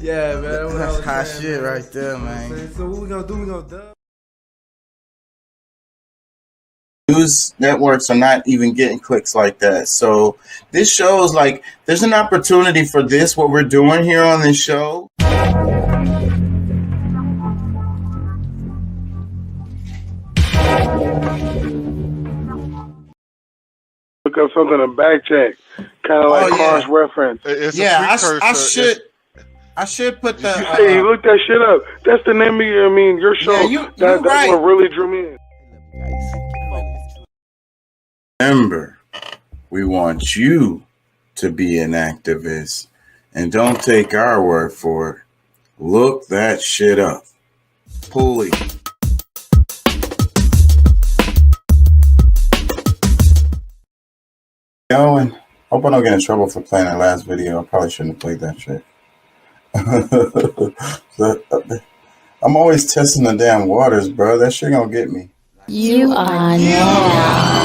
Yeah, man. That's hot shit right there, man. So what we gonna do? We gonna dub. News networks are not even getting clicks like that. So this shows like there's an opportunity for this, what we're doing here on this show. Look up something in back check, kind of like cross reference. It's Yeah, a I should put the. You say look that shit up. That's the name of your show. Yeah, that's right. what really drew me in. Remember, we want you to be an activist, and don't take our word for it. Look that shit up. Pulley. Going. Hope I don't get in trouble for playing that last video. I probably shouldn't have played that shit. I'm always testing the damn waters, bro. That shit gonna get me. You are now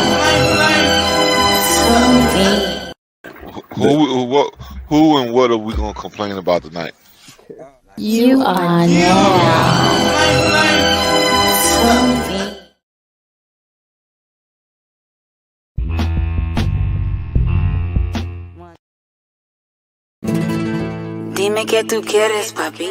Who and what are we gonna complain about tonight? You are now Dime qué tú quieres, papi.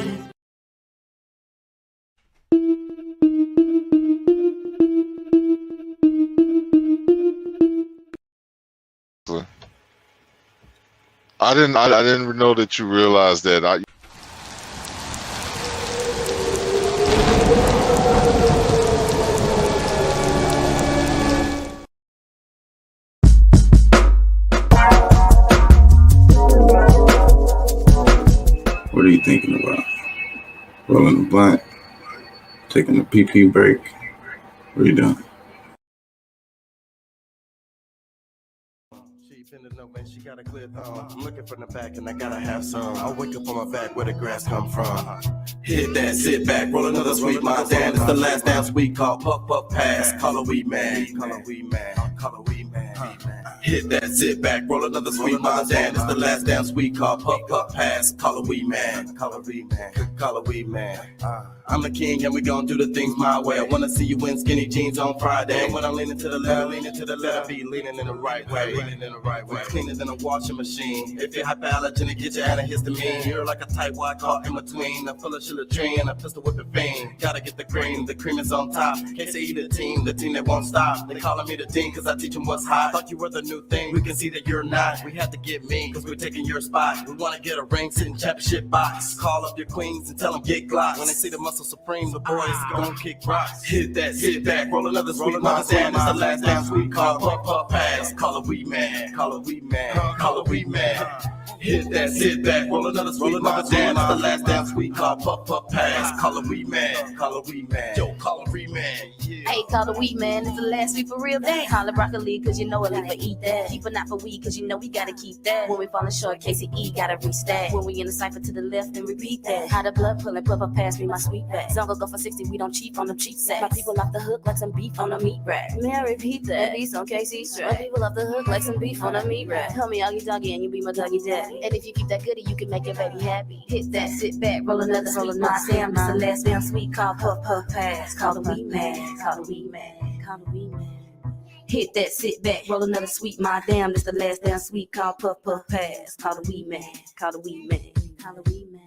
I didn't know that you realized that. What are you thinking about? Rolling a blunt? Taking a pee break? What are you doing? She got a clear thumb. I'm looking from the back and I gotta have some. I wake up on my back where the grass come from. Hit that, sit back, roll another sweet mind down. It's the last dance we call puff puff pass. Call a weed man, call a weed man, call a weed man. Hit that, sit back, roll another sweet mind down. It's the last dance we call puff puff pass. Call a weed man, call a weed man, call a weed man. I'm the king and we gon' do the things my way. I wanna see you in skinny jeans on Friday. And when I'm leaning to the left, I be leaning in the right way. Leaning in the right way. Cleaner than a washing machine. If you're hyperallergenic, get your antihistamine. You're like a tight wide caught in between. A full of latrine and a pistol whipping fiend. Gotta get the cream is on top. Can't say the team that won't stop. They calling me the dean cause I teach them what's hot. Thought you were the new thing, we can see that you're not. We have to get mean cause we're taking your spot. We wanna get a ring, sit in championship box. Call up your queens and tell them get glocks. When they see the muscle supreme, the boys gon' kick rocks. Hit that, sit back, roll another sweet mind down. It's the last dance we call puff puff pass. Call a weed man, call a weed man, call a weed man. Hit that, sit back, roll another sweet mind down. It's the last dance we call puff puff pass. Call a weed man, call a weed man. Yo, call a weed man. Yeah. Hey, call the weed man, it's the last week for real thing. Call it broccoli, cause you know it like to eat that. Keep it not for weed, cause you know we gotta keep that. When we falling short, KCE gotta reach that. When we in the cipher to the left and repeat that. How the blood pullin', puff up past me, my sweet back. Zongo go for 60, we don't cheat on them cheap sacks. My people off the hook like some beef on a meat rack. May I repeat that? Beats on KC strap. My people off the hook like some beef on a meat rack. Call me Augie Doggy and you be my doggy daddy. And if you keep that goodie, you can make your baby happy. Hit that, sit back, roll another sweet my Sam. It's the last damn sweet call puff puff pass. Call the weed man, call the weed man, call the weed man. Hit that, sit back, roll another sweet my damn. It's the last damn sweet call puff puff pass. Call the weed man, call the weed man, call the weed man.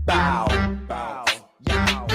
Bow, bow, yeah.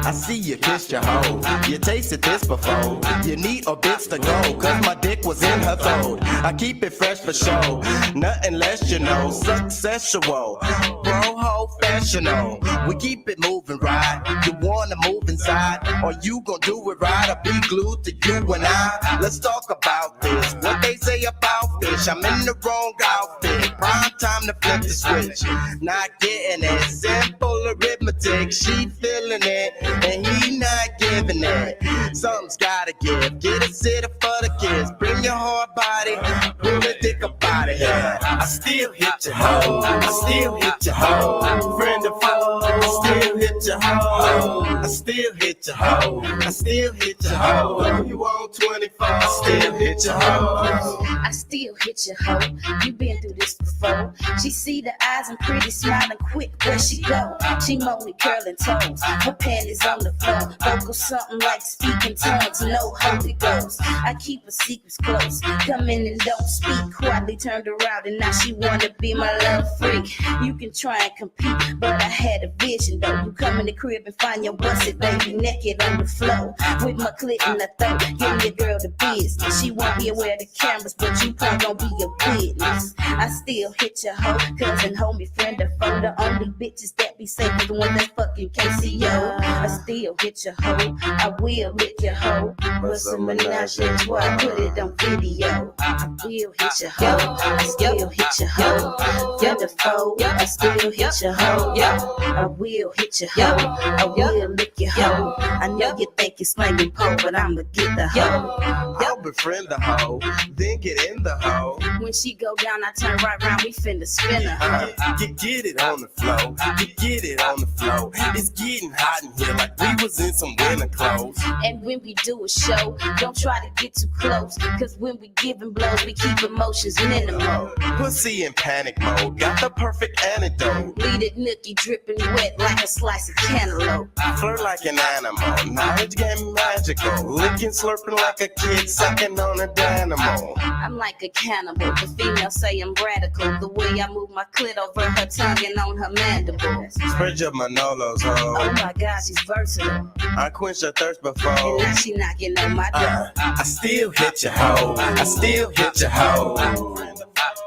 I see you kissed your hoe. You tasted this before. You need a bits to go, cause my dick was in her throat. I keep it fresh for show. Nothing less, you know. Successual. Bro, ho, fashional. We keep it moving right. You wanna move inside? Or you gon' do it right? I'll be glued to you and I. Let's talk about this. What they say about fish. I'm in the wrong outfit. Prime time to flip the switch. Not getting it. Simple arithmetic. She feeling it. And he not giving it. Something's gotta give. Get a sitter for the kids. Bring your hard body. Pull the dick up out of here. I still hit your hoe. I still hit your hoe. Friend of foe. I still hit your hoe. I still hit your hoe. I still hit your hoe. You on 24. I still hit your hoe. I still hit your hoe. You been through this before. She see the eyes and pretty smiling quick. Where she go? She moaning curling toes. Her panties on the floor. Vocal something like speaking tongues. No Holy Ghost. I keep her secrets close. Come in and don't speak. Quietly turned around and now she wanna be my love freak. You can try and compete, but I had a vision though. You come in the crib and find your busted baby naked on the floor with my clit in the throat. Give your girl the business. She won't be aware of the cameras, but you probably gon' be a witness. I still hit your hoe, cousin, homie, friend, or foe. The only bitches that be safe are the ones that fucking KCO. I still hit your hoe. I will lick your hoe. But some menage a trois, put it on video. I will hit your hoe. I still hit your hoe. You're the foe. I still hit your hoe. I will hit your hoe. I will lick your hoe. I know you think you're slanging pole, but I'ma get the hoe. I'll befriend the hoe, then get in the hoe. When she go down, I turn right round, we finna spin her. Get it on the floor. Get it on the floor. It's getting hot in here like we was in some winter clothes. And when we do a show, don't try to get too close. Cause when we giving blows, we keep emotions minimal. Pussy in panic mode, got the perfect antidote. Lead it nookie dripping wet like a slice of cantaloupe. Flirt like an animal, knowledge game magical. Licking, slurping like a kid, sucking on a dynamo. I'm like a cannibal, the females say I'm radical. The way I move my clit over her tongue and on her mandibles. Spread your Manolos, ho. Oh my God, she's versatile. I quenched her thirst before. And now she knocking on my door. I still hit your hoe. I still hit your hoe.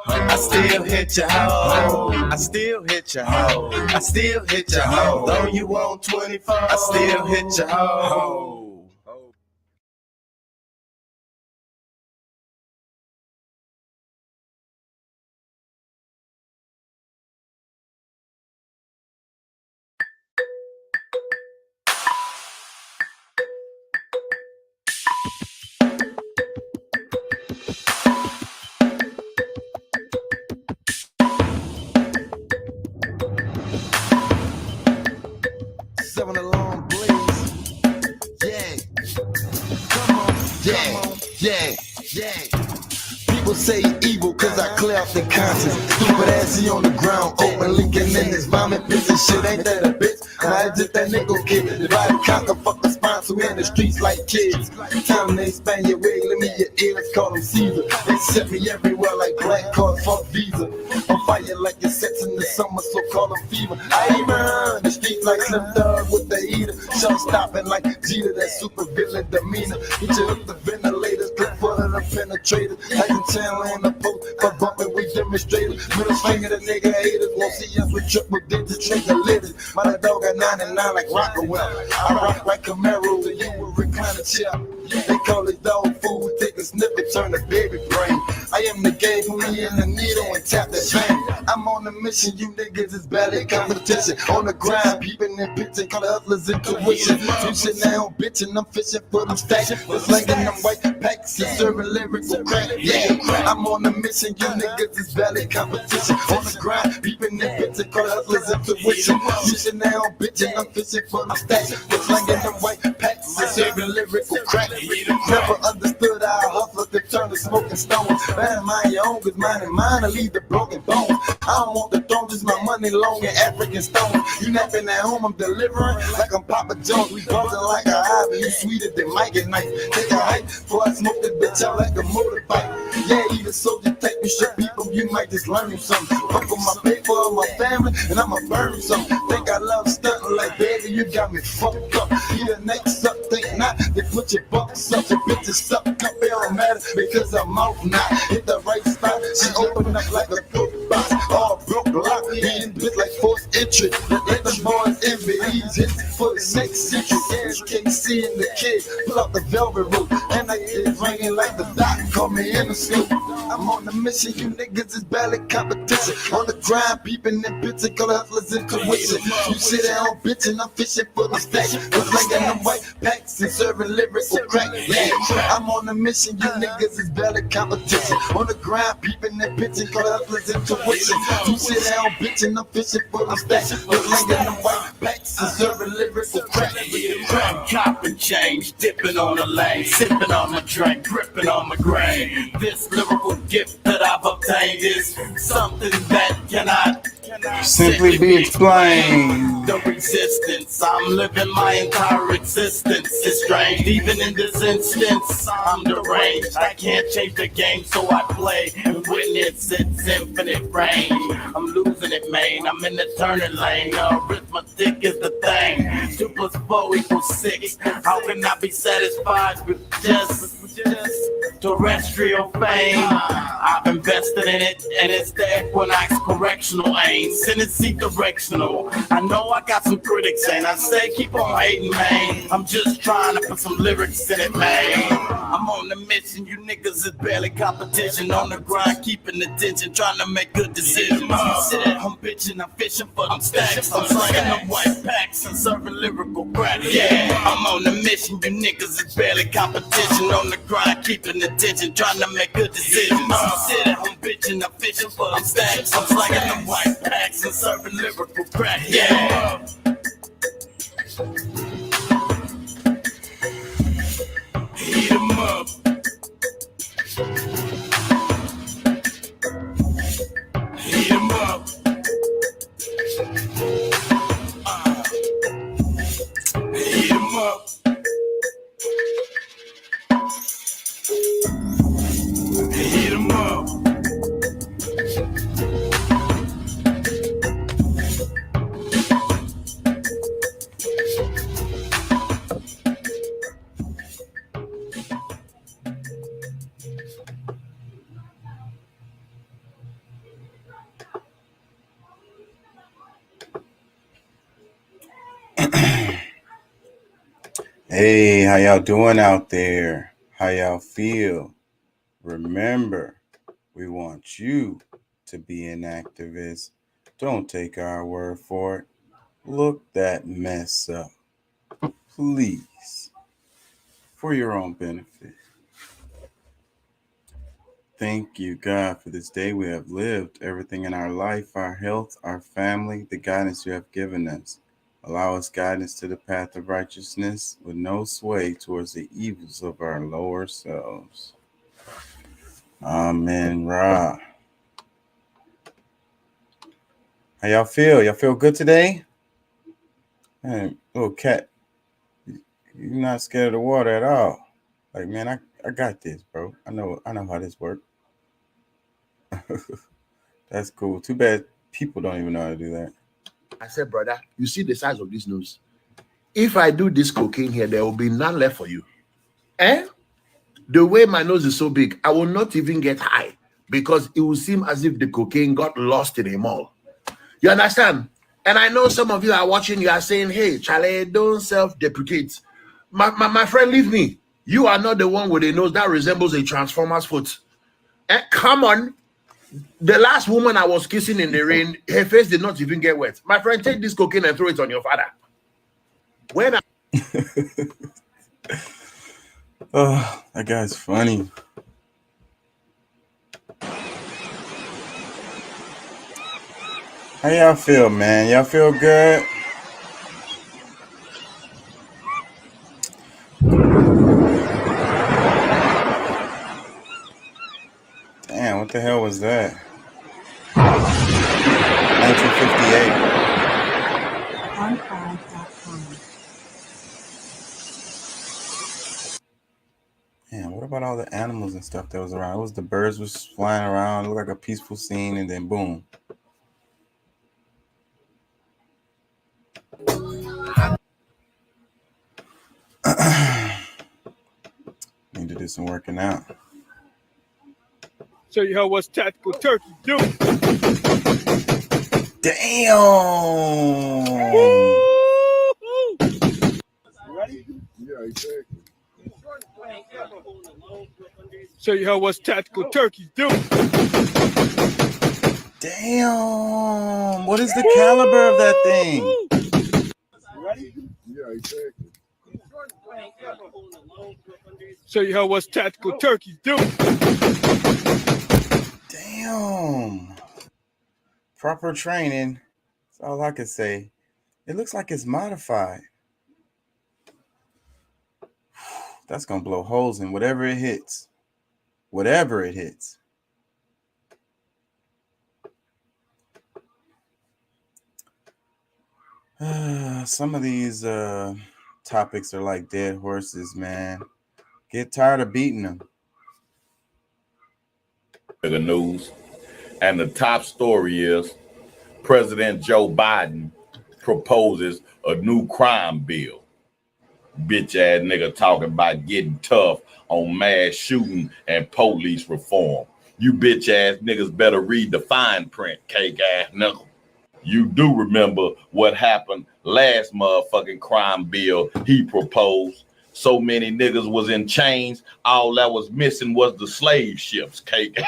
I still hit your hoe. I still hit your hoe. I still hit your hoe. Though you on 24, I still hit your hoe. Seven alarm blaze. Yeah. Come on. Yeah. People say evil cause I clear out the conscience. Stupid ass he on the ground, open leaking in his vomit. Pissing shit, ain't that a bitch? I just that nigga kid. Divide and conquer, fuck the sponsor. We in the streets like kids. Tell them they expand your wig, let me your ears, call them Caesar. They set me everywhere like black card, fuck Visa. On fire like it sets in the summer, so call them fever. I run the streets like Slim Thug with the heater. Shot stopping like Jeter, that super villain demeanor. Hit you up the ventilators, clip full of the penetrators. Like a channel on the post, for bumping we demonstrators. Middle finger the nigga haters, won't see us with triple digits, trigger litters. My dog got 99 like Rockaway. I rock like Camaro, to you a recliner chair. They call it dog food, take a snippet, turn the baby brain. I am the game, put me in the needle and tap the vein. I'm on a mission, you niggas is barely competition. On the grind, peeping and pitching, call the hustlers intuition. You shit now, bitching, I'm fishing for them stacks. Just like in them white packs, and serving lyrical crack. Yeah, I'm on a mission, you niggas is barely competition. On the grind, peeping and pitching, call the hustlers intuition. You shit now, bitching, I'm fishing for them stacks. Just like in them white packs, and serving lyrical crack. Never understood how hustlers could turn to smoking stones. Man, mind your own, cause mine and mine will leave the broken bones. I don't want the throne, just my money long and African stone. You napping at home, I'm delivering like I'm Papa Jones. We buzzing like a ivy, you sweeter than Mike and Knife. Take a hike before I smoke the bitch out like a motorbike. Yeah, even so, you take me shit, people, you might just learn something. Fuck with my paper, on my family, and I'ma burn something. Think I love stunting like baby, you got me fucked up. Yeah, next up, think not, they put your bucks up. Your bitches stuck up, it don't matter because I'm off now. Hit the right spot, she open up like a book box. All broke lock, being bit like fourth entry. Let the boys envy these hits for the next century. KC and the kid, pull out the velvet rope. And I get it ringing like the doc, call me in the scoop. I'm on the mission, you niggas is barely competition. On the grind, peeping and bitching, call hustlers intuition. You sit down bitching, I'm fishing for the stack. Was like in them white packs and serving lyrical crack. Yeah, I'm on the mission, you niggas is barely competition. On the grind, peeping and bitching, call hustlers intuition. You sit down bitching, I'm fishing for the stack. Was like in them white packs and serving lyrical crack. Cop and change, dipping on the lane, sipping on my drink, gripping on my grain. This lyrical gift that I've obtained is something that cannot simply be explained. The resistance, I'm living my entire existence. It's strange, even in this instance, I'm deranged. I can't change the game, so I play and witness its infinite range. I'm losing it, man. I'm in the turning lane. Arithmetic is the thing. 2 + 4 = 6. How can I be satisfied with just terrestrial fame? I've invested in it, and it's the Equinox correctional aim. Tendency directional. I know I got some critics, and I say keep on hating, man. I'm just trying to put some lyrics in it, man. I'm on the mission, you niggas is barely competition. On the grind, keeping attention, trying to make good decisions. Sit at home bitching, I'm fishing for them stacks. I'm slinging them white packs and serving lyrical crack. Yeah, I'm on the mission, you niggas is barely competition. On the grind, keeping attention, trying to make good decisions. Sit at home bitching, I'm fishing for them stacks. I'm slinging them white packs and serving lyrical crack. Yeah. Heat 'em up. Heat 'em up. Heat 'em up. Heat 'em up. Hey, how y'all doing out there? How y'all feel? Remember, we want you to be an activist. Don't take our word for it. Look that mess up, please, for your own benefit. Thank you, God, for this day we have lived, everything in our life, our health, our family, the guidance you have given us. Allow us guidance to the path of righteousness with no sway towards the evils of our lower selves. Amen. Ra. How y'all feel? Y'all feel good today? Man, little cat, you're not scared of the water at all. Like, man, I got this, bro. I know how this works. That's cool. Too bad people don't even know how to do that. I said, brother, you see the size of this nose? If I do this cocaine here, there will be none left for you. The way my nose is so big, I will not even get high because it will seem as if the cocaine got lost in a mall. You understand? And I know some of you are watching, you are saying, hey, Charlie, don't self-deprecate. My friend, leave me. You are not the one with a nose that resembles a transformer's foot. Come on. The last woman I was kissing in the rain, her face did not even get wet. My friend, take this cocaine and throw it on your father. When Oh, that guy's funny. How y'all feel, man? Y'all feel good? Damn, what the hell was that? 1958. Man, What about all the animals and stuff that was around? It was the birds was flying around. It looked like a peaceful scene, and then boom. Need to do some working out. Show you how what's tactical turkey do. Damn. Ready? Yeah, exactly. Show you how what's tactical turkey do. Damn. What is the caliber of that thing? Ready? Yeah, exactly. Show you how what's tactical turkey do. Damn. Proper training. That's all I can say. It looks like it's modified. That's going to blow holes in whatever it hits. Whatever it hits. Some of these topics are like dead horses, man. Get tired of beating them. The news, and the top story is President Joe Biden proposes a new crime bill. Bitch ass nigga talking about getting tough on mass shooting and police reform. You bitch ass niggas better read the fine print, cake ass nigga. You do remember what happened last motherfucking crime bill he proposed. So many niggas was in chains. All that was missing was the slave ships, cake.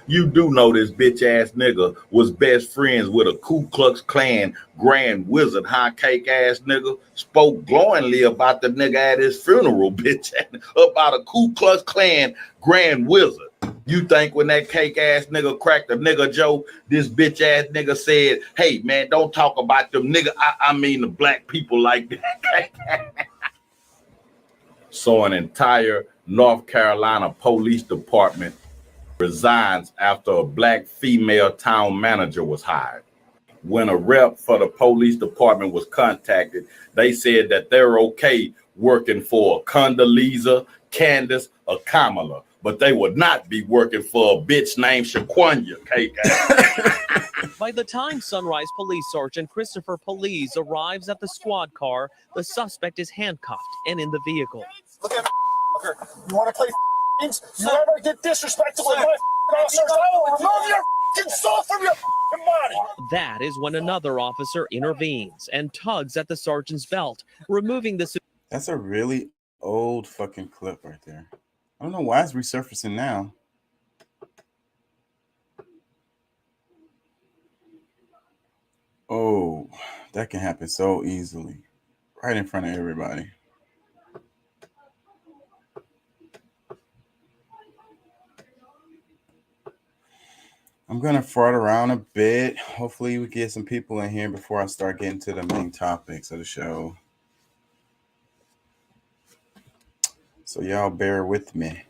You do know this bitch ass nigga was best friends with a Ku Klux Klan grand wizard, cake ass nigga. Spoke glowingly about the nigga at his funeral, bitch, about a Ku Klux Klan grand wizard. You think when that cake ass nigga cracked a nigga joke, this bitch ass nigga said, hey man, don't talk about them nigga. I mean the black people like that. So an entire North Carolina police department resigns after a black female town manager was hired. When a rep for the police department was contacted, they said that they're okay working for Condoleezza, Candace, or Kamala, but they would not be working for a bitch named Shaquanya. By the time Sunrise Police Sergeant Christopher Police arrives at the squad car, the suspect is handcuffed and in the vehicle. Look at me, you want to play games? You ever get disrespectful with my officers? I will remove your soul from your body. That is when another officer intervenes and tugs at the sergeant's belt, removing the... That's a really old fucking clip right there. I don't know why it's resurfacing now. Oh, that can happen so easily. Right in front of everybody. I'm going to fart around a bit. Hopefully we get some people in here before I start getting to the main topics of the show. So y'all bear with me.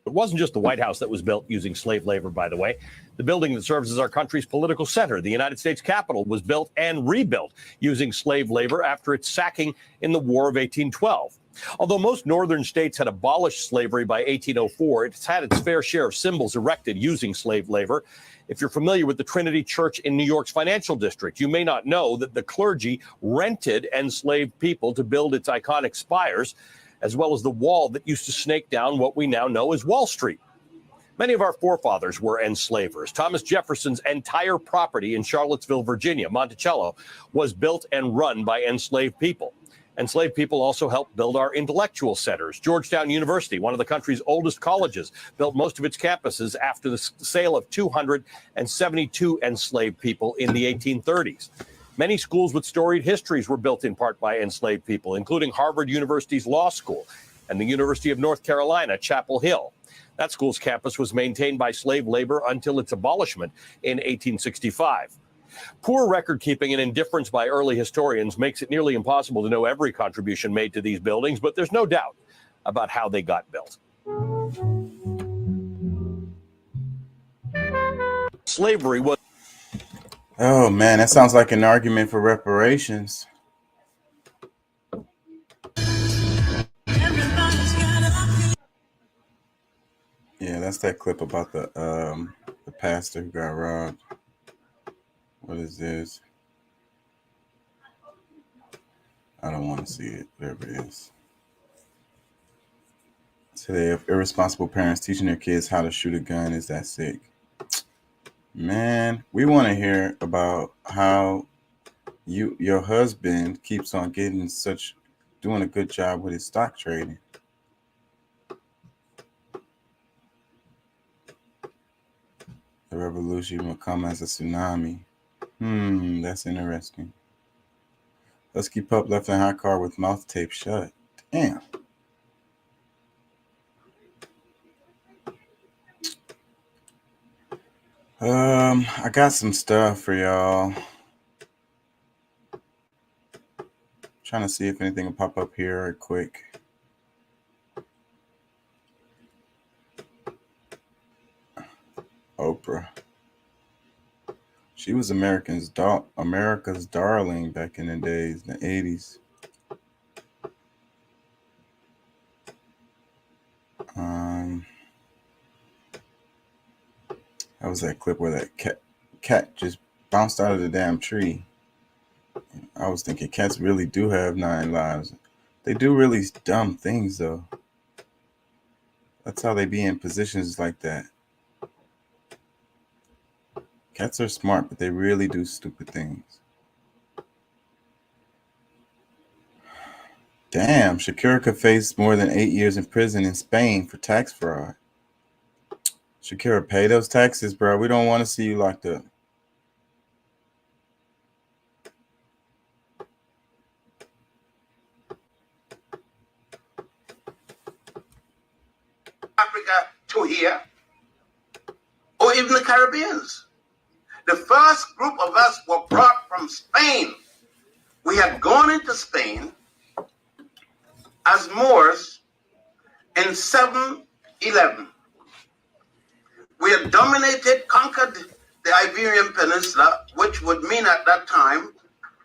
It wasn't just the White House that was built using slave labor, by the way. The building that serves as our country's political center, the United States Capitol, was built and rebuilt using slave labor after its sacking in the War of 1812. Although most northern states had abolished slavery by 1804, it's had its fair share of symbols erected using slave labor. If you're familiar with the Trinity Church in New York's financial district, you may not know that the clergy rented enslaved people to build its iconic spires, as well as the wall that used to snake down what we now know as Wall Street. Many of our forefathers were enslavers. Thomas Jefferson's entire property in Charlottesville, Virginia, Monticello, was built and run by enslaved people. Enslaved people also helped build our intellectual centers. Georgetown University, one of the country's oldest colleges, built most of its campuses after the sale of 272 enslaved people in the 1830s. Many schools with storied histories were built in part by enslaved people, including Harvard University's Law School and the University of North Carolina, Chapel Hill. That school's campus was maintained by slave labor until its abolishment in 1865. Poor record keeping and indifference by early historians makes it nearly impossible to know every contribution made to these buildings, but there's no doubt about how they got built. Slavery was... Oh man, that sounds like an argument for reparations. that's that clip about the pastor who got robbed. What is this? I don't want to see it. Whatever it is. Today, if irresponsible parents teaching their kids how to shoot a gun is that sick. Man, we want to hear about how your husband keeps on doing a good job with his stock trading. The revolution will come as a tsunami. That's interesting. Husky pup left in hot car with mouth tape shut. Damn. I got some stuff for y'all. Trying to see if anything will pop up here right quick. Oprah. She was America's darling back in the days, the 80s. That was that clip where that cat just bounced out of the damn tree. I was thinking cats really do have 9 lives. They do really dumb things, though. That's how they be in positions like that. Cats are smart, but they really do stupid things. Damn, Shakira could face more than 8 years in prison in Spain for tax fraud. Shakira, pay those taxes, bro. We don't want to see you locked up. Africa to here, or even the Caribbeans. The first group of us were brought from Spain. We had gone into Spain as Moors in 711. We had conquered the Iberian Peninsula, which would mean at that time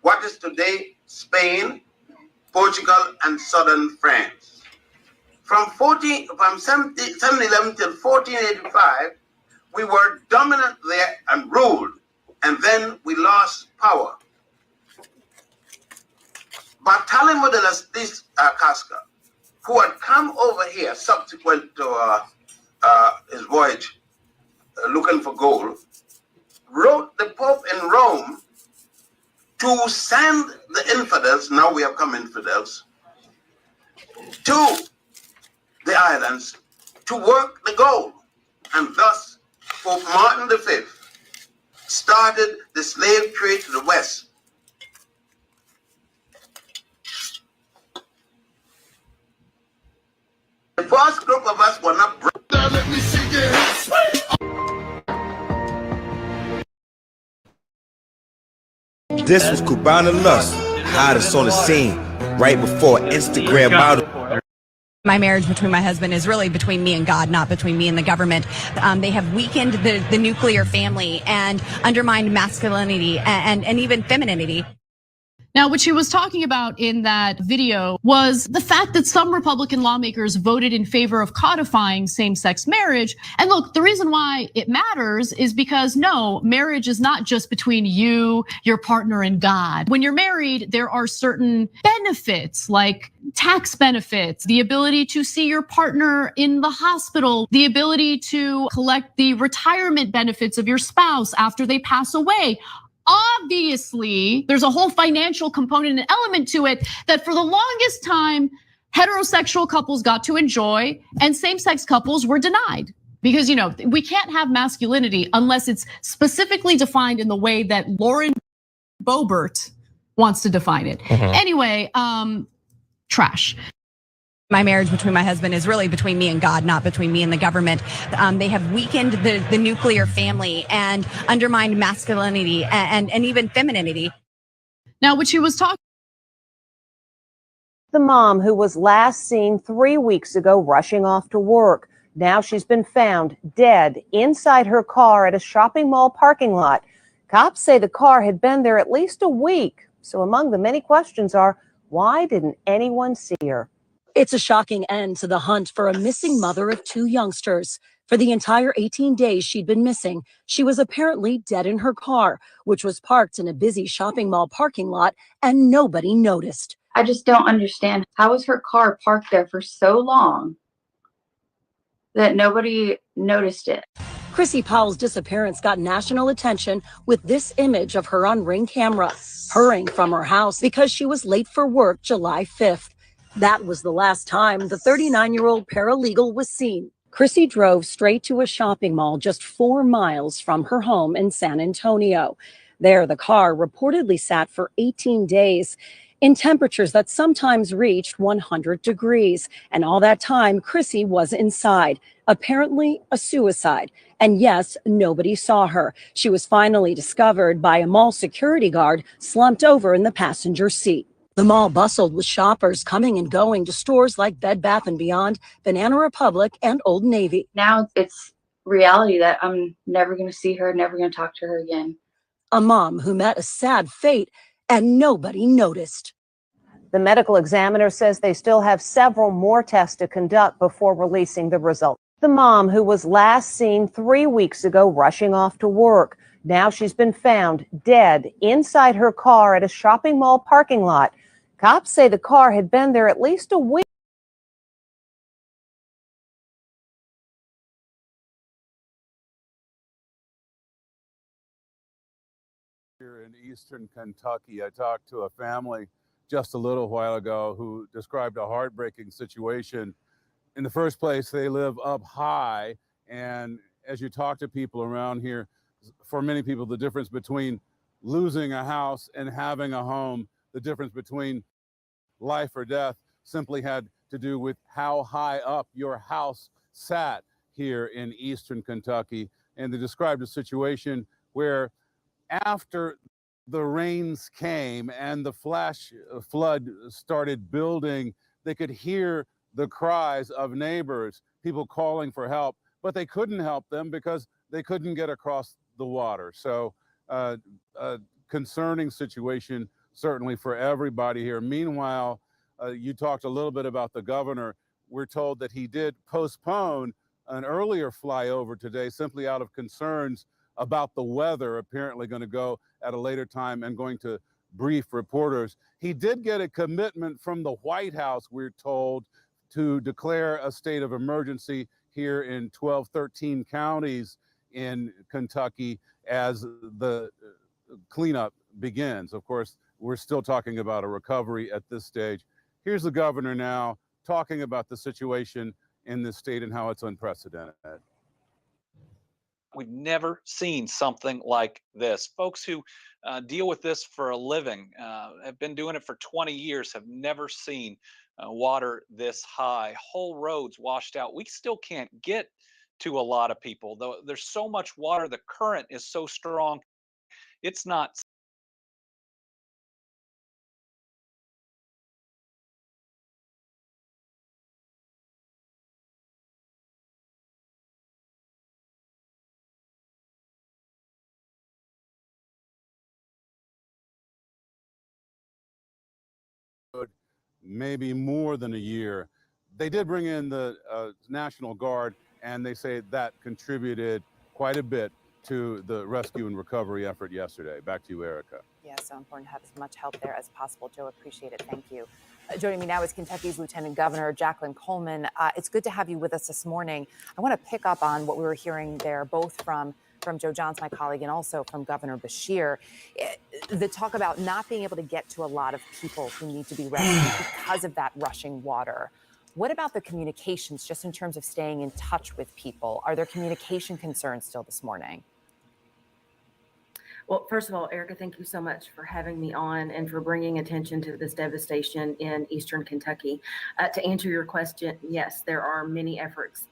what is today Spain, Portugal, and southern France. From 711 till 1485, we were dominant there and ruled, and then we lost power. Bartolomé de las Casca, who had come over here subsequent to his voyage looking for gold, wrote the Pope in Rome to send the infidels, now we have come infidels, to the islands to work the gold. And thus, Pope Martin V started the slave trade to the west. The first group of us were not. Let me see your hands. This was Cubana Lust, hottest on the scene, right before Instagram model. My marriage between my husband is really between me and God, not between me and the government. They have weakened the nuclear family and undermined masculinity and even femininity. Now, what she was talking about in that video was the fact that some Republican lawmakers voted in favor of codifying same-sex marriage. And look, the reason why it matters is because no, marriage is not just between you, your partner, and God. When you're married, there are certain benefits like tax benefits, the ability to see your partner in the hospital, the ability to collect the retirement benefits of your spouse after they pass away. Obviously, there's a whole financial component and element to it that for the longest time, heterosexual couples got to enjoy and same-sex couples were denied. Because we can't have masculinity unless it's specifically defined in the way that Lauren Boebert wants to define it. Anyway, trash. My marriage between my husband is really between me and God, not between me and the government. They have weakened the nuclear family and undermined masculinity and even femininity. Now, what she was talking. The mom who was last seen 3 weeks ago rushing off to work. Now she's been found dead inside her car at a shopping mall parking lot. Cops say the car had been there at least a week. So among the many questions are, why didn't anyone see her? It's a shocking end to the hunt for a missing mother of 2 youngsters. For the entire 18 days she'd been missing, she was apparently dead in her car, which was parked in a busy shopping mall parking lot, and nobody noticed. I just don't understand. How was her car parked there for so long that nobody noticed it? Chrissy Powell's disappearance got national attention with this image of her on Ring camera, hurrying from her house because she was late for work July 5th. That was the last time the 39-year-old paralegal was seen. Chrissy drove straight to a shopping mall just 4 miles from her home in San Antonio. There, the car reportedly sat for 18 days in temperatures that sometimes reached 100 degrees. And all that time, Chrissy was inside, apparently a suicide. And yes, nobody saw her. She was finally discovered by a mall security guard slumped over in the passenger seat. The mall bustled with shoppers coming and going to stores like Bed Bath & Beyond, Banana Republic, and Old Navy. Now it's reality that I'm never going to see her, never going to talk to her again. A mom who met a sad fate and nobody noticed. The medical examiner says they still have several more tests to conduct before releasing the results. The mom who was last seen 3 weeks ago rushing off to work. Now she's been found dead inside her car at a shopping mall parking lot. Cops say the car had been there at least a week. Here in eastern Kentucky, I talked to a family just a little while ago who described a heartbreaking situation. In the first place, they live up high, and as you talk to people around here, for many people, the difference between losing a house and having a home, the difference between life or death simply had to do with how high up your house sat here in eastern Kentucky. And they described a situation where after the rains came and the flash flood started building, they could hear the cries of neighbors, people calling for help, but they couldn't help them because they couldn't get across the water. So a concerning situation, certainly for everybody here. Meanwhile, you talked a little bit about the governor. We're told that he did postpone an earlier flyover today simply out of concerns about the weather, apparently going to go at a later time and going to brief reporters. He did get a commitment from the White House, we're told, to declare a state of emergency here in 13 counties in Kentucky as the cleanup begins. Of course, we're still talking about a recovery at this stage. Here's the governor now talking about the situation in this state and how it's unprecedented. We've never seen something like this. Folks who deal with this for a living, have been doing it for 20 years, have never seen water this high. Whole roads washed out. We still can't get to a lot of people, though. There's so much water. The current is so strong. It's not maybe more than a year. They did bring in the National Guard, and they say that contributed quite a bit to the rescue and recovery effort yesterday. Back to you, Erica. Yeah, so important to have as much help there as possible. Joe, appreciate it. Thank you. Joining me now is Kentucky's Lieutenant Governor Jacqueline Coleman. It's good to have you with us this morning. I want to pick up on what we were hearing there, both from Joe Johns, my colleague, and also from Governor Beshear. The talk about not being able to get to a lot of people who need to be rescued because of that rushing water. What about the communications, just in terms of staying in touch with people? Are there communication concerns still this morning? Well, first of all, Erica, thank you so much for having me on and for bringing attention to this devastation in eastern Kentucky. To answer your question, yes, there are many efforts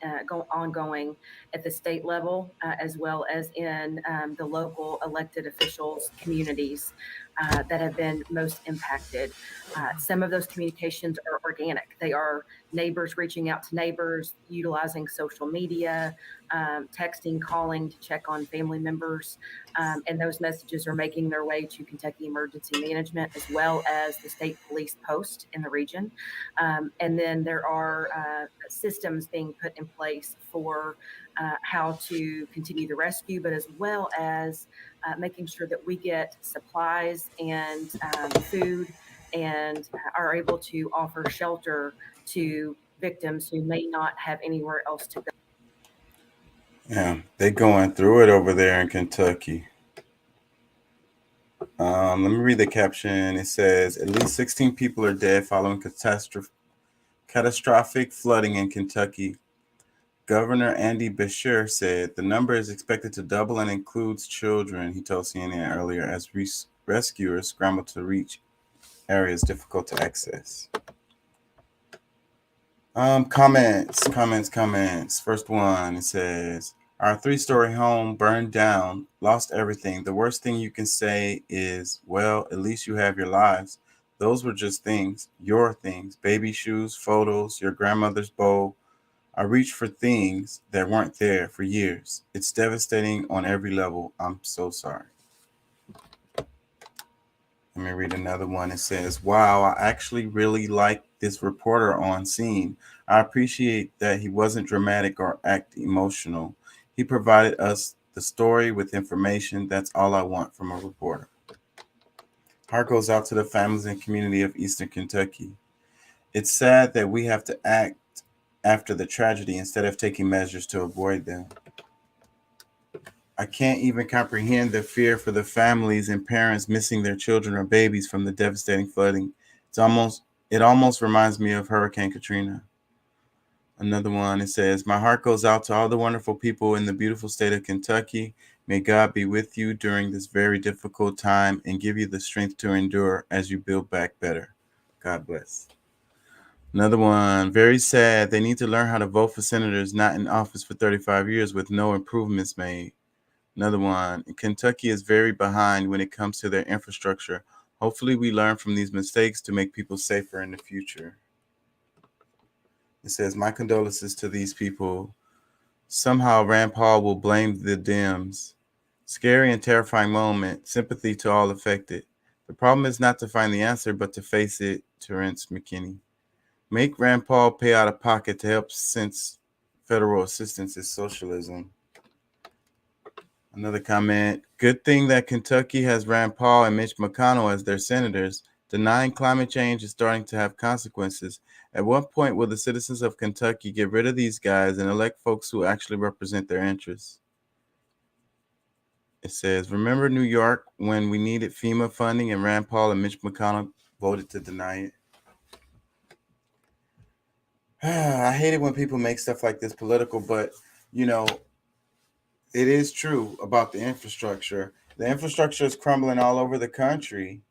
ongoing at the state level, as well as in the local elected officials' communities that have been most impacted. Some of those communications are organic. They are neighbors reaching out to neighbors, utilizing social media, texting, calling to check on family members. And those messages are making their way to Kentucky Emergency Management as well as the state police post in the region. And then there are systems being put in place for how to continue the rescue, but as well as making sure that we get supplies and food and are able to offer shelter to victims who may not have anywhere else to go. Yeah, they going through it over there in Kentucky. Let me read the caption. It says, at least 16 people are dead following catastrophic flooding in Kentucky. Governor Andy Beshear said the number is expected to double and includes children, he told CNN earlier, as rescuers scramble to reach areas difficult to access. Comments. First one, it says, our 3-story home burned down, lost everything. The worst thing you can say is, well, at least you have your lives. Those were just things, your things, baby shoes, photos, your grandmother's bowl. I reached for things that weren't there for years. It's devastating on every level. I'm so sorry. Let me read another one. It says, wow, I actually really like this reporter on scene. I appreciate that he wasn't dramatic or act emotional. He provided us the story with information. That's all I want from a reporter. Heart goes out to the families and community of Eastern Kentucky. It's sad that we have to act after the tragedy instead of taking measures to avoid them. I can't even comprehend the fear for the families and parents missing their children or babies from the devastating flooding. It almost reminds me of Hurricane Katrina. Another one, it says, my heart goes out to all the wonderful people in the beautiful state of Kentucky. May God be with you during this very difficult time and give you the strength to endure as you build back better. God bless. Another one, very sad. They need to learn how to vote for senators not in office for 35 years with no improvements made. Another one, Kentucky is very behind when it comes to their infrastructure. Hopefully we learn from these mistakes to make people safer in the future. It says, my condolences to these people. Somehow Rand Paul will blame the Dems. Scary and terrifying moment. Sympathy to all affected. The problem is not to find the answer, but to face it, Terrence McKinney. Make Rand Paul pay out of pocket to help since federal assistance is socialism. Another comment. Good thing that Kentucky has Rand Paul and Mitch McConnell as their senators. Denying climate change is starting to have consequences. At what point will the citizens of Kentucky get rid of these guys and elect folks who actually represent their interests? It says, remember New York when we needed FEMA funding and Rand Paul and Mitch McConnell voted to deny it? I hate it when people make stuff like this political, but, you know, it is true about the infrastructure. The infrastructure is crumbling all over the country.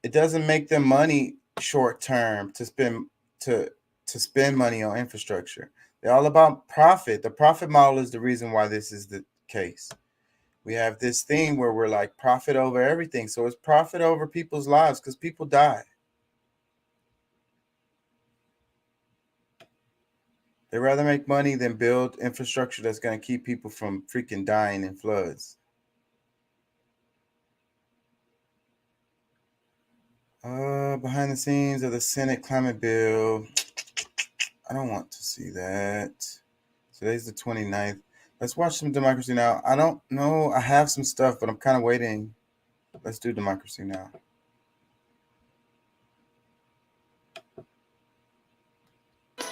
It doesn't make them money short term to spend money on infrastructure. They're all about profit. The profit model is the reason why this is the case. We have this thing where we're like profit over everything. So it's profit over people's lives because people die. They'd rather make money than build infrastructure that's going to keep people from freaking dying in floods. Behind the scenes of the Senate climate bill. I don't want to see that. Today's the 29th. Let's watch some Democracy Now! I don't know. I have some stuff, but I'm kind of waiting. Let's do Democracy Now!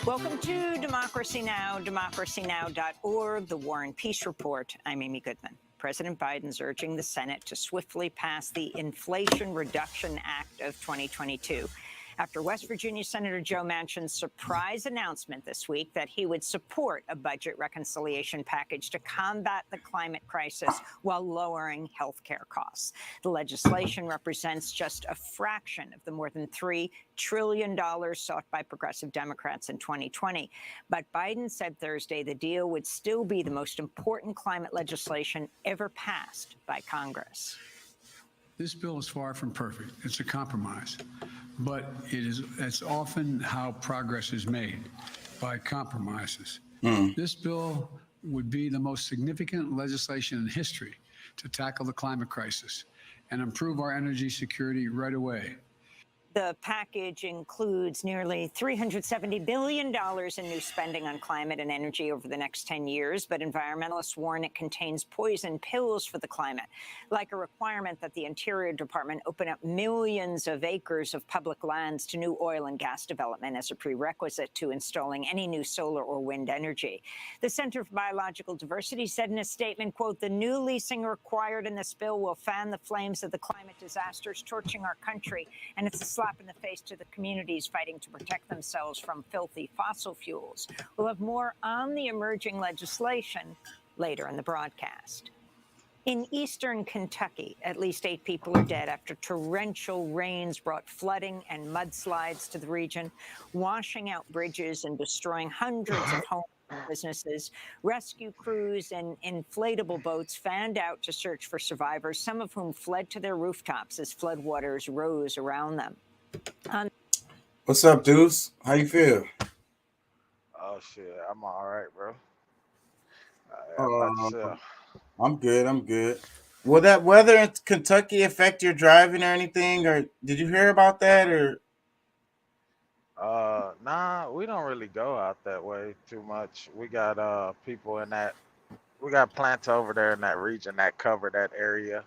Welcome to Democracy Now!, democracynow.org, the War and Peace Report. I'm Amy Goodman. President Biden's urging the Senate to swiftly pass the Inflation Reduction Act of 2022. After West Virginia Senator Joe Manchin's surprise announcement this week that he would support a budget reconciliation package to combat the climate crisis while lowering health care costs. The legislation represents just a fraction of the more than $3 trillion sought by progressive Democrats in 2020. But Biden said Thursday the deal would still be the most important climate legislation ever passed by Congress. This bill is far from perfect. It's a compromise. but it's often how progress is made, by compromises. This bill would be the most significant legislation in history to tackle the climate crisis and improve our energy security right away. The package includes nearly $370 billion in new spending on climate and energy over the next 10 years, but environmentalists warn it contains poison pills for the climate, like a requirement that the Interior Department open up millions of acres of public lands to new oil and gas development as a prerequisite to installing any new solar or wind energy. The Center for Biological Diversity said in a statement, quote, "The new leasing required in this bill will fan the flames of the climate disasters torching our country, and it's a slap in the face to the communities fighting to protect themselves from filthy fossil fuels." We'll have more on the emerging legislation later in the broadcast. In eastern Kentucky, at least 8 people are dead after torrential rains brought flooding and mudslides to the region, washing out bridges and destroying hundreds of homes and businesses. Rescue crews and inflatable boats fanned out to search for survivors, some of whom fled to their rooftops as floodwaters rose around them. What's up, Deuce? How you feel? Oh shit, I'm all right, bro. How about yourself? I'm good. I'm good. Will that weather in Kentucky affect your driving or anything? Or did you hear about that? Or Nah, we don't really go out that way too much. We got people in that. We got plants over there in that region that cover that area.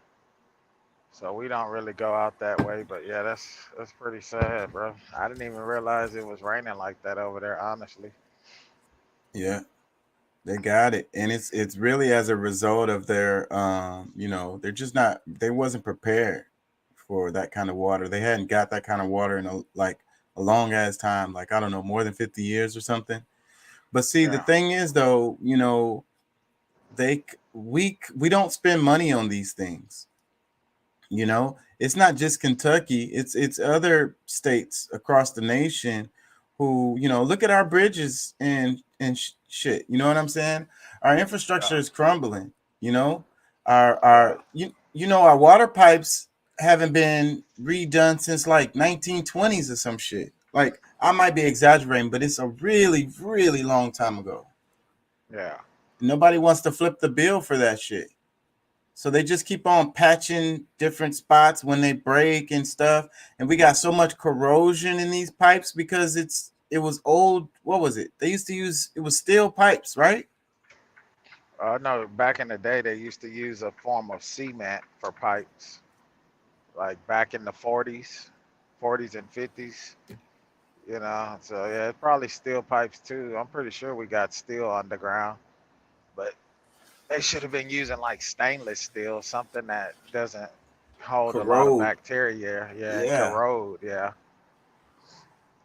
So we don't really go out that way, but yeah, that's pretty sad, bro. I didn't even realize it was raining like that over there, honestly. yeah, they got it, and it's really as a result of their they're just not they wasn't prepared for that kind of water. They hadn't got that kind of water in a long ass time, like I don't know, more than 50 years or something. But see, the Yeah. thing is though, we don't spend money on these things. It's not just Kentucky, it's other states across the nation who, look at our bridges and shit. You know what I'm saying? Our infrastructure is crumbling. Our water pipes haven't been redone since like 1920s or some shit. Like, I might be exaggerating, but it's a really, really long time ago. Yeah. Nobody wants to flip the bill for that shit. So they just keep on patching different spots when they break and stuff. And we got so much corrosion in these pipes because it was old. What was it? They used to use, it was steel pipes, right? No, back in the day, they used to use a form of cement for pipes, like back in the 40s and 50s. So yeah, it's probably steel pipes too. I'm pretty sure we got steel underground, but they should have been using like stainless steel, something that doesn't hold a lot of Corrode. bacteria. Yeah, and Yeah. corrode. Yeah.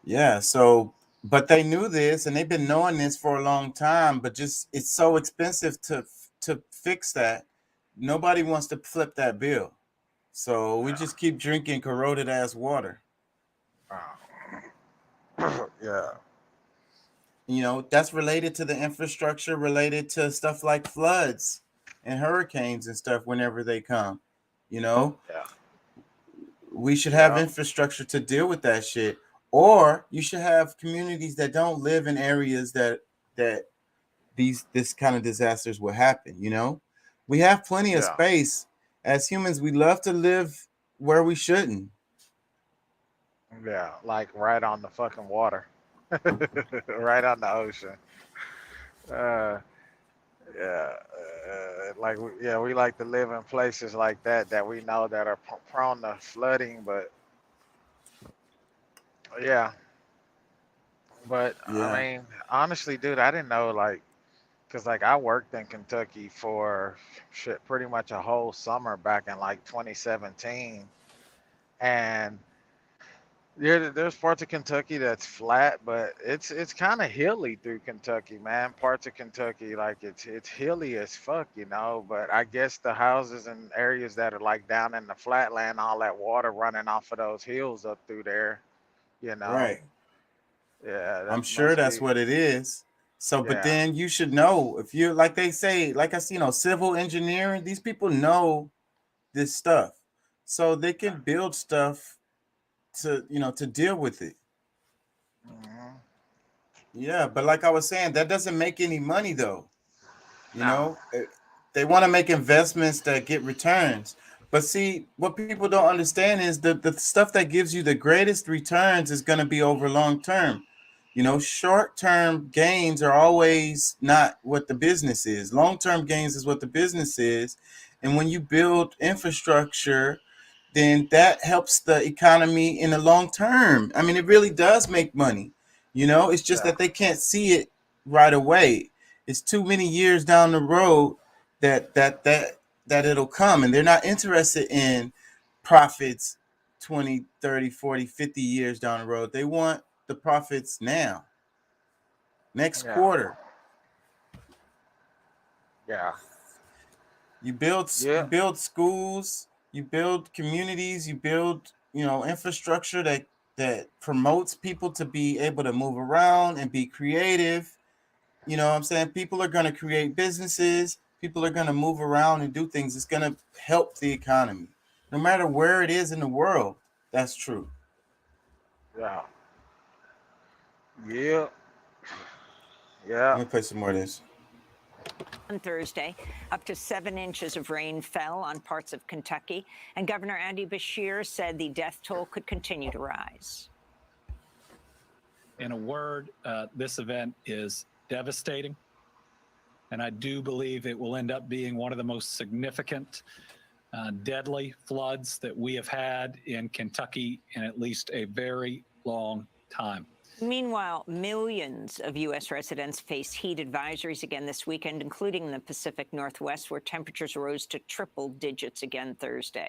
Yeah. So, but they knew this and they've been knowing this for a long time, but just it's so expensive to fix that. Nobody wants to flip that bill. So we just keep drinking corroded ass water. Yeah. That's related to the infrastructure, related to stuff like floods and hurricanes and stuff whenever they come. Yeah. We should have infrastructure to deal with that shit. Or you should have communities that don't live in areas that this kind of disasters will happen. We have plenty of space. As humans, we love to live where we shouldn't. Yeah, like right on the fucking water, right on the ocean. Uh, yeah, we like to live in places like that we know that are prone to flooding, but yeah. But I mean, honestly, dude, I didn't know cause I worked in Kentucky for shit pretty much a whole summer back in like 2017, and there's parts of Kentucky that's flat, but it's kind of hilly through Kentucky, man. Parts of Kentucky, like it's hilly as fuck, But I guess the houses and areas that are like down in the flatland, all that water running off of those hills up through there, you know. Right. Yeah, I'm that sure must that's be. what it is. So, but Yeah, then you should know if you like they say, like I see, civil engineering, these people know this stuff. So they can build stuff to deal with it. Yeah, but like I was saying, that doesn't make any money though. They want to make investments that get returns. But see, what people don't understand is the stuff that gives you the greatest returns is going to be over long term. Short-term gains are always not what the business is. Long-term gains is what the business is. And when you build infrastructure, then that helps the economy in the long term. I mean, it really does make money. It's just that they can't see it right away. It's too many years down the road that it'll come, and they're not interested in profits 20, 30, 40, 50 years down the road. They want the profits now, next quarter. Yeah. You build schools, you build communities, you build infrastructure that promotes people to be able to move around and be creative. You know what I'm saying? People are going to create businesses. People are going to move around and do things. It's going to help the economy. No matter where it is in the world, that's true. Yeah. Yeah. Let me play some more of this. On Thursday, up to 7 inches of rain fell on parts of Kentucky, and Governor Andy Beshear said the death toll could continue to rise. In a word, this event is devastating, and I do believe it will end up being one of the most significant, deadly floods that we have had in Kentucky in at least a very long time. Meanwhile, millions of U.S. residents face heat advisories again this weekend, including the Pacific Northwest, where temperatures rose to triple digits again Thursday.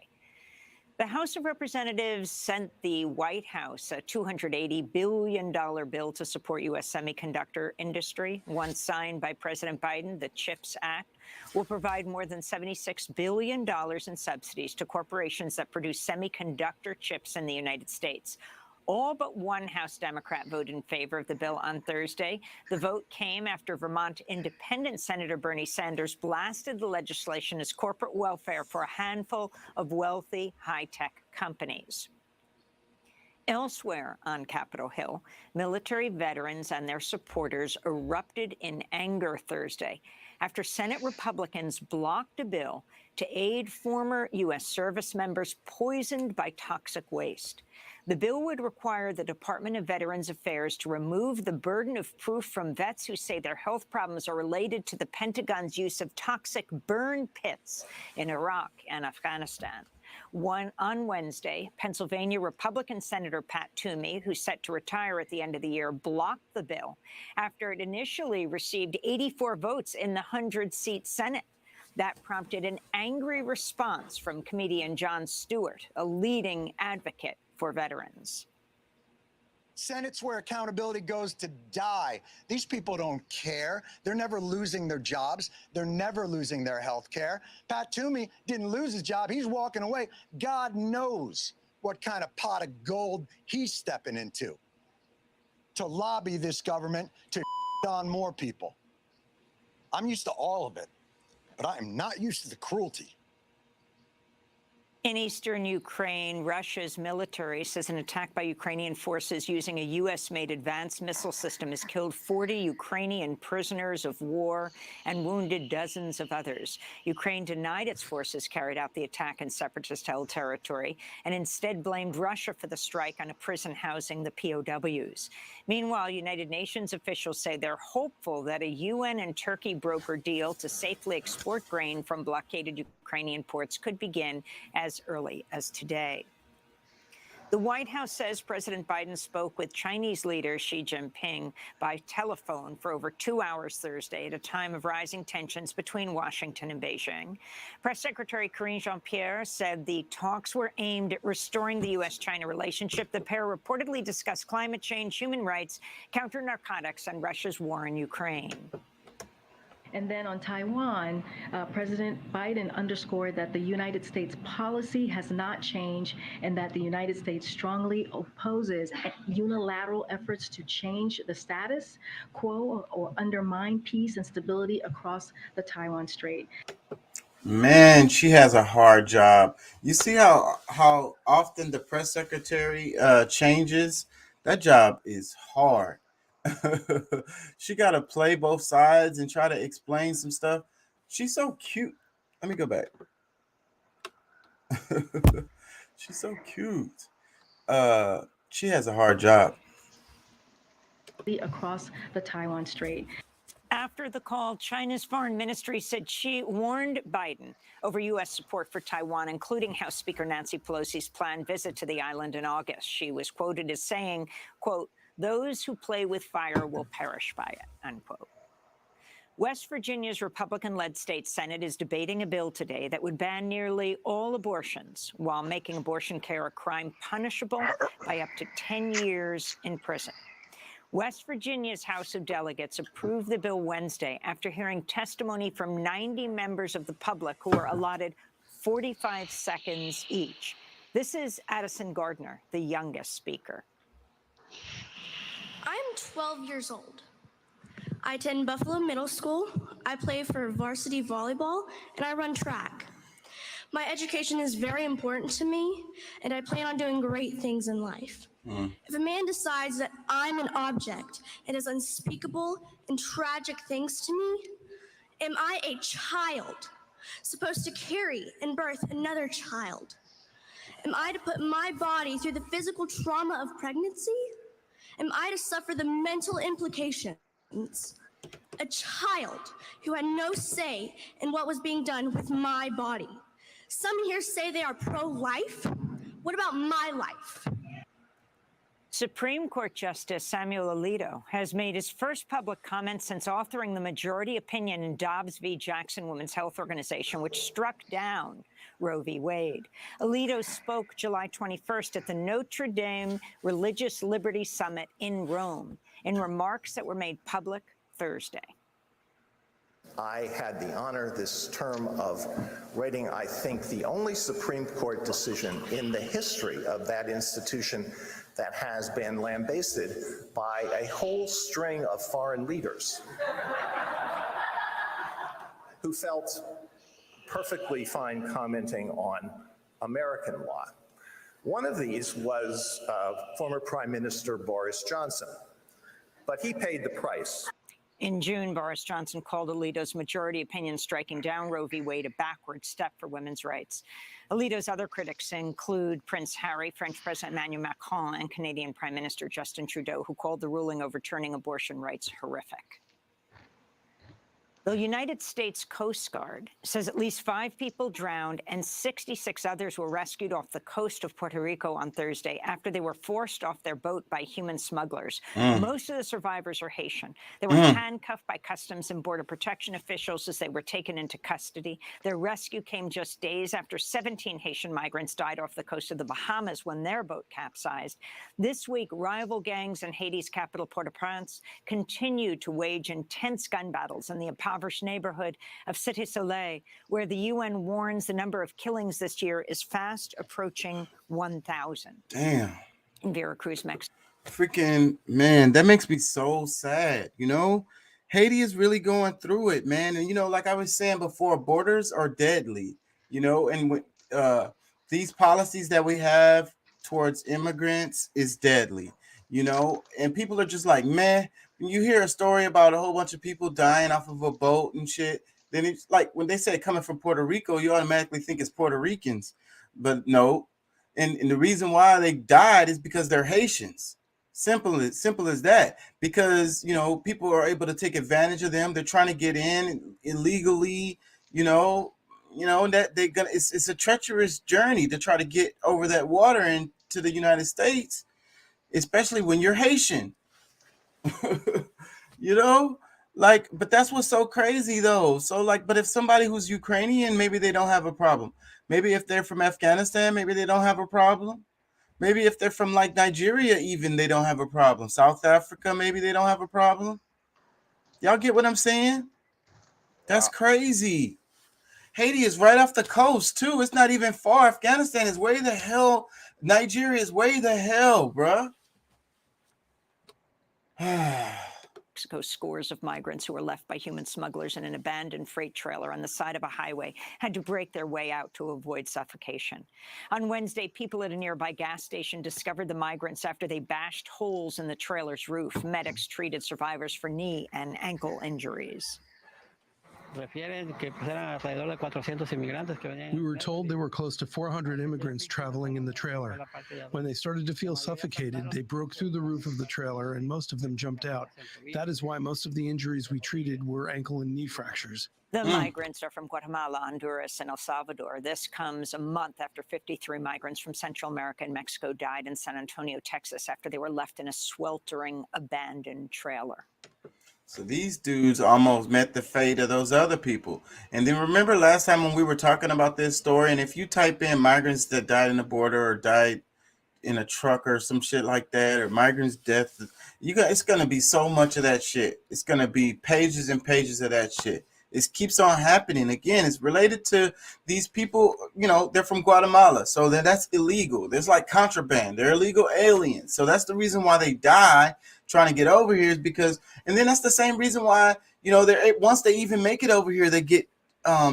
The House of Representatives sent the White House a $280 billion bill to support U.S. semiconductor industry. Once signed by President Biden, the CHIPS Act will provide more than $76 billion in subsidies to corporations that produce semiconductor chips in the United States. All but one House Democrat voted in favor of the bill on Thursday. The vote came after Vermont Independent Senator Bernie Sanders blasted the legislation as corporate welfare for a handful of wealthy high-tech companies. Elsewhere on Capitol Hill, military veterans and their supporters erupted in anger Thursday after Senate Republicans blocked a bill to aid former U.S. service members poisoned by toxic waste. The bill would require the Department of Veterans Affairs to remove the burden of proof from vets who say their health problems are related to the Pentagon's use of toxic burn pits in Iraq and Afghanistan. On Wednesday, Pennsylvania Republican Senator Pat Toomey, who's set to retire at the end of the year, blocked the bill after it initially received 84 votes in the 100-seat Senate. That prompted an angry response from comedian Jon Stewart, a leading advocate for veterans. Senate's where accountability goes to die. These people don't care. They're never losing their jobs. They're never losing their health care. Pat Toomey didn't lose his job. He's walking away. God knows what kind of pot of gold he's stepping into to lobby this government to on more people. I'm used to all of it, but I am not used to the cruelty. In eastern Ukraine, Russia's military says an attack by Ukrainian forces using a U.S.-made advanced missile system has killed 40 Ukrainian prisoners of war and wounded dozens of others. Ukraine denied its forces carried out the attack in separatist-held territory and instead blamed Russia for the strike on a prison housing the POWs. Meanwhile, United Nations officials say they're hopeful that a UN and Turkey brokered deal to safely export grain from blockaded Ukrainian ports could begin as early as today. The White House says President Biden spoke with Chinese leader Xi Jinping by telephone for over 2 hours Thursday at a time of rising tensions between Washington and Beijing. Press Secretary Karine Jean-Pierre said the talks were aimed at restoring the U.S.-China relationship. The pair reportedly discussed climate change, human rights, counter-narcotics, and Russia's war in Ukraine. And then on Taiwan, President Biden underscored that the United States policy has not changed and that the United States strongly opposes unilateral efforts to change the status quo or undermine peace and stability across the Taiwan Strait. Man, she has a hard job. You see how often the press secretary changes? That job is hard. She got to play both sides and try to explain some stuff. She's so cute. Let me go back. She's so cute. She has a hard job. Across the Taiwan Strait. After the call, China's foreign ministry said she warned Biden over U.S. support for Taiwan, including House Speaker Nancy Pelosi's planned visit to the island in August. She was quoted as saying, quote, "Those who play with fire will perish by it," unquote. West Virginia's Republican-led state Senate is debating a bill today that would ban nearly all abortions while making abortion care a crime punishable by up to 10 years in prison. West Virginia's House of Delegates approved the bill Wednesday after hearing testimony from 90 members of the public who were allotted 45 seconds each. This is Addison Gardner, the youngest speaker. I'm 12 years old. I attend Buffalo Middle School. I play for varsity volleyball, and I run track. My education is very important to me, and I plan on doing great things in life. If a man decides that I'm an object and does unspeakable and tragic things to me, am I a child supposed to carry and birth another child? Am I to put my body through the physical trauma of pregnancy? Am I to suffer the mental implications? A child who had no say in what was being done with my body. Some here say they are pro-life. What about my life? Supreme Court Justice Samuel Alito has made his first public comment since authoring the majority opinion in Dobbs v. Jackson Women's Health Organization, which struck down Roe v. Wade. Alito spoke July 21st at the Notre Dame Religious Liberty Summit in Rome in remarks that were made public Thursday. I had the honor this term of writing, I think, the only Supreme Court decision in the history of that institution that has been lambasted by a whole string of foreign leaders who felt perfectly fine commenting on American law. One of these was former Prime Minister Boris Johnson, but he paid the price. In June, Boris Johnson called Alito's majority opinion striking down Roe v. Wade a backward step for women's rights. Alito's other critics include Prince Harry, French President Emmanuel Macron, and Canadian Prime Minister Justin Trudeau, who called the ruling overturning abortion rights horrific. The United States Coast Guard says at least 5 people drowned and 66 others were rescued off the coast of Puerto Rico on Thursday after they were forced off their boat by human smugglers. Most of the survivors are Haitian. They were handcuffed by Customs and Border Protection officials as they were taken into custody. Their rescue came just days after 17 Haitian migrants died off the coast of the Bahamas when their boat capsized. This week, rival gangs in Haiti's capital, Port-au-Prince, continued to wage intense gun battles in the impoverished neighborhood of Cité Soleil, where the UN warns the number of killings this year is fast approaching 1,000. Damn. In Veracruz, Mexico. Freaking, man, that makes me so sad, you know? Haiti is really going through it, man. And, you know, like I was saying before, borders are deadly, you know? And these policies that we have towards immigrants is deadly, you know? And people are just like, man, when you hear a story about a whole bunch of people dying off of a boat and shit, then it's like when they say coming from Puerto Rico, you automatically think it's Puerto Ricans. But no. And the reason why they died is because they're Haitians. Simple as that. Because, you know, people are able to take advantage of them. They're trying to get in illegally, you know that they're gonna. It's a treacherous journey to try to get over that water into the United States, especially when you're Haitian. You know, like, but that's what's so crazy though. So like, but if somebody who's Ukrainian, maybe they don't have a problem. Maybe if they're from Afghanistan, maybe they don't have a problem. Maybe if they're from like Nigeria, even they don't have a problem. South Africa, maybe they don't have a problem. Y'all get what I'm saying? That's crazy. Haiti is right off the coast too. It's not even far. Afghanistan is way the hell. Nigeria is way the hell, bruh. Mexico, scores of migrants who were left by human smugglers in an abandoned freight trailer on the side of a highway had to break their way out to avoid suffocation. On Wednesday, people at a nearby gas station discovered the migrants after they bashed holes in the trailer's roof. Medics treated survivors for knee and ankle injuries. We were told there were close to 400 immigrants traveling in the trailer. When they started to feel suffocated, they broke through the roof of the trailer and most of them jumped out. That is why most of the injuries we treated were ankle and knee fractures. The migrants are from Guatemala, Honduras, and El Salvador. This comes a month after 53 migrants from Central America and Mexico died in San Antonio, Texas, after they were left in a sweltering, abandoned trailer. So these dudes almost met the fate of those other people. And then remember last time when we were talking about this story, and if you type in migrants that died in the border or died in a truck or some shit like that, or migrants' death, it's going to be so much of that shit. It's going to be pages and pages of that shit. It keeps on happening. Again, it's related to these people, they're from Guatemala. So then that's illegal. There's like contraband. They're illegal aliens. So that's the reason why they die trying to get over here, is because, and then that's the same reason why, once they even make it over here, they get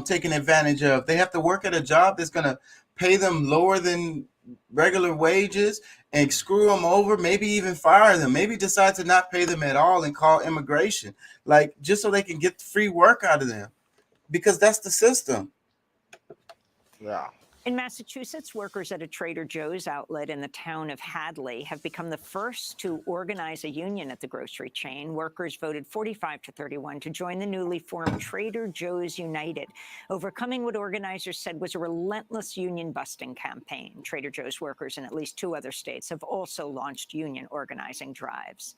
taken advantage of. They have to work at a job that's going to pay them lower than regular wages and screw them over, maybe even fire them, maybe decide to not pay them at all and call immigration, like just so they can get free work out of them, because that's the system. Yeah. In Massachusetts, workers at a Trader Joe's outlet in the town of Hadley have become the first to organize a union at the grocery chain. Workers voted 45-31 to join the newly formed Trader Joe's United, overcoming what organizers said was a relentless union-busting campaign. Trader Joe's workers in at least 2 other states have also launched union organizing drives.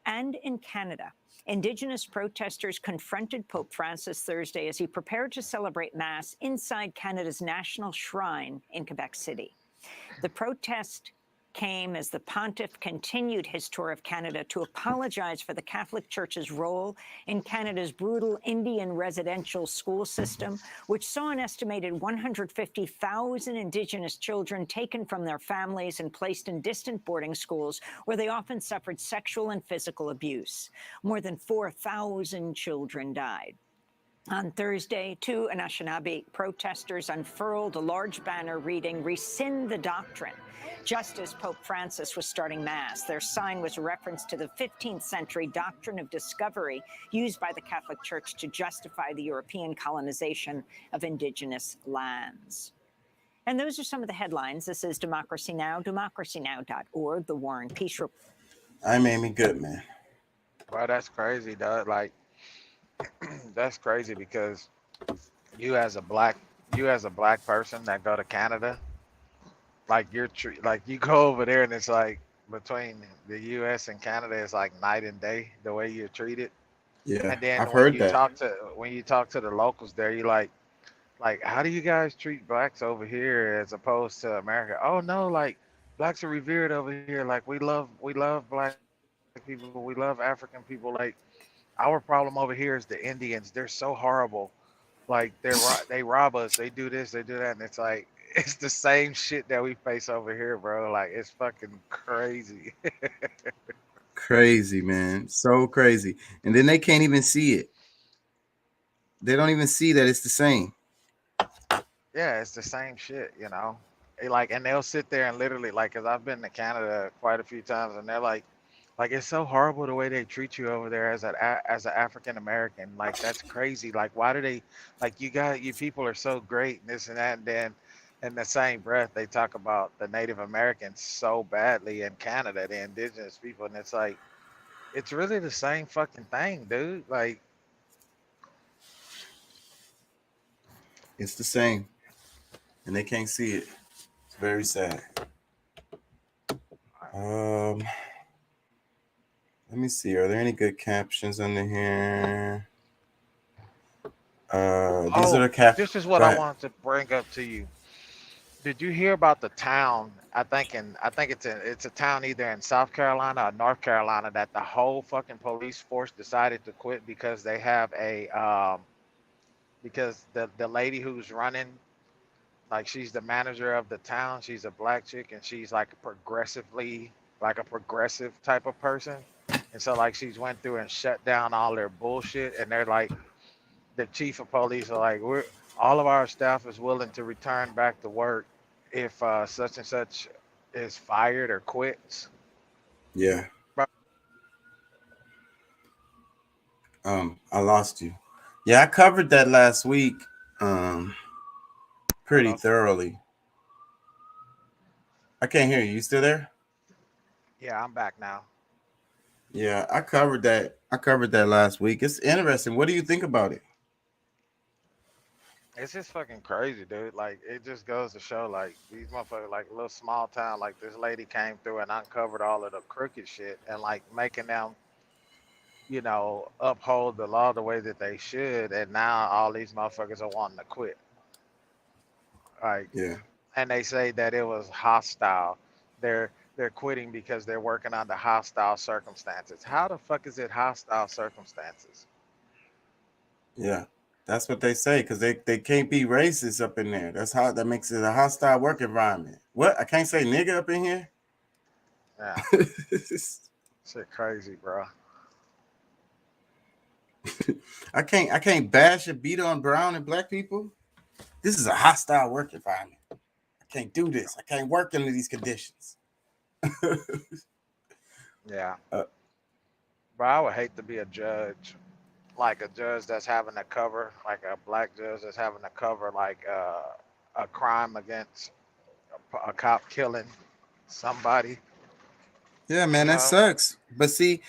And in Canada, Indigenous protesters confronted Pope Francis Thursday as he prepared to celebrate Mass inside Canada's national shrine in Quebec City. The protest came as the pontiff continued his tour of Canada to apologize for the Catholic Church's role in Canada's brutal Indian residential school system, which saw an estimated 150,000 Indigenous children taken from their families and placed in distant boarding schools where they often suffered sexual and physical abuse. More than 4,000 children died. On Thursday, 2 Anishinaabe protesters unfurled a large banner reading, "Rescind the Doctrine," just as Pope Francis was starting Mass. Their sign was a reference to the 15th century doctrine of discovery used by the Catholic Church to justify the European colonization of Indigenous lands. And those are some of the headlines. This is Democracy Now!, democracynow.org, the War and Peace Report. I'm Amy Goodman. Well, that's crazy, Doug. Like, that's crazy because you as a black person that go to Canada, like like you go over there and it's like between the U.S. and Canada is like night and day the way you're treated. Yeah, And then I've heard that. When you talk to the locals there, you like how do you guys treat blacks over here as opposed to America? Oh no, like blacks are revered over here. Like we love black people, we love African people. Like our problem over here is the Indians. They're so horrible. Like they rob us. They do this. They do that. And it's like it's the same shit that we face over here, bro. Like it's fucking crazy. Crazy, man. So crazy. And then they can't even see it. They don't even see that it's the same. Yeah, it's the same shit, you know. And they'll sit there and literally because I've been to Canada quite a few times, and they're like it's so horrible the way they treat you over there as an African American. Like that's crazy. Like why do they you people are so great and this and that, and then in the same breath they talk about the Native Americans so badly in Canada, the indigenous people, and it's like it's really the same fucking thing, dude. Like it's the same, and they can't see it. It's very sad. Let me see. Are there any good captions under here? These are the captions. This is what I wanted to bring up to you. Did you hear about the town? I think it's a town either in South Carolina or North Carolina that the whole fucking police force decided to quit because they have because the lady who's running, like she's the manager of the town. She's a black chick and she's like a progressive type of person. And so like she's went through and shut down all their bullshit, and they're like, the chief of police are like, we're all of our staff is willing to return back to work if such and such is fired or quits. Yeah. Bro, I lost you. Yeah, I covered that last week pretty hello. thoroughly. I can't hear you. You still there? Yeah, I'm back now. Yeah, I covered that. I covered that last week. It's interesting. What do you think about it? It's just fucking crazy, dude. Like, it just goes to show, like, these motherfuckers, like, a little small town, like, this lady came through and uncovered all of the crooked shit and, like, making them, uphold the law the way that they should. And now all these motherfuckers are wanting to quit. Like, Yeah. and they say that it was hostile. They're quitting because they're working under hostile circumstances. How the fuck is it hostile circumstances? Yeah. That's what they say because they can't be racist up in there. That's how that makes it a hostile work environment. What? I can't say nigga up in here? Yeah, shit crazy, bro. I can't bash or beat on brown and black people. This is a hostile work environment. I can't do this. I can't work under these conditions. Yeah. Bro, I would hate to be a judge, like a judge that's having to cover, like a black judge that's having to cover, like a crime against a cop killing somebody. Yeah, man, You that know? sucks. But see,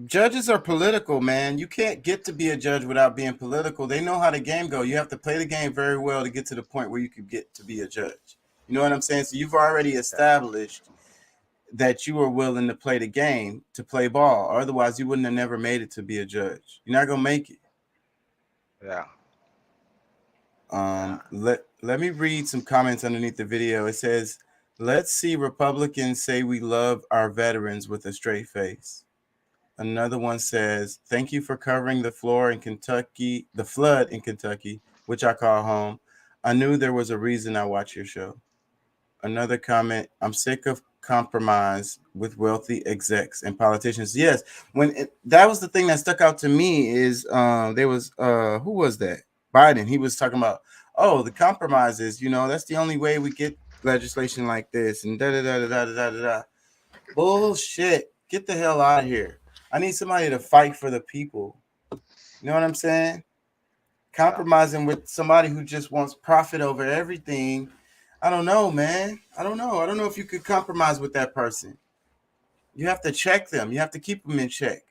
judges are political, man. You can't get to be a judge without being political. They know how the game go. You have to play the game very well to get to the point where you could get to be a judge. You know what I'm saying? So you've already established that you are willing to play the game to play ball. Otherwise, you wouldn't have never made it to be a judge. You're not gonna make it. Yeah. Let me read some comments underneath the video. It says, "Let's see Republicans say we love our veterans with a straight face." Another one says, "Thank you for covering the floor in Kentucky, the flood in Kentucky, which I call home. I knew there was a reason I watch your show." Another comment, "I'm sick of compromise with wealthy execs and politicians." Yes, that was the thing that stuck out to me is there was who was that? Biden. He was talking about, oh, the compromises, that's the only way we get legislation like this and da da da da da da da da. Bullshit. Get the hell out of here. I need somebody to fight for the people. You know what I'm saying? Compromising with somebody who just wants profit over everything. I don't know, man. I don't know. I don't know if you could compromise with that person. You have to check them. You have to keep them in check.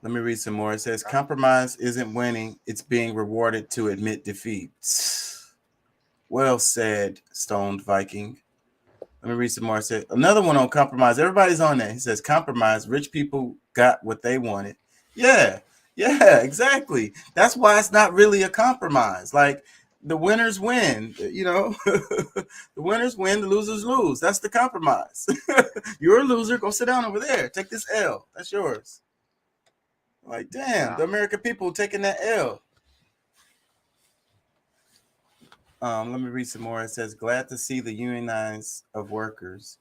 Let me read some more. It says, "Compromise isn't winning. It's being rewarded to admit defeat." Well said, Stoned Viking. Let me read some more. It says, another one on compromise. Everybody's on there. He says, "Compromise. Rich people got what they wanted." Yeah, exactly. That's why it's not really a compromise. Like, the winners win, the winners win, the losers lose. That's the compromise. You're a loser. Go sit down over there. Take this L. That's yours. Like, damn, the American people taking that L. Let me read some more. It says, "Glad to see the unionize of workers."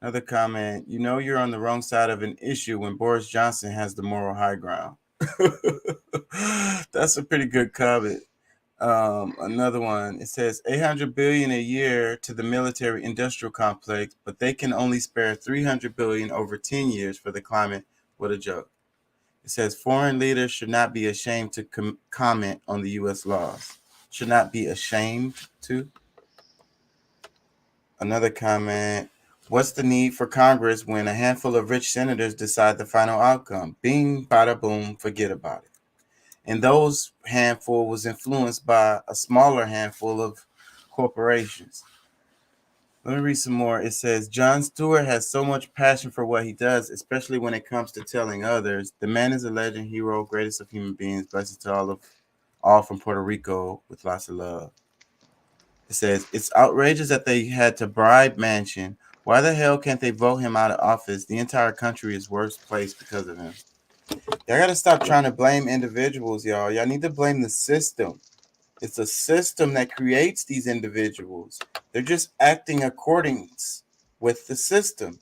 Another comment, "You're on the wrong side of an issue when Boris Johnson has the moral high ground." That's a pretty good comment. Another one, it says, $800 billion a year to the military industrial complex, but they can only spare $300 billion over 10 years for the climate. What a joke. It says, "Foreign leaders should not be ashamed to comment on the U.S. laws." Should not be ashamed to. Another comment, "What's the need for Congress when a handful of rich senators decide the final outcome? Bing, bada boom, forget about it." And those handful was influenced by a smaller handful of corporations. Let me read some more. It says, "Jon Stewart has so much passion for what he does, especially when it comes to telling others. The man is a legend, hero, greatest of human beings. Blessings to all from Puerto Rico with lots of love." It says, "It's outrageous that they had to bribe Manchin. Why the hell can't they vote him out of office? The entire country is worse placed because of him." Y'all got to stop trying to blame individuals, y'all. Y'all need to blame the system. It's a system that creates these individuals. They're just acting according with the system.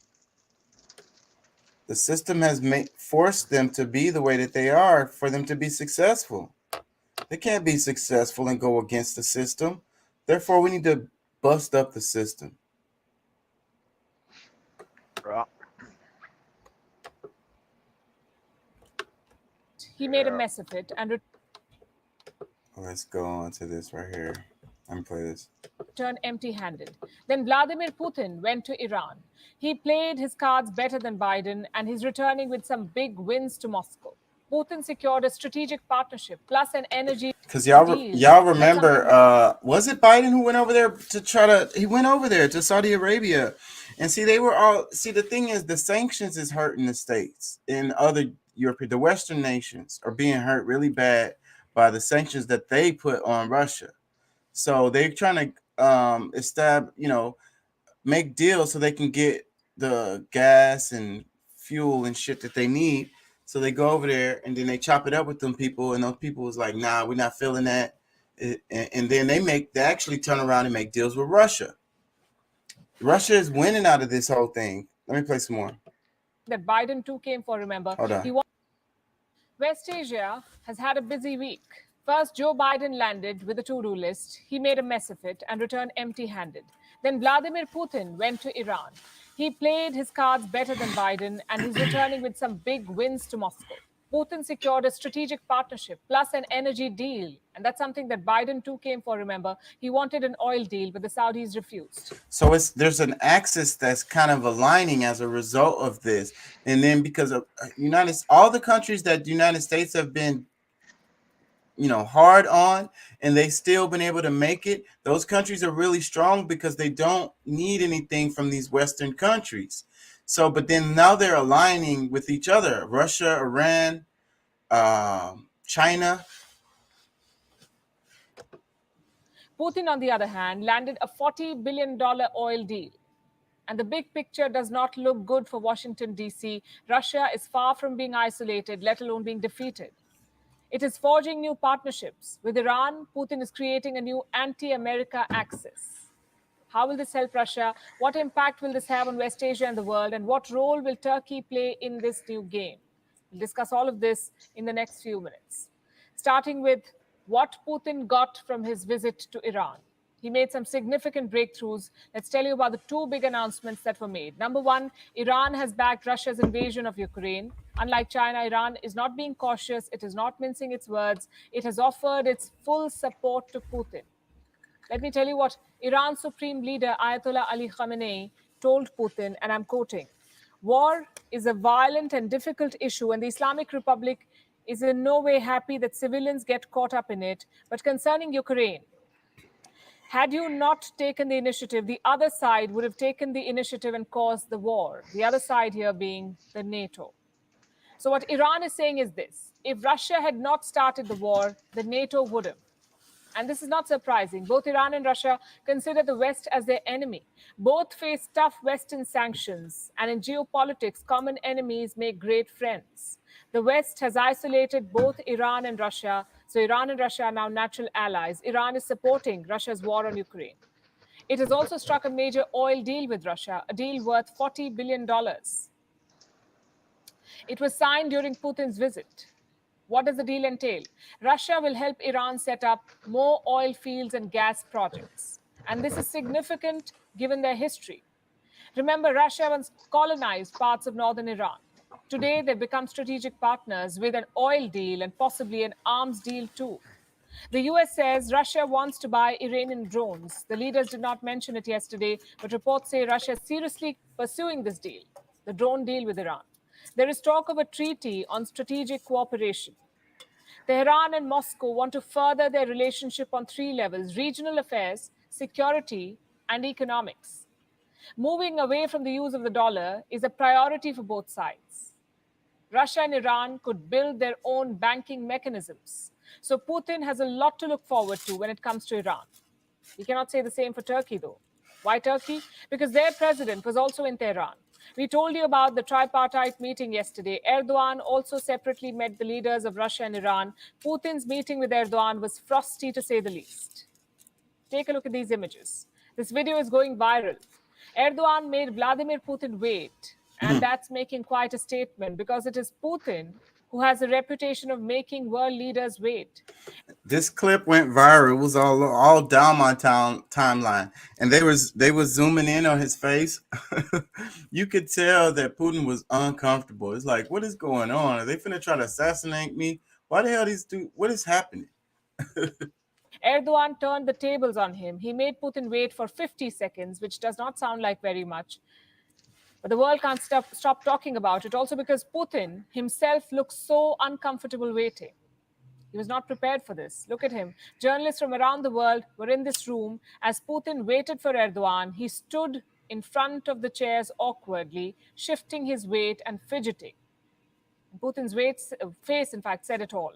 The system has forced them to be the way that they are for them to be successful. They can't be successful and go against the system. Therefore, we need to bust up the system. He made a mess of it and Let's go on to this right here. Let me play this. returned empty-handed. Then Vladimir Putin went to Iran. He played his cards better than Biden, and he's returning with some big wins to Moscow. Putin secured a strategic partnership plus an energy Because y'all deal. remember, was it Biden who went over there to he went over there to Saudi Arabia. And see, the thing is, the sanctions is hurting the states and other European, the Western nations are being hurt really bad by the sanctions that they put on Russia. So they're trying to make deals so they can get the gas and fuel and shit that they need. So they go over there and then they chop it up with them people, and those people was like, nah, we're not feeling that. And then they actually turn around and make deals with Russia. Russia is winning out of this whole thing. Let me play some more. That Biden too came for, remember. Hold on. West Asia has had a busy week. First, Joe Biden landed with a to-do list. He made a mess of it and returned empty-handed. Then Vladimir Putin went to Iran. He played his cards better than Biden, and he's returning with some big wins to Moscow. Putin secured a strategic partnership plus an energy deal. And that's something that Biden too came for, remember. He wanted an oil deal, but the Saudis refused. So there's an axis that's kind of aligning as a result of this. And then because of all the countries that the United States have been hard on, and they still been able to make it, those countries are really strong because they don't need anything from these Western countries. So, but then now they're aligning with each other: Russia, Iran, China. Putin, on the other hand, landed a $40 billion oil deal. And the big picture does not look good for Washington, D.C. Russia is far from being isolated, let alone being defeated. It is forging new partnerships. With Iran, Putin is creating a new anti-America axis. How will this help Russia? What impact will this have on West Asia and the world? And what role will Turkey play in this new game? We'll discuss all of this in the next few minutes. Starting with what Putin got from his visit to Iran. He made some significant breakthroughs. Let's tell you about the two big announcements that were made. Number one, Iran has backed Russia's invasion of Ukraine. Unlike China, Iran is not being cautious. It is not mincing its words. It has offered its full support to Putin. Let me tell you what Iran's supreme leader, Ayatollah Ali Khamenei, told Putin, and I'm quoting, "War is a violent and difficult issue, and the Islamic Republic is in no way happy that civilians get caught up in it. But concerning Ukraine, had you not taken the initiative, the other side would have taken the initiative and caused the war." The other side here being the NATO. So what Iran is saying is this: if Russia had not started the war, the NATO would have. And this is not surprising. Both Iran and Russia consider the West as their enemy. Both face tough Western sanctions. And in geopolitics, common enemies make great friends. The West has isolated both Iran and Russia. So Iran and Russia are now natural allies. Iran is supporting Russia's war on Ukraine. It has also struck a major oil deal with Russia, a deal worth $40 billion. It was signed during Putin's visit. What does the deal entail? Russia will help Iran set up more oil fields and gas projects. And this is significant given their history. Remember, Russia once colonized parts of northern Iran. Today, they've become strategic partners with an oil deal and possibly an arms deal too. The US says Russia wants to buy Iranian drones. The leaders did not mention it yesterday, but reports say Russia is seriously pursuing this deal, the drone deal with Iran. There is talk of a treaty on strategic cooperation. Tehran and Moscow want to further their relationship on three levels: regional affairs, security, and economics. Moving away from the use of the dollar is a priority for both sides. Russia and Iran could build their own banking mechanisms. So Putin has a lot to look forward to when it comes to Iran. We cannot say the same for Turkey, though. Why Turkey? Because their president was also in Tehran. We told you about the tripartite meeting yesterday. Erdogan also separately met the leaders of Russia and Iran. Putin's meeting with Erdogan was frosty, to say the least. Take a look at these images. This video is going viral. Erdogan made Vladimir Putin wait. And that's making quite a statement because it is Putin who has a reputation of making world leaders wait. This clip went viral. It was all down my timeline, and they was zooming in on his face. You could tell that Putin was uncomfortable. It's like, what is going on? Are they finna try to assassinate me? Why the hell what is happening? Erdogan turned the tables on him. He made Putin wait for 50 seconds, which does not sound like very much. But the world can't stop talking about it, also because Putin himself looks so uncomfortable waiting. He was not prepared for this. Look at him. Journalists from around the world were in this room as Putin waited for Erdogan. He stood in front of the chairs awkwardly, shifting his weight and fidgeting. Putin's face, in fact, said it all.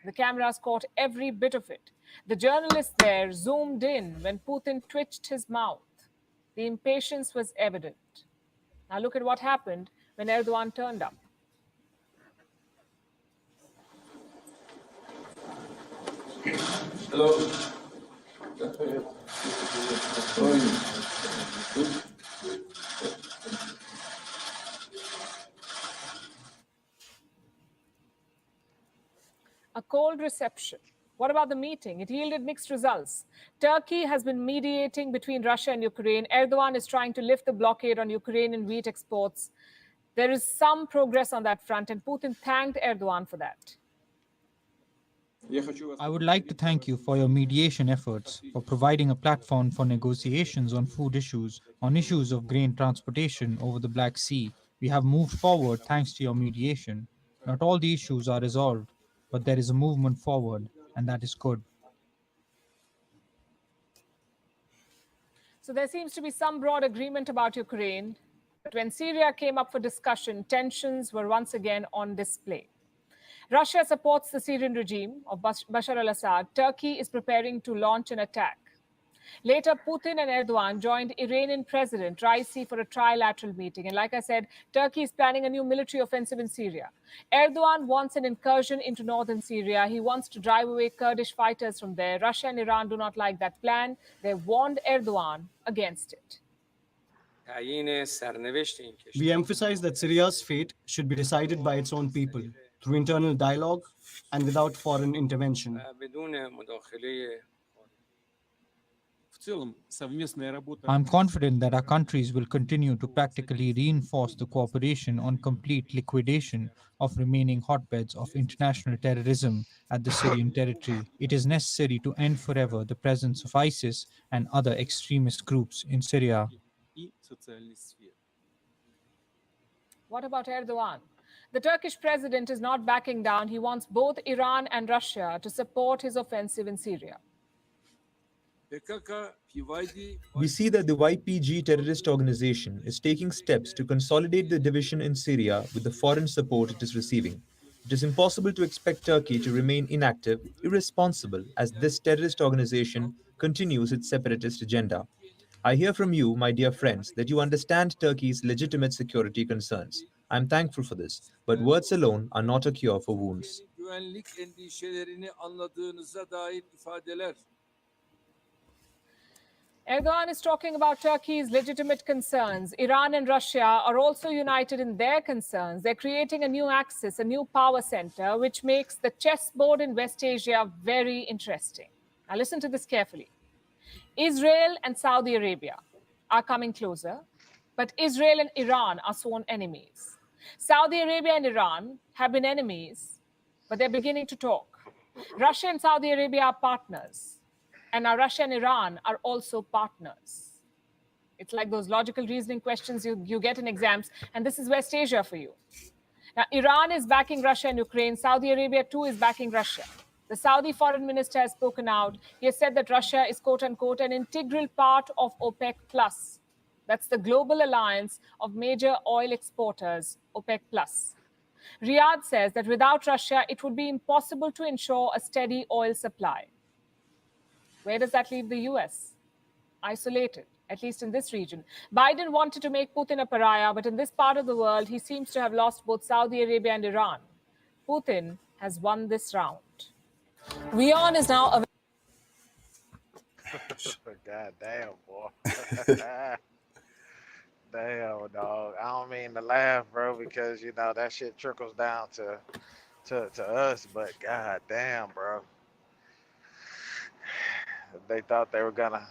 The cameras caught every bit of it. The journalists there zoomed in when Putin twitched his mouth. The impatience was evident. Now look at what happened when Erdogan turned up. Hello. A cold reception. What about the meeting? It yielded mixed results. Turkey has been mediating between Russia and Ukraine. Erdogan is trying to lift the blockade on Ukrainian wheat exports. There is some progress on that front, and Putin thanked Erdogan for that. I would like to thank you for your mediation efforts, for providing a platform for negotiations on food issues, on issues of grain transportation over the Black Sea. We have moved forward thanks to your mediation. Not all the issues are resolved, but there is a movement forward, and that is good. So there seems to be some broad agreement about Ukraine. But when Syria came up for discussion, tensions were once again on display. Russia supports the Syrian regime of Bashar al-Assad. Turkey is preparing to launch an attack. Later, Putin and Erdogan joined Iranian President Raisi for a trilateral meeting. And like I said, Turkey is planning a new military offensive in Syria. Erdogan wants an incursion into northern Syria. He wants to drive away Kurdish fighters from there. Russia and Iran do not like that plan. They warned Erdogan against it. We emphasize that Syria's fate should be decided by its own people through internal dialogue and without foreign intervention. I'm confident that our countries will continue to practically reinforce the cooperation on complete liquidation of remaining hotbeds of international terrorism at the Syrian territory. It is necessary to end forever the presence of ISIS and other extremist groups in Syria. What about Erdogan? The Turkish president is not backing down. He wants both Iran and Russia to support his offensive in Syria. We see that the YPG terrorist organization is taking steps to consolidate the division in Syria with the foreign support it is receiving. It is impossible to expect Turkey to remain inactive, irresponsible, as this terrorist organization continues its separatist agenda. I hear from you, my dear friends, that you understand Turkey's legitimate security concerns. I'm thankful for this, but words alone are not a cure for wounds. Erdogan is talking about Turkey's legitimate concerns. Iran and Russia are also united in their concerns. They're creating a new axis, a new power center, which makes the chessboard in West Asia very interesting. Now listen to this carefully. Israel and Saudi Arabia are coming closer, but Israel and Iran are sworn enemies. Saudi Arabia and Iran have been enemies, but they're beginning to talk. Russia and Saudi Arabia are partners. And now Russia and Iran are also partners. It's like those logical reasoning questions you get in exams, and this is West Asia for you. Now, Iran is backing Russia and Ukraine. Saudi Arabia, too, is backing Russia. The Saudi foreign minister has spoken out. He has said that Russia is, quote unquote, an integral part of OPEC+. That's the global alliance of major oil exporters, OPEC+. Riyadh says that without Russia, it would be impossible to ensure a steady oil supply. Where does that leave the US? Isolated, at least in this region. Biden wanted to make Putin a pariah, but in this part of the world, he seems to have lost both Saudi Arabia and Iran. Putin has won this round. WION is now available. God damn, boy. Damn, dog. I don't mean to laugh, bro, because you know that shit trickles down to us. But god damn, bro, they thought they were gonna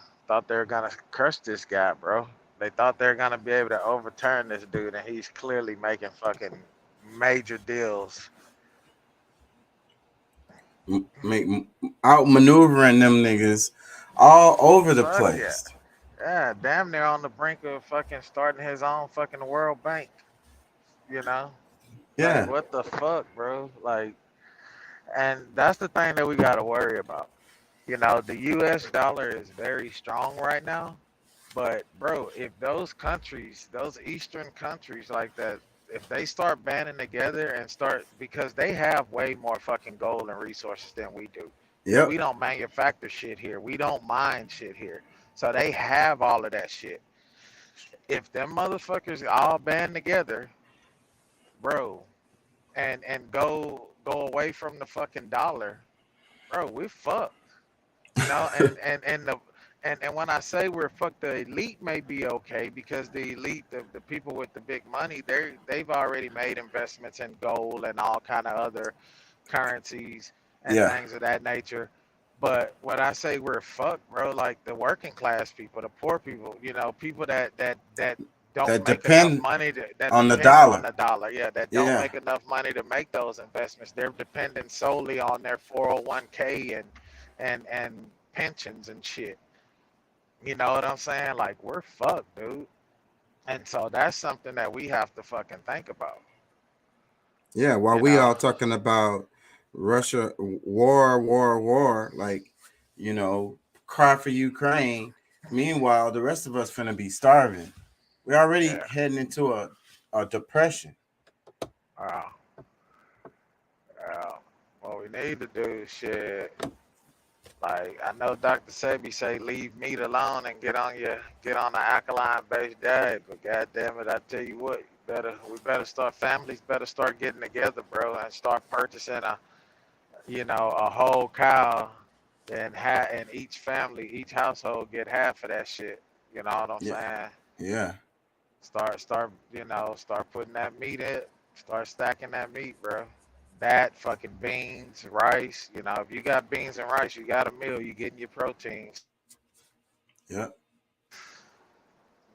crush this guy, bro. They thought they were gonna be able to overturn this dude, and he's clearly making fucking major deals. Outmaneuvering them niggas all over the Fuck yeah. place. Yeah, damn near on the brink of fucking starting his own fucking World Bank. You know, like Yeah. what the fuck, bro? Like, and that's the thing that we gotta worry about. You know, the U.S. dollar is very strong right now, but bro, if those countries, those Eastern countries like that, if they start banding together and start, because they have way more fucking gold and resources than we do. And Yep. we don't manufacture shit here. We don't mine shit here. So they have all of that shit. If them motherfuckers all band together, bro, and go away from the fucking dollar, bro, we fucked. You know, and when I say we're fucked, the elite may be okay because the elite, the people with the big money, they've already made investments in gold and all kind of other currencies and Yeah. things of that nature. But when I say we're fucked, bro, like the working class people, the poor people, you know, people that don't That make enough depend money that on the depend on dollar. the dollar, yeah, that don't Yeah. make enough money to make those investments. They're dependent solely on their 401k and pensions and shit. You know what I'm saying? Like we're fucked, dude. And so that's something that we have to fucking think about. Yeah. While You we know? all talking about Russia war, like, cry for Ukraine. Meanwhile, the rest of us finna be starving. We're already Yeah. heading into a depression. Uh, what we need to do is shit. Like I know Dr. Sebi say leave meat alone and get on the alkaline based diet, but god damn it, I tell you what, we better start, families better start getting together, bro, and start purchasing a whole cow and each family, each household get half of that shit. You know what I'm Yeah. saying? Yeah. Start putting that meat in, start stacking that meat, bro. That fucking beans, rice. You know, if you got beans and rice, you got a meal. You getting your proteins. Yep.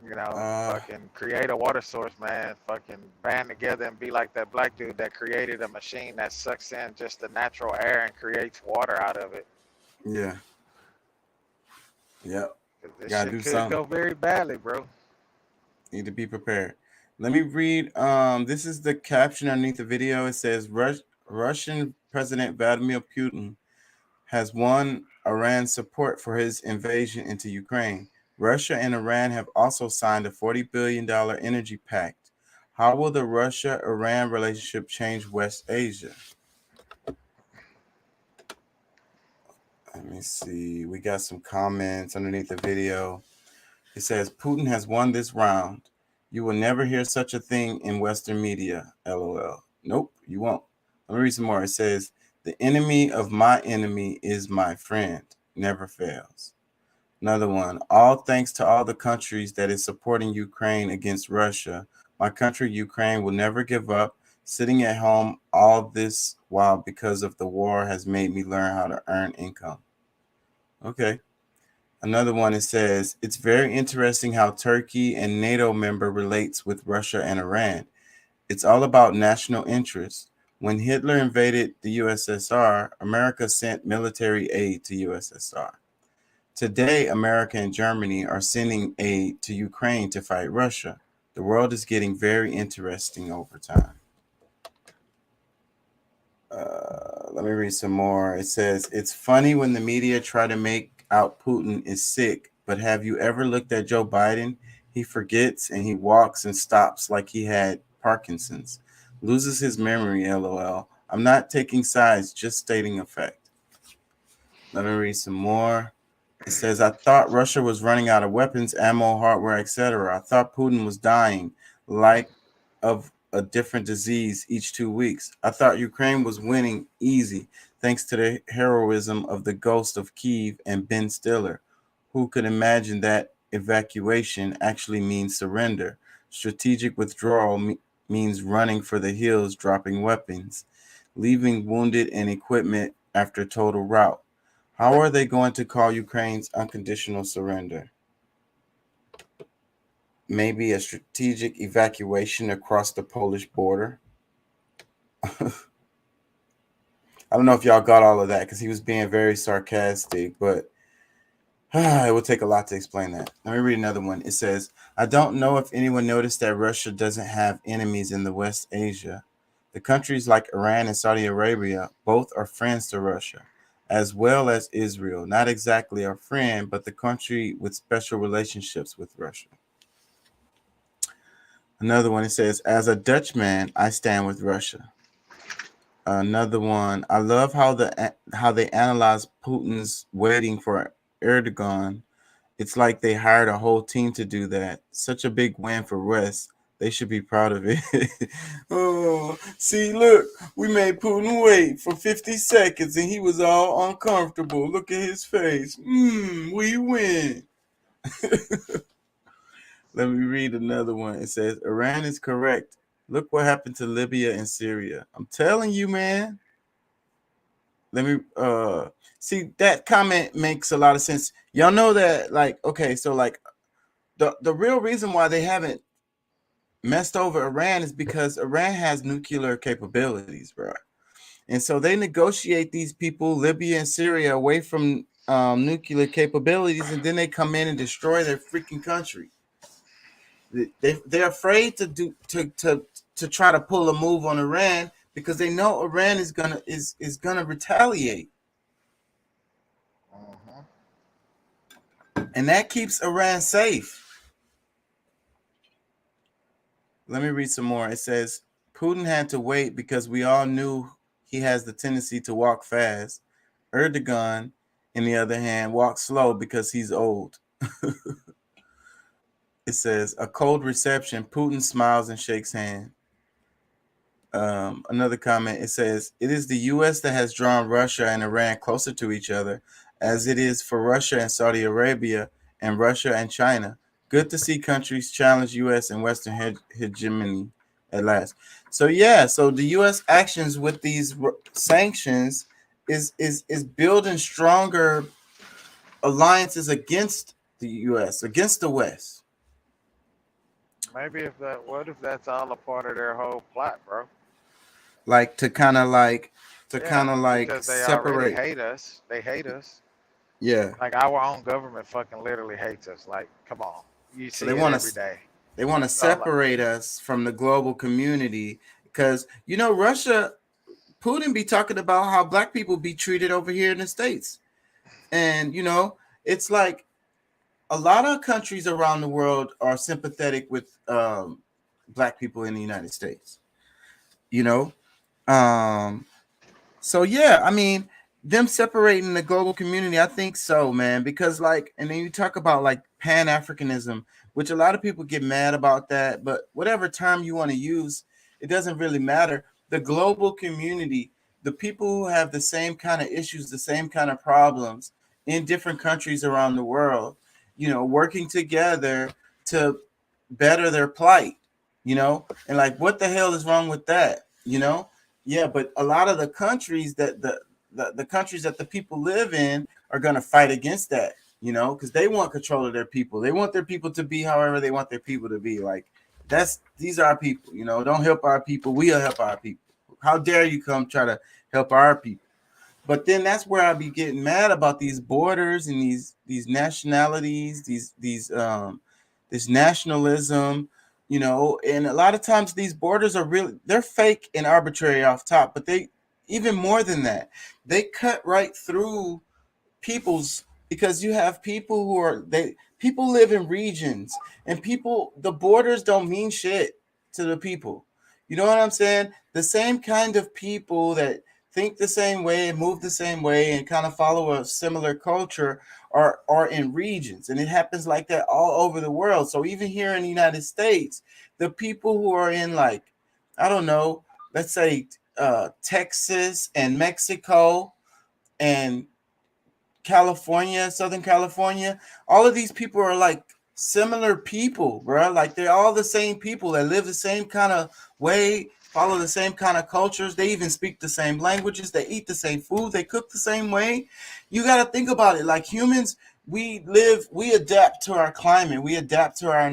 Fucking create a water source, man. Fucking band together and be like that black dude that created a machine that sucks in just the natural air and creates water out of it. Yeah. Yep. 'Cause this Gotta shit do could something. go very badly, bro. Need to be prepared. Let me read. This is the caption underneath the video. It says Russian President Vladimir Putin has won Iran's support for his invasion into Ukraine. Russia and Iran have also signed a $40 billion energy pact. How will the Russia-Iran relationship change West Asia? Let me see. We got some comments underneath the video. It says, Putin has won this round. You will never hear such a thing in Western media. LOL. Nope, you won't. Let me read some more. It says, the enemy of my enemy is my friend. Never fails. Another one. All thanks to all the countries that is supporting Ukraine against Russia. My country, Ukraine, will never give up. Sitting at home all this while because of the war has made me learn how to earn income. Okay. Another one, it says, it's very interesting how Turkey and NATO member relates with Russia and Iran. It's all about national interest. When Hitler invaded the USSR, America sent military aid to USSR. Today, America and Germany are sending aid to Ukraine to fight Russia. The world is getting very interesting over time. Let me read some more. It says, it's funny when the media try to make out Putin is sick, but have you ever looked at Joe Biden? He forgets and he walks and stops like he had Parkinson's. Loses his memory, LOL. I'm not taking sides, just stating a fact. Let me read some more. It says, I thought Russia was running out of weapons, ammo, hardware, etc. I thought Putin was dying like of a different disease each 2 weeks. I thought Ukraine was winning easy thanks to the heroism of the ghost of Kyiv and Ben Stiller. Who could imagine that evacuation actually means surrender? Strategic withdrawal means running for the hills, dropping weapons, leaving wounded and equipment after total rout. How are they going to call Ukraine's unconditional surrender? Maybe a strategic evacuation across the Polish border. I don't know if y'all got all of that because he was being very sarcastic, but it would take a lot to explain that. Let me read another one. It says, I don't know if anyone noticed that Russia doesn't have enemies in the West Asia. The countries like Iran and Saudi Arabia both are friends to Russia, as well as Israel. Not exactly a friend, but the country with special relationships with Russia. Another one, it says, as a Dutchman, I stand with Russia. Another one, I love how they analyze Putin's waiting for Erdogan. It's like they hired a whole team to do that. Such a big win for West. They should be proud of it. Oh, see, look, we made Putin wait for 50 seconds and he was all uncomfortable. Look at his face. We win. Let me read another one. It says, Iran is correct. Look what happened to Libya and Syria. I'm telling you, man. Let me see, that comment makes a lot of sense. Y'all know that, like, okay, so like the real reason why they haven't messed over Iran is because Iran has nuclear capabilities, bro. And so they negotiate these people, Libya and Syria, away from nuclear capabilities, and then they come in and destroy their freaking country. They're afraid to try to pull a move on Iran because they know Iran is gonna retaliate. And that keeps Iran safe. Let me read some more. It says, Putin had to wait because we all knew he has the tendency to walk fast. Erdogan, on the other hand, walks slow because he's old. It says, a cold reception. Putin smiles and shakes hands. Another comment, it says, it is the U.S. that has drawn Russia and Iran closer to each other, as it is for Russia and Saudi Arabia and Russia and China. Good to see countries challenge U.S. and Western hegemony at last. So yeah, so the U.S. actions with these sanctions is building stronger alliances against the U.S., against the West. Maybe what if that's all a part of their whole plot, bro? Like to kind of like because they already separate. hate us. They hate us. Yeah. Like our own government fucking literally hates us. Like, come on, you So see it every day. they want to separate us from the global community because Russia, Putin be talking about how black people be treated over here in the States, and it's like a lot of countries around the world are sympathetic with black people in the United States. So yeah, I mean, them separating the global community, I think so, man, because and then you talk about like Pan-Africanism, which a lot of people get mad about that, but whatever term you want to use, it doesn't really matter. The global community, the people who have the same kind of issues, the same kind of problems in different countries around the world, working together to better their plight, and like, what the hell is wrong with that, Yeah, but a lot of the countries that the countries that the people live in are going to fight against that, because they want control of their people. They want their people to be however they want their people to be. Like, these are our people, don't help our people. We'll help our people. How dare you come try to help our people? But then that's where I be getting mad about these borders and these nationalities, this nationalism, and a lot of times these borders they're fake and arbitrary off top, but they, even more than that, they cut right through people's, because you have people people live in regions, and the borders don't mean shit to the people. You know what I'm saying? The same kind of people that think the same way and move the same way and kind of follow a similar culture are in regions, and it happens like that all over the world. So even here in the United States, the people who are in, like, I don't know, let's say Texas and Mexico and California, Southern California, all of these people are like similar people, bro. Like they're all the same people that live the same kind of way, follow the same kind of cultures. They even speak the same languages. They eat the same food. They cook the same way. You got to think about it. Like humans, we adapt to our climate. We adapt to our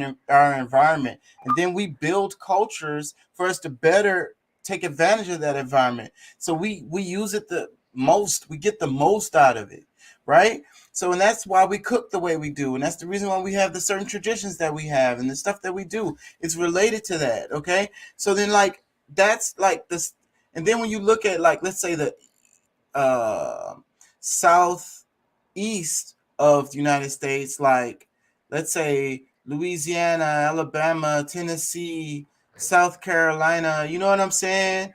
environment. And then we build cultures for us to better take advantage of that environment. So we use it the most. We get the most out of it, right? So, and that's why we cook the way we do. And that's the reason why we have the certain traditions that we have and the stuff that we do. It's related to that. Okay. So then like, that's like this. And then when you look at like, let's say the southeast of the United States, like let's say Louisiana, Alabama, Tennessee, South Carolina, you know what I'm saying?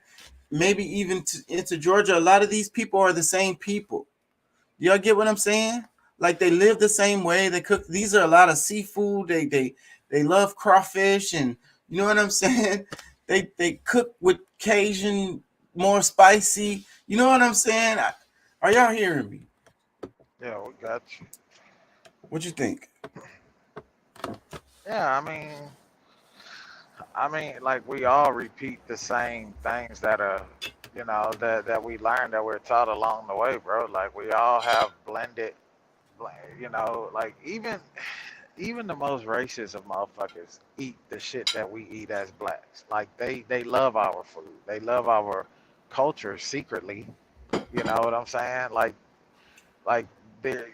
Maybe even into Georgia. A lot of these people are the same people. Y'all get what I'm saying? Like they live the same way. They cook. These are a lot of seafood. They love crawfish, and you know what I'm saying? They cook with Cajun, more spicy. You know what I'm saying? Are y'all hearing me? Yeah, we got you. What you think? Yeah, like we all repeat the same things that are, that we learned, that we're taught along the way, bro. Like we all have like even the most racist of motherfuckers eat the shit that we eat as blacks. Like they love our food. They love our culture secretly. You know what I'm saying? Like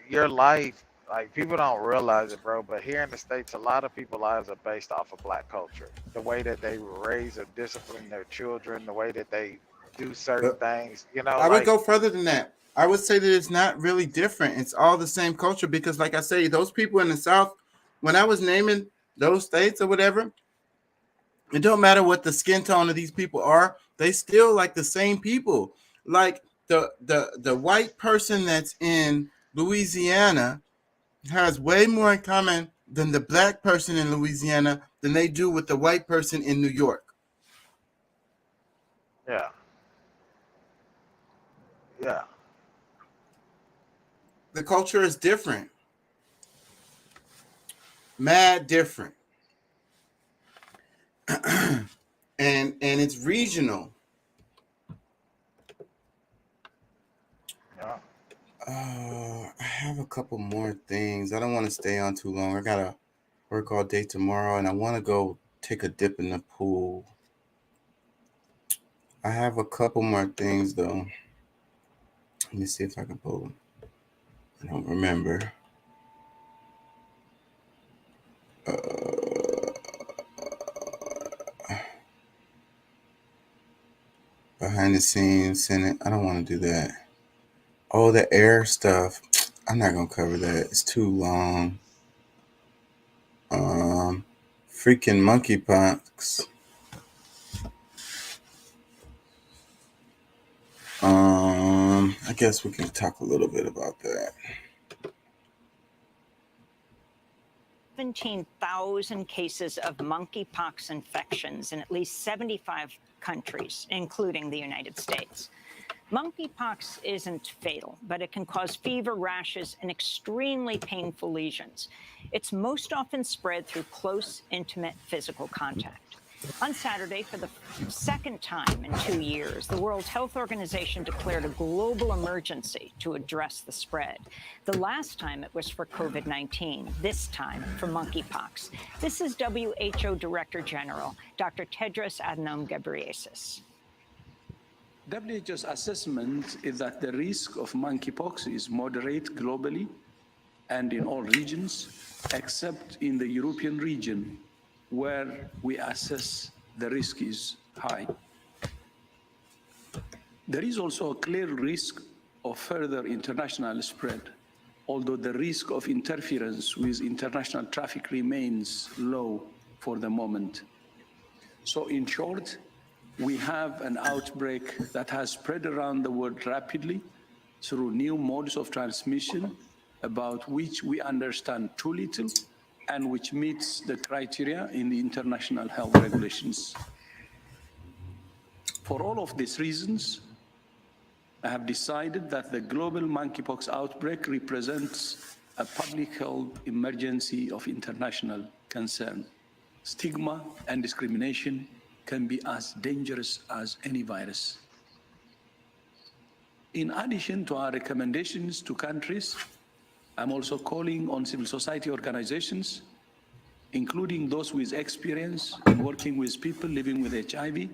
your life, like people don't realize it, bro, but here in the States a lot of people's lives are based off of black culture. The way that they raise or discipline their children, the way that they do certain things, I would go further than that. I would say that it's not really different. It's all the same culture because, like I say, those people in the South, when I was naming those states or whatever, it don't matter what the skin tone of these people are. They still like the same people. Like the white person that's in Louisiana has way more in common than the black person in Louisiana than they do with the white person in New York. Yeah. Yeah. The culture is different. Mad different. and it's regional. Yeah. I have a couple more things. I don't want to stay on too long. I gotta work all day tomorrow, and I want to go take a dip in the pool. I have a couple more things though. Let me see if I can pull them. I don't remember. Behind the scenes, Senate. I don't want to do that. Oh, the air stuff. I'm not gonna cover that. It's too long. Freaking monkeypox. I guess we can talk a little bit about that. 17,000 cases of monkeypox infections in at least 75 countries, including the United States. Monkeypox isn't fatal, but it can cause fever, rashes, and extremely painful lesions. It's most often spread through close, intimate physical contact. On Saturday, for the second time in 2 years, the World Health Organization declared a global emergency to address the spread. The last time it was for COVID-19, this time for monkeypox. This is WHO Director General, Dr. Tedros Adhanom Ghebreyesus. WHO's assessment is that the risk of monkeypox is moderate globally and in all regions, except in the European region, where we assess the risk is high. There is also a clear risk of further international spread, although the risk of interference with international traffic remains low for the moment. So in short, we have an outbreak that has spread around the world rapidly through new modes of transmission about which we understand too little and which meets the criteria in the international health regulations. For all of these reasons, I have decided that the global monkeypox outbreak represents a public health emergency of international concern. Stigma and discrimination can be as dangerous as any virus. In addition to our recommendations to countries, I'm also calling on civil society organizations, including those with experience in working with people living with HIV,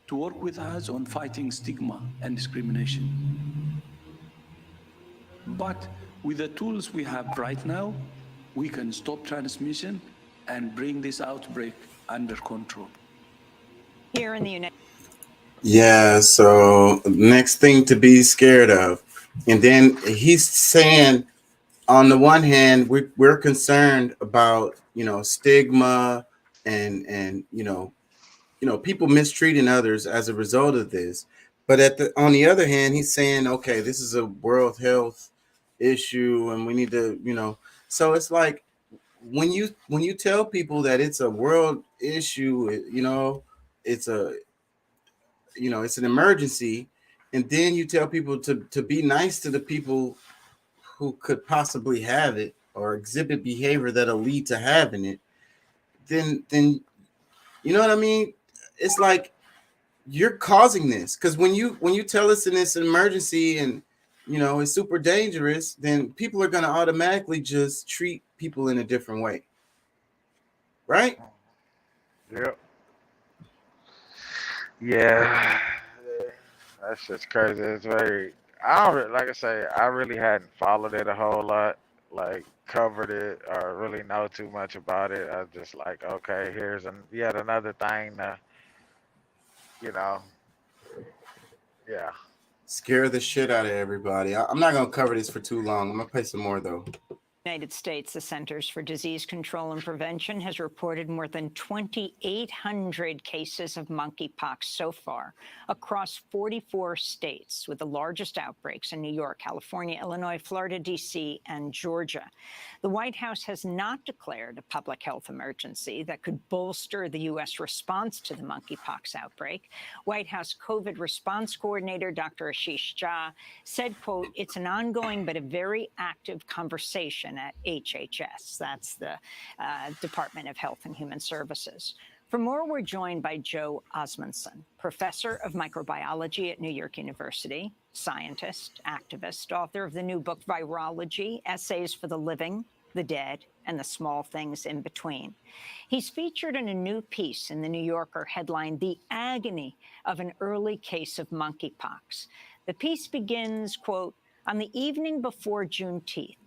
to work with us on fighting stigma and discrimination. But with the tools we have right now, we can stop transmission and bring this outbreak under control. Here in the United Yeah, so next thing to be scared of. And then he's saying, on the one hand, we're concerned about, stigma and people mistreating others as a result of this. But on the other hand, he's saying, okay, this is a world health issue and we need to, so it's like when you tell people that it's a world issue, it's it's an emergency, and then you tell people to be nice to the people who could possibly have it or exhibit behavior that'll lead to having it, then you know what I mean? It's like you're causing this, because when you tell us in this emergency and it's super dangerous, then people are going to automatically just treat people in a different way, right? Yep. Yeah. That's just crazy. It's very. I don't like I say. I really hadn't followed it a whole lot, like covered it or really know too much about it. I was just like, okay, here's yet another thing to, you know, yeah. Scare the shit out of everybody. I'm not going to cover this for too long. I'm going to play some more though. United States, the Centers for Disease Control and Prevention has reported more than 2,800 cases of monkeypox so far across 44 states, with the largest outbreaks in New York, California, Illinois, Florida, D.C., and Georgia. The White House has not declared a public health emergency that could bolster the U.S. response to the monkeypox outbreak. White House COVID response coordinator Dr. Ashish Jha said, quote, "It's an ongoing but a very active conversation at HHS." That's the Department of Health and Human Services. For more, we're joined by Joe Osmundson, professor of microbiology at New York University, scientist, activist, author of the new book, Virology, Essays for the Living, the Dead, and the Small Things in Between. He's featured in a new piece in The New Yorker headlined, "The Agony of an Early Case of Monkeypox." The piece begins, quote, "On the evening before Juneteenth,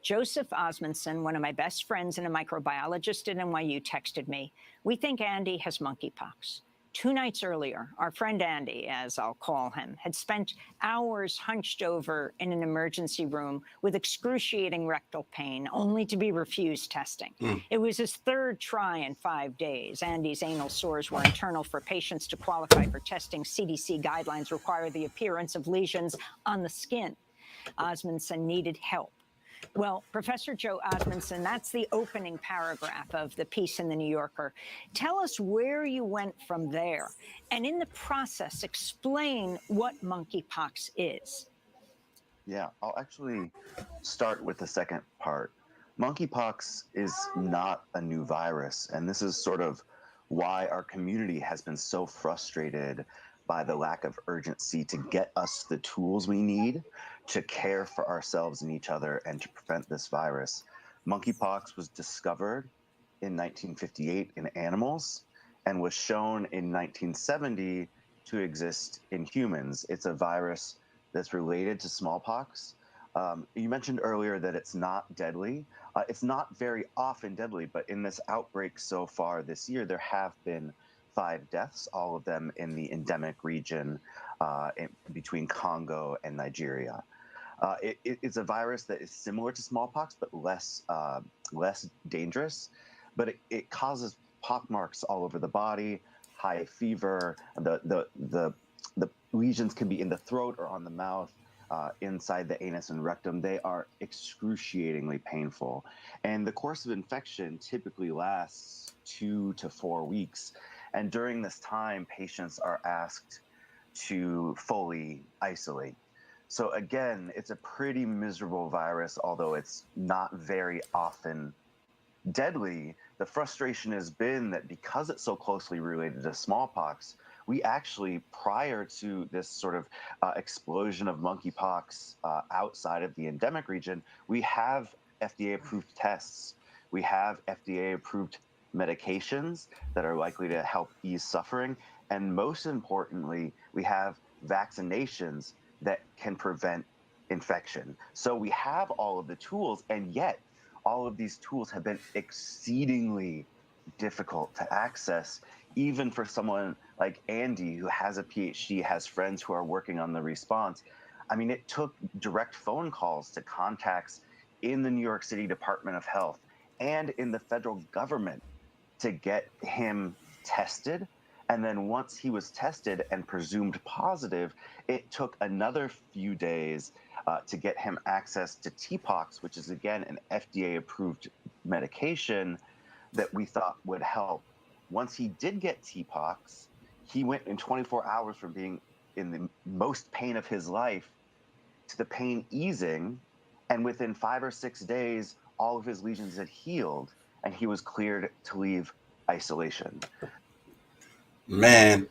Joseph Osmundson, one of my best friends and a microbiologist at NYU, texted me, 'We think Andy has monkeypox.' 2 nights earlier, our friend Andy, as I'll call him, had spent hours hunched over in an emergency room with excruciating rectal pain, only to be refused testing. It was his 3rd try in 5 days. Andy's anal sores were internal. For patients to qualify for testing, CDC guidelines require the appearance of lesions on the skin. Osmundson needed help." Well, Professor Joe Osmundson, that's the opening paragraph of the piece in The New Yorker. Tell us where you went from there, and in the process, explain what monkeypox is. Yeah, I'll actually start with the second part. Monkeypox is not a new virus, and this is sort of why our community has been so frustrated by the lack of urgency to get us the tools we need to care for ourselves and each other and to prevent this virus. Monkeypox was discovered in 1958 in animals and was shown in 1970 to exist in humans. It's a virus that's related to smallpox. You mentioned earlier that it's not deadly. It's not very often deadly, but in this outbreak so far this year, there have been 5 deaths, all of them in the endemic region between Congo and Nigeria. It's a virus that is similar to smallpox, but less dangerous. But it causes pockmarks all over the body, high fever. The lesions can be in the throat or on the mouth, inside the anus and rectum. They are excruciatingly painful, and the course of infection typically lasts 2 to 4 weeks. And during this time, patients are asked to fully isolate. So again, it's a pretty miserable virus, although it's not very often deadly. The frustration has been that because it's so closely related to smallpox, we actually, prior to this sort of explosion of monkeypox outside of the endemic region, we have FDA-approved tests. We have FDA-approved medications that are likely to help ease suffering. And most importantly, we have vaccinations that can prevent infection. So we have all of the tools, and yet all of these tools have been exceedingly difficult to access, even for someone like Andy, who has a PhD, has friends who are working on the response. I mean, it took direct phone calls to contacts in the New York City Department of Health and in the federal government to get him tested. And then once he was tested and presumed positive, it took another few days to get him access to TPOXX, which is, again, an FDA-approved medication that we thought would help. Once he did get TPOXX, he went in 24 hours from being in the most pain of his life to the pain easing. And within 5 or 6 days, all of his lesions had healed, and he was cleared to leave isolation. Man,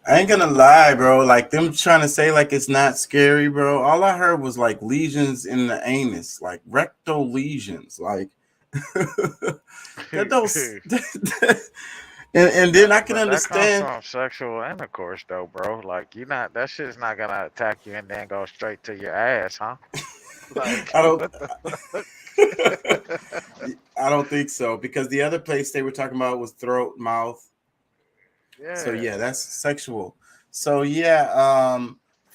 I ain't gonna lie, bro. Like them trying to say like it's not scary, bro. All I heard was like lesions in the anus, like rectal lesions, like that don't. and then I can But that comes understand. from sexual intercourse, though, bro. Like, you not that shit's not gonna attack you and then go straight to your ass, huh? Like, I don't. what the fuck? I don't think so because the other place they were talking about was throat, mouth. So Yeah. yeah, that's sexual. So yeah,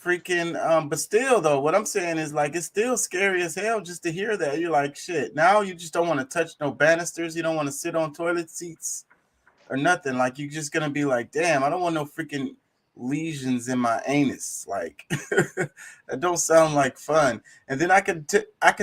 freaking but still though, what I'm saying is like it's still scary as hell just to hear that. You're like, shit, now you just don't want to touch no banisters, you don't want to sit on toilet seats or nothing. Like you're just gonna be like, damn, I don't want no freaking lesions in my anus. Like that don't sound like fun. And then I could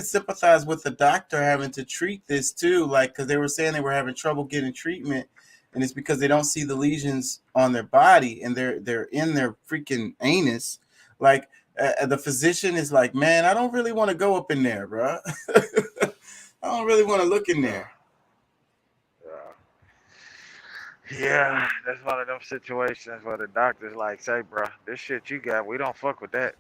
sympathize with the doctor having to treat this too, like because they were saying they were having trouble getting treatment, and it's because they don't see the lesions on their body and they're in their freaking anus. Like the physician is like, man, I don't really want to go up in there, bro. I don't really want to look in there. Yeah, that's one of them situations where the doctor's like, "Say, bro, this shit you got, we don't fuck with that.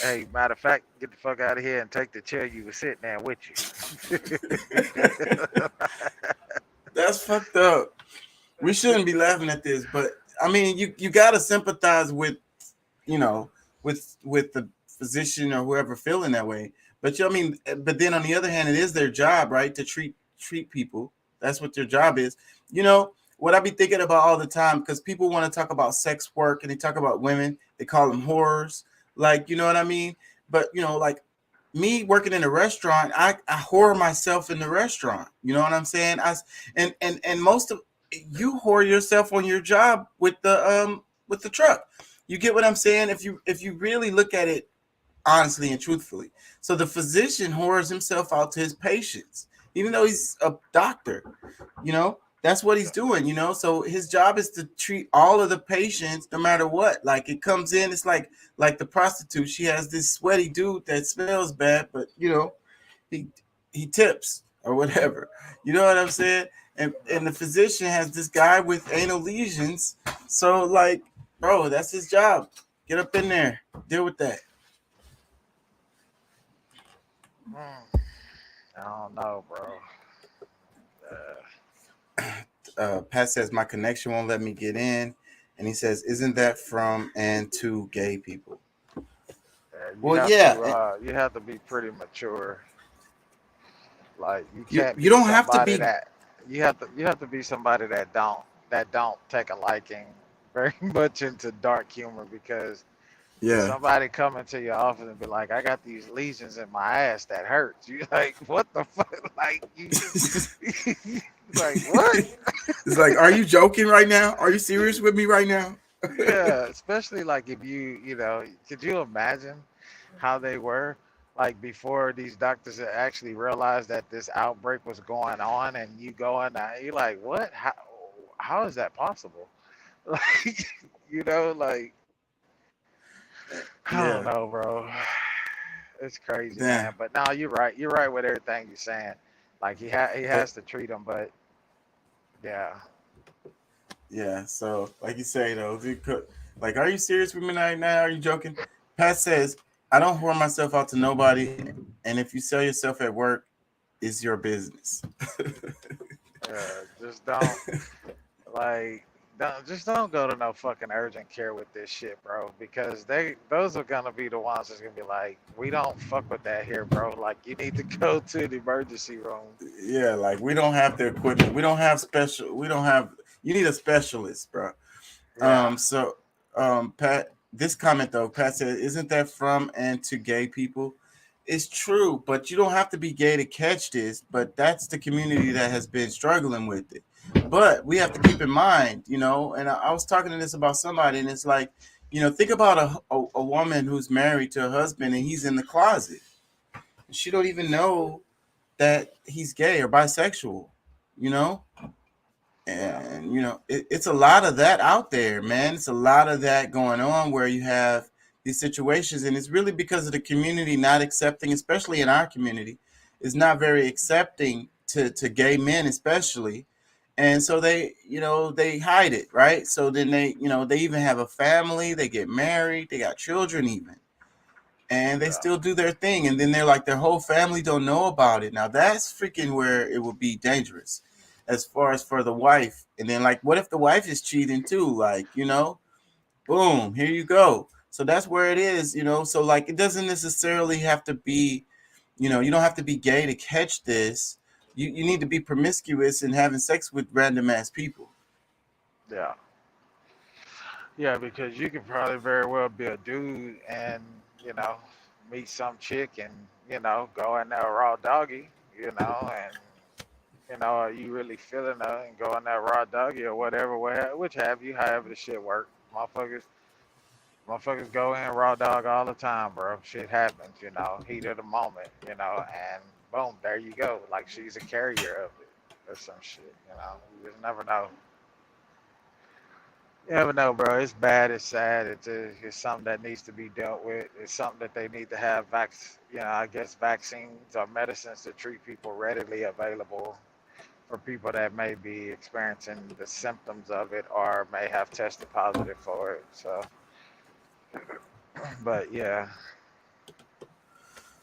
Hey, matter of fact, get the fuck out of here and take the chair you was sitting there with you." That's fucked up. We shouldn't be laughing at this, but I mean, you gotta sympathize with, you know, with the physician or whoever feeling that way. But I mean, but then on the other hand, it is their job, right, to treat people. That's what their job is. You know what I be thinking about all the time, because people want to talk about sex work and they talk about women. They call them whores, like, you know what I mean. But you know, like me working in a restaurant, I whore myself in the restaurant. You know what I'm saying? And most of you whore yourself on your job with the truck. You get what I'm saying? If you really look at it honestly and truthfully. So the physician whores himself out to his patients, even though he's a doctor. You know, that's what he's doing, you know. So his job is to treat all of the patients no matter what. Like it comes in, it's like the prostitute. She has this sweaty dude that smells bad, but you know, he tips or whatever. You know what I'm saying? And the physician has this guy with anal lesions. So like, bro, that's his job. Get up in there, deal with that. I don't know, bro. Pat says my connection won't let me get in, and he says, "Isn't that from and to gay people?" Well, yeah, You have to be pretty mature. Like you you can't you be don't have to somebody be. that you have to be somebody that don't take a liking very much into dark humor, because if Yeah, somebody come into your office and be like, "I got these lesions in my ass that hurts," you like, "What the fuck?" Like you just like what? it's like, are you joking right now? Are you serious with me right now? Yeah, especially like if could you imagine how they were like before these doctors had actually realized that this outbreak was going on, and you go in there, you're like, what? How is that possible? Like, like I don't Yeah. know, bro. it's crazy, Damn. man. But no, you're right. You're right with everything you're saying. Like he has to treat them, but yeah. Yeah, so like you say though, if you could, like, are you serious with me right now? Are you joking? Pat says, I don't whore myself out to nobody, and if you sell yourself at work, it's your business. Just don't like just don't go to no fucking urgent care with this shit, bro. Because those are gonna be the ones that's gonna be like, we don't fuck with that here, bro. Like you need to go to the emergency room. Yeah, like we don't have the equipment. We don't have special. We don't have. You need a specialist, bro. Yeah. So, Pat, this comment though, Pat said, isn't that from and to gay people? It's true, but you don't have to be gay to catch this. But that's the community that has been struggling with it. But we have to keep in mind, you know, and I was talking to this about somebody, and it's like, you know, think about a woman who's married to a husband and he's in the closet. She don't even know that he's gay or bisexual, you know? And, you know, it's a lot of that out there, man. It's a lot of that going on where you have these situations. And it's really because of the community not accepting, especially in our community, is not very accepting to gay men, especially. And so they, you know, they hide it, right? So then they, you know, they even have a family, they get married, they got children even. And they still do their thing. And then they're like, their whole family don't know about it. Now that's freaking where it would be dangerous as far as for the wife. And then like, what if the wife is cheating too? Like, you know, boom, here you go. So that's where it is, you know. So like, it doesn't necessarily have to be, you know, you don't have to be gay to catch this. You need to be promiscuous and having sex with random ass people. Yeah. Yeah, because you could probably very well be a dude and, you know, meet some chick and, you know, go in there raw doggy, you know, and you know, are you really feeling her and go in that raw doggy or whatever, which have you, however the shit work. Motherfuckers go in raw dog all the time, bro. Shit happens, you know, heat of the moment, you know, and boom, there you go. Like she's a carrier of it or some shit, you know. You just never know. You never know, bro. It's bad. It's sad. It's something that needs to be dealt with. It's something that they need to have you know, I guess vaccines or medicines to treat people readily available for people that may be experiencing the symptoms of it or may have tested positive for it. So, but yeah.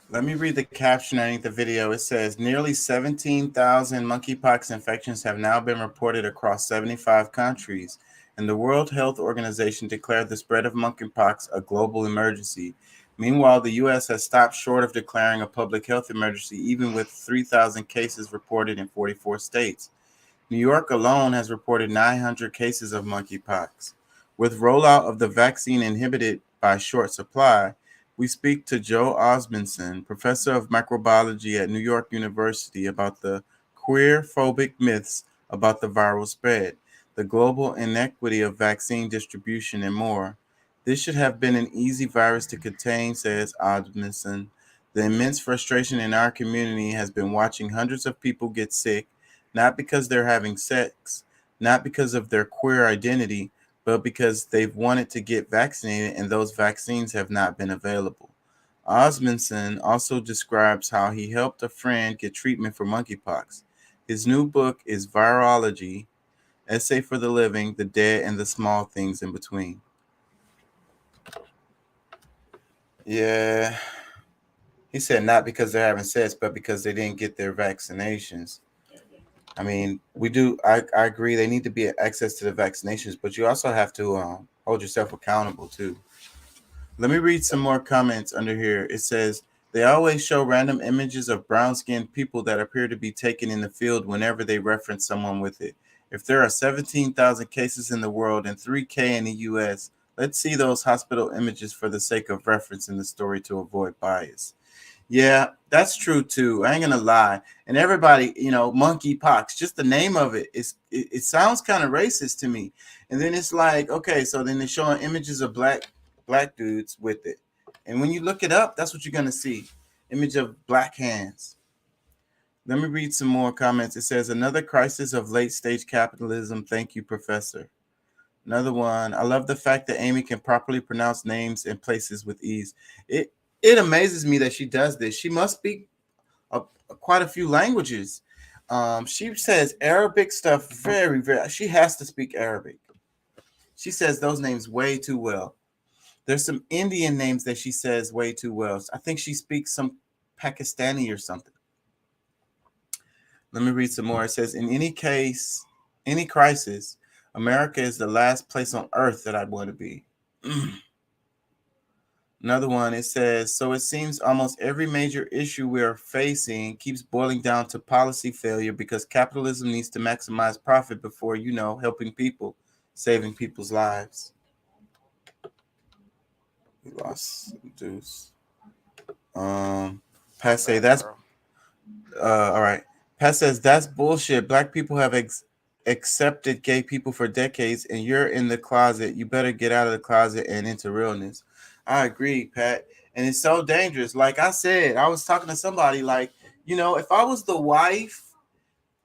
Let me read the caption underneath the video. It says nearly 17,000 monkeypox infections have now been reported across 75 countries, and the World Health Organization declared the spread of monkeypox a global emergency. Meanwhile, the U.S. has stopped short of declaring a public health emergency, even with 3,000 cases reported in 44 states. New York alone has reported 900 cases of monkeypox. With rollout of the vaccine inhibited by short supply, we speak to Joe Osmondson, professor of microbiology at New York University, about the queer-phobic myths about the viral spread, the global inequity of vaccine distribution, and more. This should have been an easy virus to contain, says Osmondson. The immense frustration in our community has been watching hundreds of people get sick, not because they're having sex, not because of their queer identity, but because they've wanted to get vaccinated and those vaccines have not been available. Osmondson also describes how he helped a friend get treatment for monkeypox. His new book is Virology, Essay for the Living, the Dead, and the Small Things in Between. Yeah. He said not because they're having sex, but because they didn't get their vaccinations. I mean, we do. I agree. They need to be access to the vaccinations, but you also have to hold yourself accountable too. Let me read some more comments under here. It says they always show random images of brown-skinned people that appear to be taken in the field whenever they reference someone with it. If there are 17,000 cases in the world and 3K in the U.S., let's see those hospital images for the sake of reference in the story to avoid bias. Yeah, that's true too. I ain't gonna lie. And everybody, you know, monkeypox, just the name of it sounds kind of racist to me. And then it's like, okay, so then they're showing images of black dudes with it. And when you look it up, that's what you're gonna see. Image of black hands. Let me read some more comments. It says another crisis of late stage capitalism. Thank you, Professor. Another one. I love the fact that Amy can properly pronounce names and places with ease. it amazes me that she does this. She must speak quite a few languages. She says Arabic stuff very, very. She has to speak Arabic. She says those names way too well. There's some Indian names that she says way too well. I think she speaks some Pakistani or something. Let me read some more. It says, in any case, any crisis, America is the last place on earth that I'd want to be. Another one, it says, so it seems almost every major issue we are facing keeps boiling down to policy failure because capitalism needs to maximize profit before, helping people, saving people's lives. We lost Deuce. Pat say that's all right. Pat says that's bullshit. Black people have accepted gay people for decades, and you're in the closet. You better get out of the closet and into realness. I agree, Pat. And it's so dangerous. Like I said, I was talking to somebody like, if I was the wife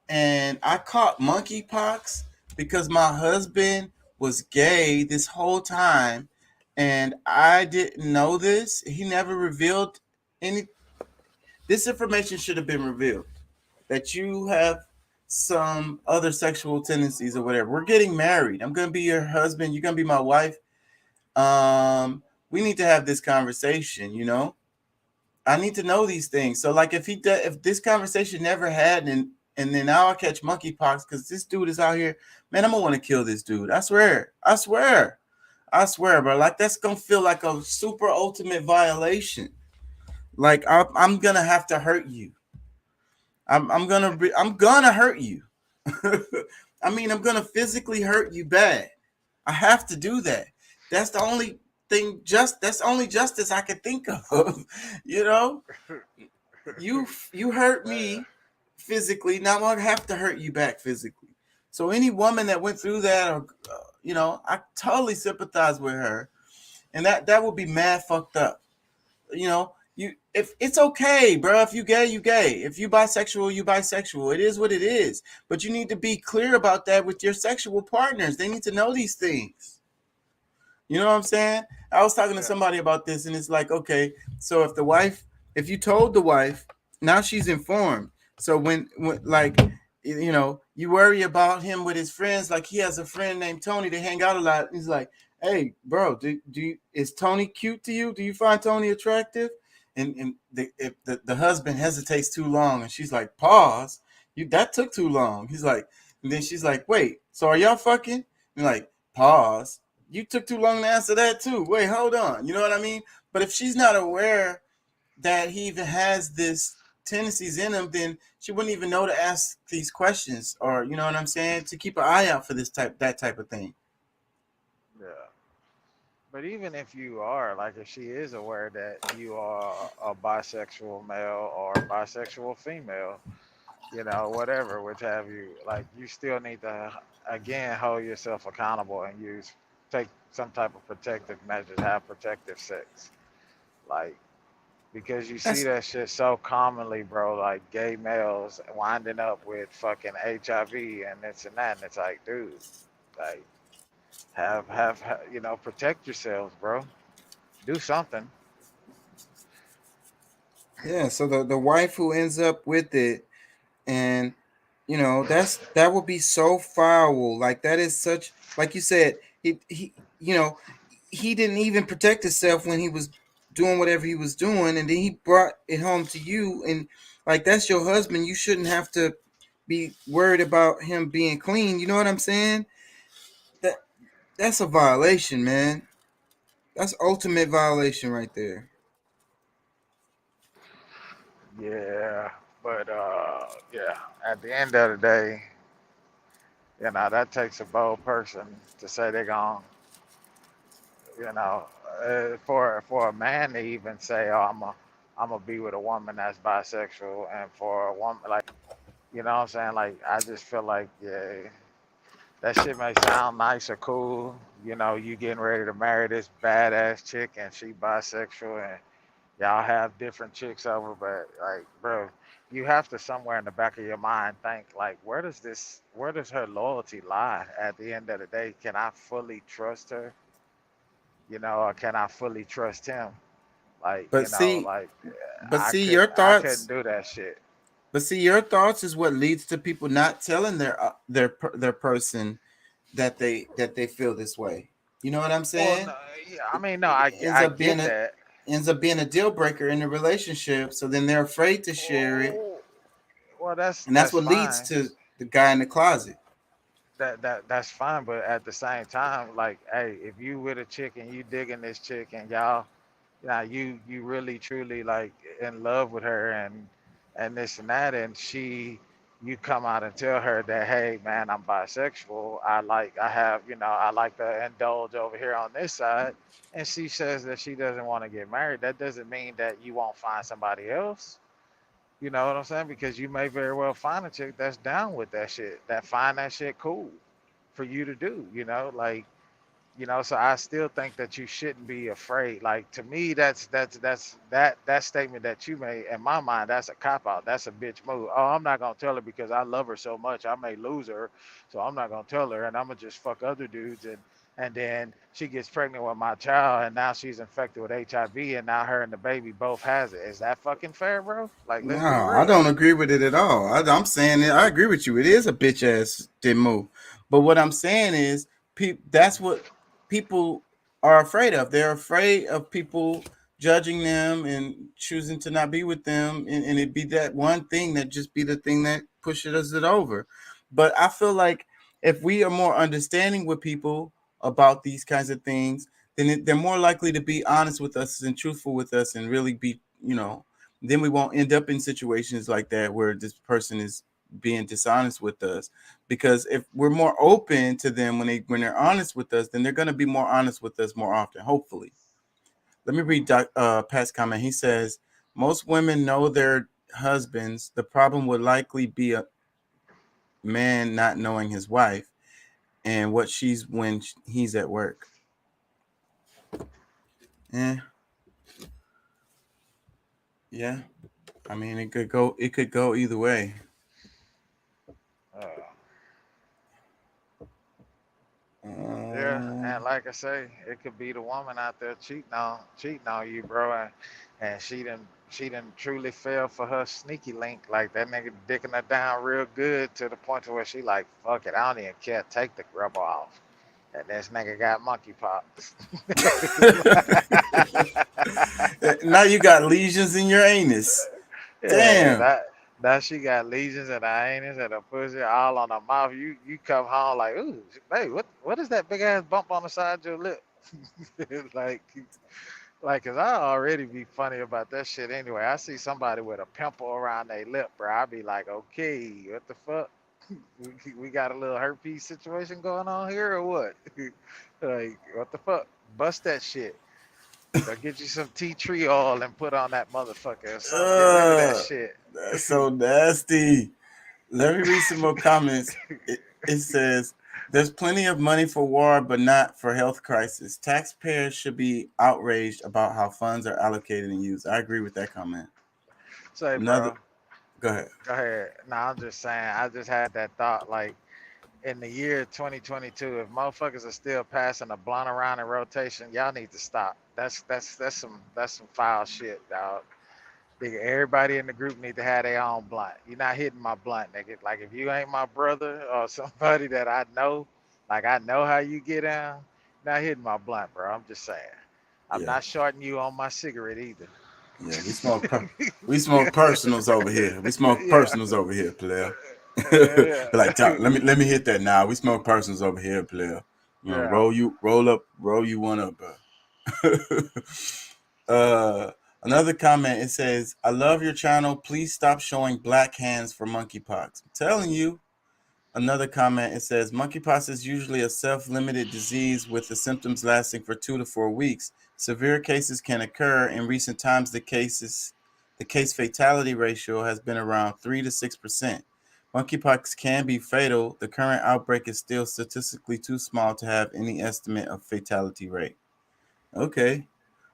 and I caught monkeypox because my husband was gay this whole time and I didn't know this, he never revealed any. This information should have been revealed that you have some other sexual tendencies or whatever. We're getting married. I'm going to be your husband. You're going to be my wife. We need to have this conversation, I need to know these things. So like if this conversation never had and then now I catch monkeypox because this dude is out here, man, I'm going to want to kill this dude. I swear, bro. Like that's going to feel like a super ultimate violation. Like I'm going to have to hurt you. I'm gonna hurt you. I mean, I'm gonna physically hurt you bad. I have to do that. That's the only thing. That's the only justice I can think of. You hurt me physically. Now I have to hurt you back physically. So any woman that went through that, or I totally sympathize with her, and that would be mad fucked up. If it's okay, bro. If you gay, you gay. If you bisexual, you bisexual. It is what it is. But you need to be clear about that with your sexual partners. They need to know these things. You know what I'm saying? I was talking to somebody about this, and it's like, okay, so if you told the wife, now she's informed. So when like, you worry about him with his friends, like he has a friend named Tony. They hang out a lot. He's like, hey, bro, is Tony cute to you? Do you find Tony attractive? And the husband hesitates too long, and she's like, pause. That took too long. He's like, and then she's like, wait, so are y'all fucking? And like, pause. You took too long to answer that too. Wait, hold on. You know what I mean? But if she's not aware that he even has this tendencies in him, then she wouldn't even know to ask these questions, or you know what I'm saying, to keep an eye out for that type of thing. Yeah. But even if you are, like, if she is aware that you are a bisexual male or bisexual female, whatever, which have you, like, you still need to, again, hold yourself accountable and take some type of protective measures, have protective sex. Like, because you see that shit so commonly, bro, like gay males winding up with fucking HIV and this and that. And it's like, dude, like, protect yourselves, bro. Do something. Yeah, so the wife who ends up with it, and that would be so foul. Like that is such, like you said, he he didn't even protect himself when he was doing whatever he was doing, and then he brought it home to you, and like that's your husband. You shouldn't have to be worried about him being clean. You know what I'm saying? That's a violation, man. That's ultimate violation right there. Yeah, but yeah. At the end of the day, that takes a bold person to say they're gonna, you know, for a man to even say, "Oh, I'm gonna be with a woman that's bisexual," and for a woman like, what I'm saying, like, I just feel like, yeah, that shit may sound nice or cool. You getting ready to marry this badass chick and she bisexual and y'all have different chicks over, but like, bro, you have to somewhere in the back of your mind think like, where does her loyalty lie at the end of the day? Can I fully trust her? Or can I fully trust him? Like, But see, your I couldn't thoughts. do that shit. But see, your thoughts is what leads to people not telling their person that they feel this way. You know what I'm Well, saying? no, yeah, I mean, no, Ends I up being get a that. ends up being a deal breaker in the relationship. So then they're afraid to share it, Well, and that's that's what leads fine. to the guy in the closet. That's fine, but at the same time, like, hey, if you with a chick and you digging this chick and y'all, you really truly like in love with her and this and that, and you come out and tell her that, hey man, I'm bisexual. I like to indulge over here on this side, and she says that she doesn't want to get married. That doesn't mean that you won't find somebody else. You know what I'm saying? Because you may very well find a chick that's down with that shit, that find that shit cool for you to do, like, so I still think that you shouldn't be afraid. Like, to me, that statement that you made, in my mind, that's a cop out. That's a bitch move. Oh, I'm not gonna tell her because I love her so much. I may lose her, so I'm not gonna tell her, and I'm gonna just fuck other dudes, and then she gets pregnant with my child, and now she's infected with HIV, and now her and the baby both has it. Is that fucking fair, bro? Like, No, let's be I real. don't agree with it at all. I'm saying it. I agree with you. It is a bitch ass move. But what I'm saying is, that's what people are afraid of. They're afraid of people judging them and choosing to not be with them, and it be that one thing that just be the thing that pushes it over. But I feel like if we are more understanding with people about these kinds of things, then they're more likely to be honest with us and truthful with us and really be, then we won't end up in situations like that where this person is being dishonest with us. Because if we're more open to them when they're honest with us, then they're going to be more honest with us more often, hopefully. Let me read Pat's comment. He says most women know their husbands. The problem would likely be a man not knowing his wife and what she's when he's at work. Yeah, I mean, it could go either way. Yeah, and like I say, it could be the woman out there cheating on you, bro, and she done truly fell for her sneaky link. Like, that nigga dicking her down real good to the point to where she like, fuck it, I don't even care, take the rubber off. And this nigga got monkeypox. Now you got lesions in your anus. Yeah, Damn. that she got lesions in her anus and her pussy all on her mouth. You come home like, ooh, hey, what is that big ass bump on the side of your lip? Cause I already be funny about that shit anyway. I see somebody with a pimple around their lip, bro. I be like, okay, what the fuck? We got a little herpes situation going on here or what? Like, what the fuck? Bust that shit. Go get you some tea tree oil and put on that motherfucker or something. Get rid of that shit. That's so nasty. Let me read some more comments. It says, there's plenty of money for war, but not for health crisis. Taxpayers should be outraged about how funds are allocated and used. I agree with that comment. Say, Another, bro. go ahead. Go ahead. Nah, I'm just saying. I just had that thought. Like, in the year 2022, if motherfuckers are still passing a blunt around in rotation, y'all need to stop. That's some foul shit, dog. Nigga, everybody in the group need to have their own blunt. You're not hitting my blunt, nigga. Like, if you ain't my brother or somebody that I know, like, I know how you get down, not hitting my blunt, bro. I'm just saying. I'm Yeah. not shorting you on my cigarette either. Yeah, we smoke personals over here. We smoke Yeah. personals over here, player. Yeah. Like, let me hit that now. We smoke personals over here, player. Yeah. Roll you one up, bro. Another comment, it says, I love your channel. Please stop showing black hands for monkeypox. I'm telling you. Another comment, it says, monkeypox is usually a self-limited disease with the symptoms lasting for 2 to 4 weeks. Severe cases can occur. In recent times, the case fatality ratio has been around 3 to 6%. Monkeypox can be fatal. The current outbreak is still statistically too small to have any estimate of fatality rate. Okay.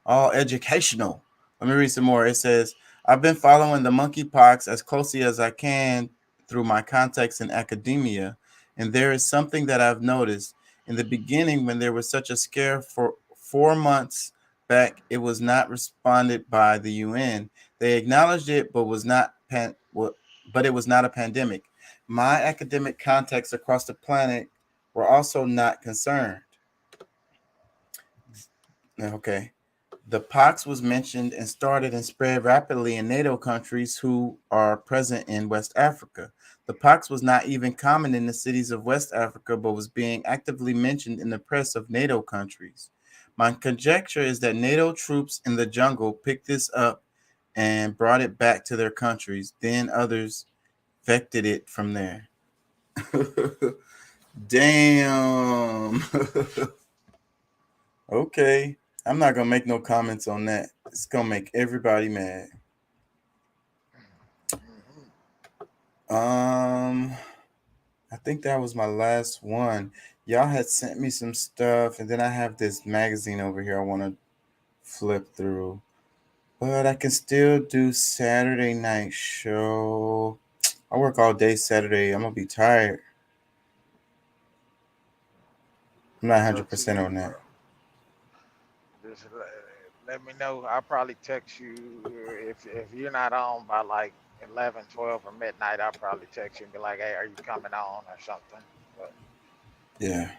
All educational. Let me read some more. It says, I've been following the monkeypox as closely as I can through my contacts in academia, and there is something that I've noticed. In the beginning, when there was such a scare for 4 months back, it was not responded by the UN. They acknowledged it, but but it was not a pandemic. My academic contacts across the planet were also not concerned. Okay. The pox was mentioned and started and spread rapidly in NATO countries who are present in West Africa. The pox was not even common in the cities of West Africa, but was being actively mentioned in the press of NATO countries. My conjecture is that NATO troops in the jungle picked this up and brought it back to their countries. Then others vected it from there. Damn. Okay. I'm not gonna make no comments on that. It's gonna make everybody mad. I think that was my last one. Y'all had sent me some stuff, and then I have this magazine over here I want to flip through. But I can still do Saturday night show. I work all day Saturday. I'm gonna be tired. I'm not It's up to 100% you, on bro. that. Just let me know. I'll probably text you if you're not on by like 11, 12, or midnight. I'll probably text you and be like, "Hey, are you coming on?" or something. But Yeah.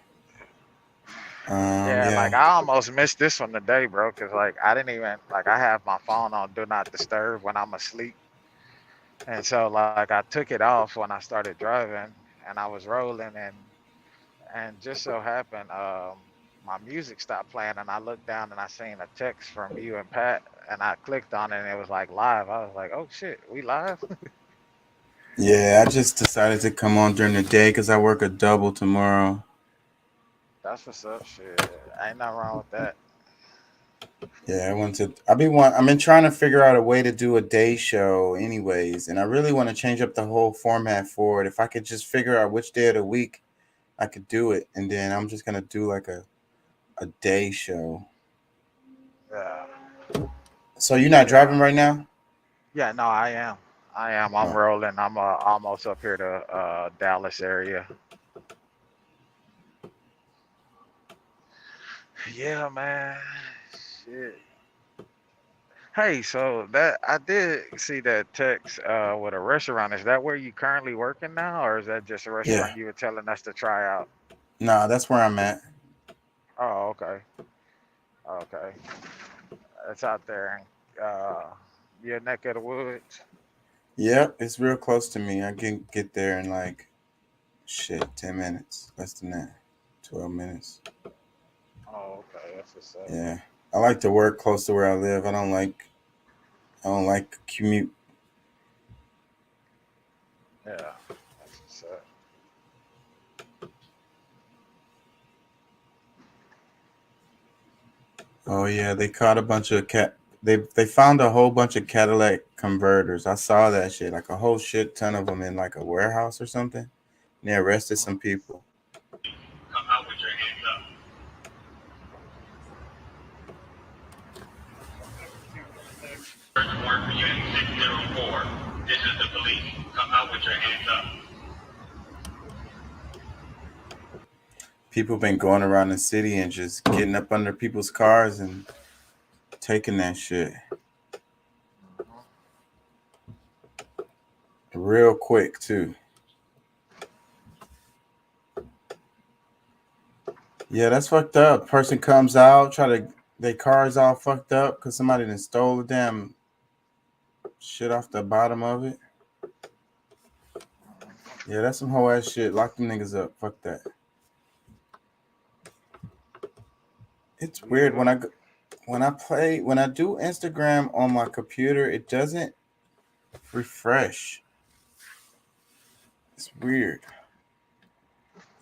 yeah, like Yeah. I almost missed this one today, bro. Cause like I didn't even like I have my phone on do not disturb when I'm asleep, and so like I took it off when I started driving, and I was rolling, and just so happened my music stopped playing, and I looked down and I seen a text from you and Pat, and I clicked on it and it was like live. I was like, oh shit, we live. Yeah, I just decided to come on during the day because I work a double tomorrow. That's what's up. Shit, ain't nothing wrong with that. Yeah, I want to. I've been trying to figure out a way to do a day show, anyways, and I really want to change up the whole format for it. If I could just figure out which day of the week I could do it, and then I'm just gonna do like a day show. Yeah. So you're not Yeah. driving right now? Yeah, no, I am. I am. I'm Oh, rolling. I'm almost up here to Dallas area. Yeah, man. Shit. Hey, so that I did see that text with a restaurant. Is that where you currently working now, or is that just a yeah. restaurant you were telling us to try out? Nah, that's where I'm at. Oh, okay. Okay. It's out there in your neck of the woods. Yep, it's real close to me. I can get there in like 10 minutes, less than that, 12 minutes. Oh, okay. That's what's up. Yeah, I like to work close to where I live. I don't like commute. Yeah. That's what's up. Oh yeah, they caught a bunch of cat. They found a whole bunch of Cadillac converters. I saw that shit, like a whole shit ton of them in like a warehouse or something. And they arrested some people. Come out with your hands up. Search warrant for Unit 604. This is the police. Come out with your hands up. People been going around the city and just getting up under people's cars and taking that shit real quick too. Yeah, that's fucked up. Person comes out, their car's all fucked up because somebody done stole the damn shit off the bottom of it. Yeah, that's some whole ass shit. Lock them niggas up. Fuck that. It's weird Yeah. when I do Instagram on my computer, it doesn't refresh. It's weird.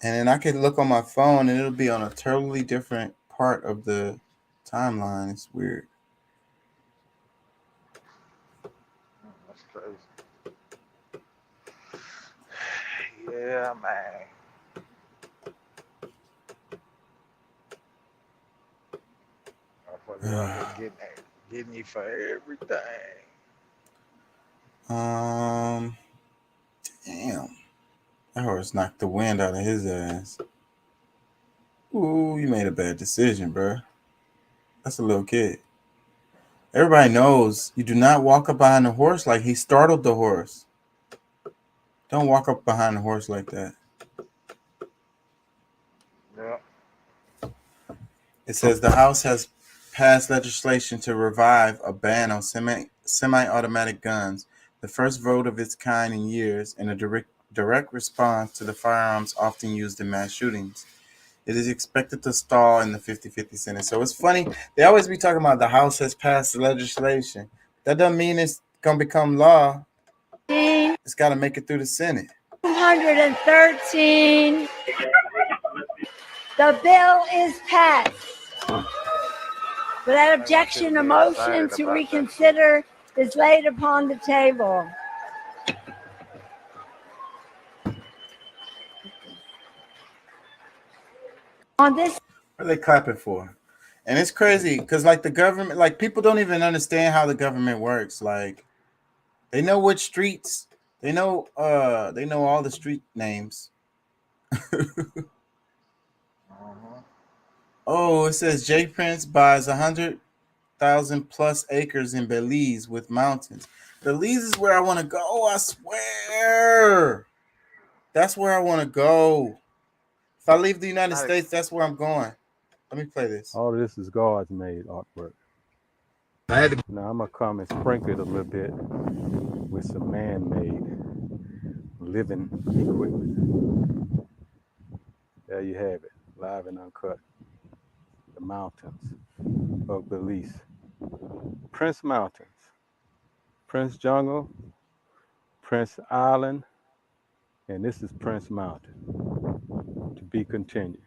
And then I can look on my phone and it'll be on a totally different part of the timeline. It's weird. That's crazy. Yeah, man. Motherfuckers out here getting you for everything. Um, damn. That horse knocked the wind out of his ass. Ooh, you made a bad decision, bro. That's a little kid. Everybody knows you do not walk up behind the horse like he startled the horse. Don't walk up behind the horse like that. Yeah. It says the House has passed legislation to revive a ban on semi-automatic guns, the first vote of its kind in years, and a direct response to the firearms often used in mass shootings. It is expected to stall in the 50-50 Senate. So it's funny. They always be talking about the House has passed legislation. That doesn't mean it's going to become law. It's got to make it through the Senate. 213. The bill is passed. Without objection, a motion to reconsider is laid upon the table. On this, What are they clapping for? And it's crazy because, like, the government, like, people don't even understand how the government works. Like, they know which streets, they know all the street names. Oh, it says J Prince buys 100,000 plus acres in Belize with mountains. Belize is where I want to go. I swear, that's where I want to go. If I leave the United States, that's where I'm going. Let me play this. All of this is God's made artwork. Now I'm gonna come and sprinkle it a little bit with some man-made living equipment. There you have it, live and uncut. The mountains of Belize. Prince Mountains, Prince Jungle, Prince Island, and this is Prince Mountain. To be continued.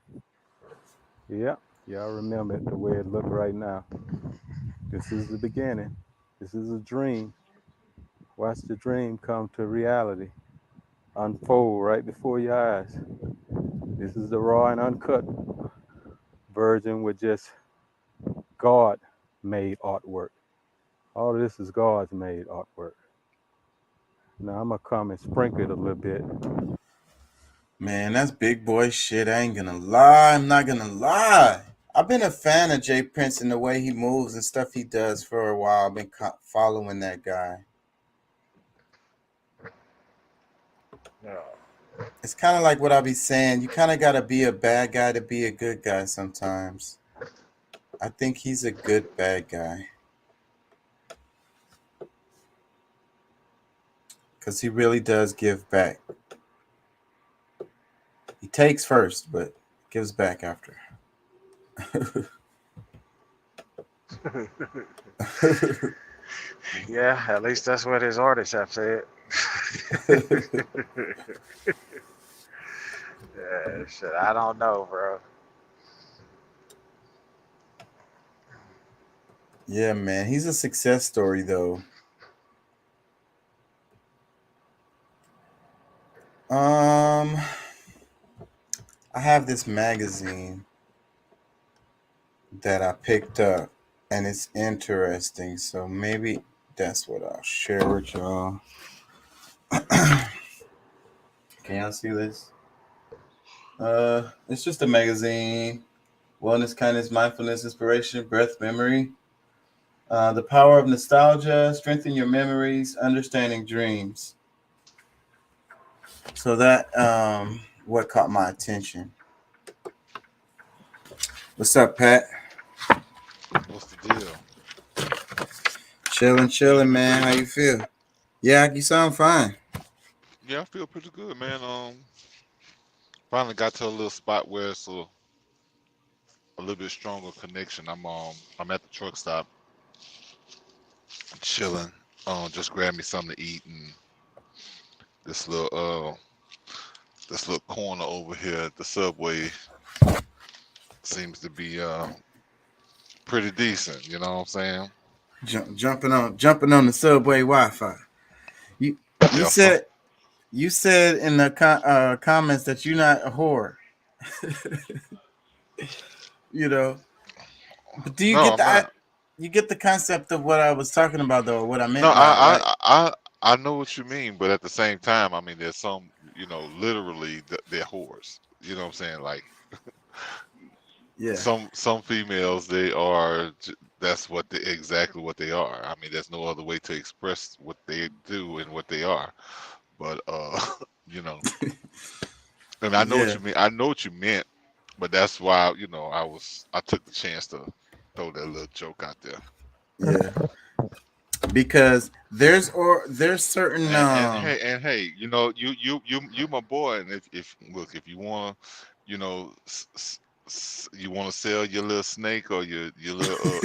Yep, y'all remember it the way it looked right now. This is the beginning. This is a dream. Watch the dream come to reality. Unfold right before your eyes. This is the raw and uncut version with just God-made artwork. All of this is God's made artwork. Now I'm gonna come and sprinkle it a little bit. Man, that's big boy shit. I ain't gonna lie. I'm not gonna lie. I've been a fan of Jay Prince and the way he moves and stuff he does for a while. I've been following that guy. Yeah. It's kind of like what I be saying. You kind of got to be a bad guy to be a good guy sometimes. I think he's a good bad guy. Because he really does give back. He takes first, but gives back after. Yeah, at least that's what his artists have said. Yeah, shit, I don't know, bro. Yeah, man. He's a success story, though. I have this magazine that I picked up, and it's interesting. So maybe that's what I'll share with y'all. Can y'all see this? It's just a magazine. Wellness, kindness, mindfulness, inspiration, breath, memory. The power of nostalgia, strengthen your memories, understanding dreams. So that what caught my attention. What's up, Pat? What's the deal? Chilling, man. How you feel? Yeah, you sound fine. Yeah, I feel pretty good, man. Finally got to a little spot where it's a little bit stronger connection. I'm at the truck stop, chilling. Just grab me something to eat, and this little corner over here at the Subway seems to be pretty decent. You know what I'm saying? Jumping on the Subway Wi-Fi. You said in the comments that you're not a whore. You know, but do you get the concept of what I was talking about, though, or what I meant? No, by it, right? I know what you mean, but at the same time, I mean, there's some, literally they're whores. You know what I'm saying? Like, Yeah. Some females, that's exactly what they are. I mean, there's no other way to express what they do and what they are. But you know, and I know what Yeah. you mean. I know what you meant, but that's why, I took the chance to throw that little joke out there. Yeah. Because there's certain And hey, you my boy, and if you wanna, you wanna sell your little snake or your little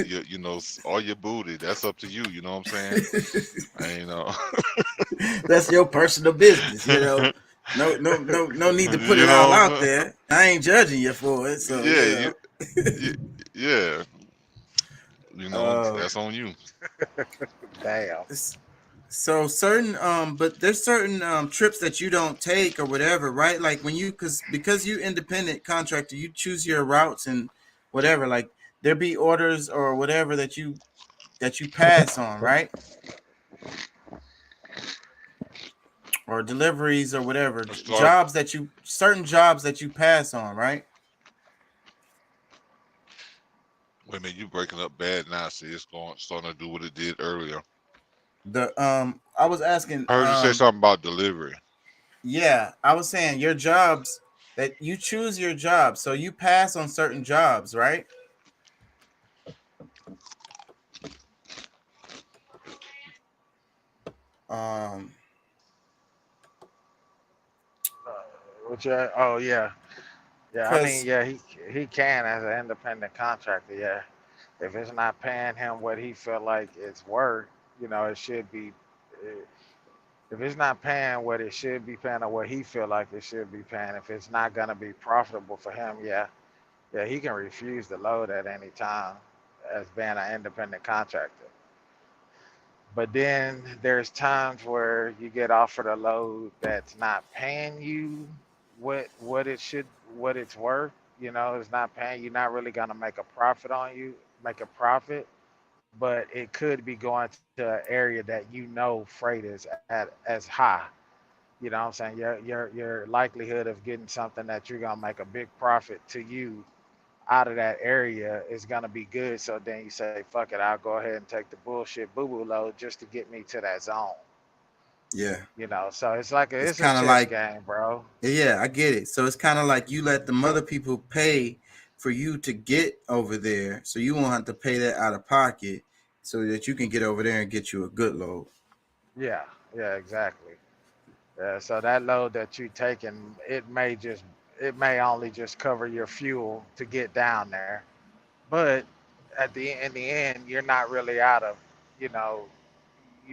all your booty, that's up to you. You know what I'm saying? that's your personal business, you know. No need to put You it know all what I'm out saying? there. I ain't judging you for it, so Yeah, you know. yeah. Uh, That's on you. Damn. so certain but there's certain trips that you don't take or whatever, right? Like when you because you independent contractor, you choose your routes and whatever. Like there be orders or whatever that you pass on, right? Or deliveries or whatever, Start. certain jobs that you pass on, right? Wait a minute, you breaking up bad now. See, it's starting to do what it did earlier. I was asking, I heard you say something about delivery. yeah, I was saying your jobs that you choose your job, so you pass on certain jobs, right? Um, Oh yeah, yeah. I mean, cause yeah, he can as an independent contractor. Yeah, if it's not paying him what he feel like it's worth, it should be. If it's not paying what it should be paying or what he feel like it should be paying, if it's not gonna be profitable for him, yeah, he can refuse the load at any time as being an independent contractor. But then there's times where you get offered a load that's not paying you what it should what it's worth. It's not paying you, not really gonna make a profit, but it could be going to an area that freight is at as high. You know what I'm saying? Your likelihood of getting something that you're gonna make a big profit to you out of that area is gonna be good. So then you say, fuck it, I'll go ahead and take the bullshit boo boo load just to get me to that zone. yeah, So it's like it's it's a kind of chess like, game, bro. yeah, I get it. So it's kind of like you let the mother people pay for you to get over there, so you won't have to pay that out of pocket, so that you can get over there and get you a good load. Yeah, yeah, exactly. Yeah, so that load that you taking, it may only just cover your fuel to get down there, but in the end, you're not really out of, you know,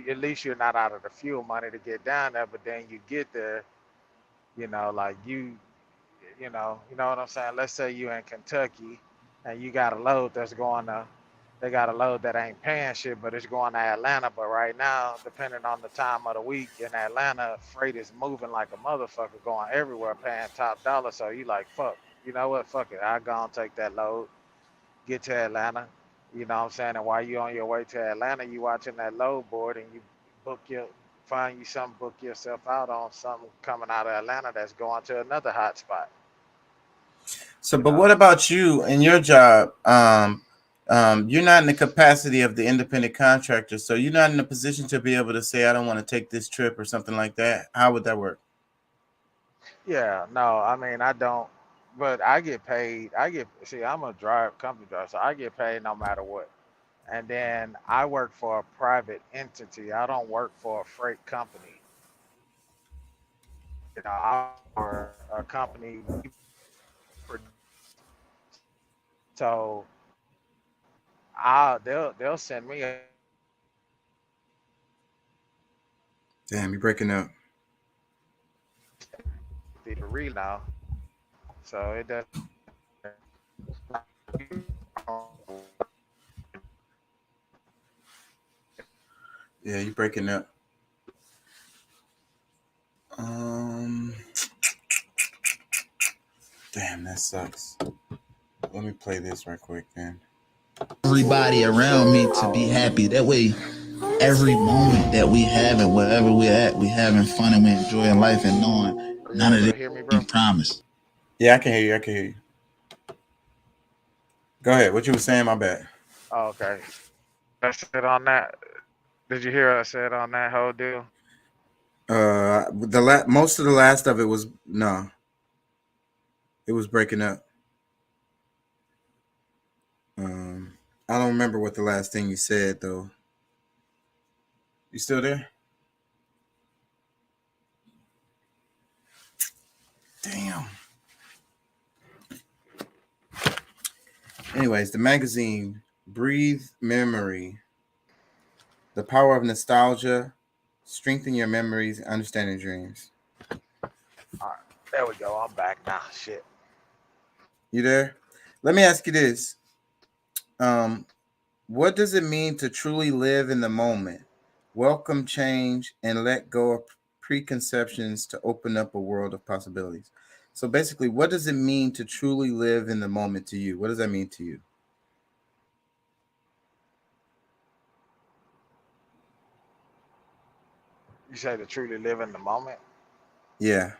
at least you're not out of the fuel money to get down there. But then you get there, like you know what I'm saying. Let's say you in Kentucky, and you got a load they got a load that ain't paying shit, but it's going to Atlanta. But right now, depending on the time of the week in Atlanta, freight is moving like a motherfucker, going everywhere, paying top dollar. So you like, fuck, you know what? Fuck it. I go and take that load, get to Atlanta. You know what I'm saying? And while you on your way to Atlanta, you watching that load board and you find you something, book yourself out on something coming out of Atlanta that's going to another hot spot. So, but what about you and your job? You're not in the capacity of the independent contractor, so you're not in a position to be able to say, "I don't want to take this trip" or something like that. How would that work? Yeah, no, I mean I don't, but I get paid. I'm a company driver, so I get paid no matter what. And then I work for a private entity. I don't work for a freight company. I work for a company. So they'll send me a Damn, you're breaking up. real now. So it does. Yeah, you're breaking up. Um, Damn, that sucks. Let me play this right quick, then. Everybody around me to be happy. That way, every moment that we have and wherever we're at, we having fun and we enjoying life and knowing none of this Hear me, is bro? promised. Yeah, I can hear you. I can hear you. Go ahead. What you were saying? My bad. Oh, okay. That's it on that. Did you hear what I said on that whole deal? Most of the last of it was no. It was breaking up. I don't remember what the last thing you said though. You still there? Damn. Anyways, the magazine Breathe Memory. The power of nostalgia. Strengthen your memories, understanding dreams. All right, there we go. I'm back now. Shit. You there? Let me ask you this. What does it mean to truly live in the moment? Welcome change and let go of preconceptions to open up a world of possibilities. So basically, what does it mean to truly live in the moment to you? What does that mean to you? You say to truly live in the moment? Yeah.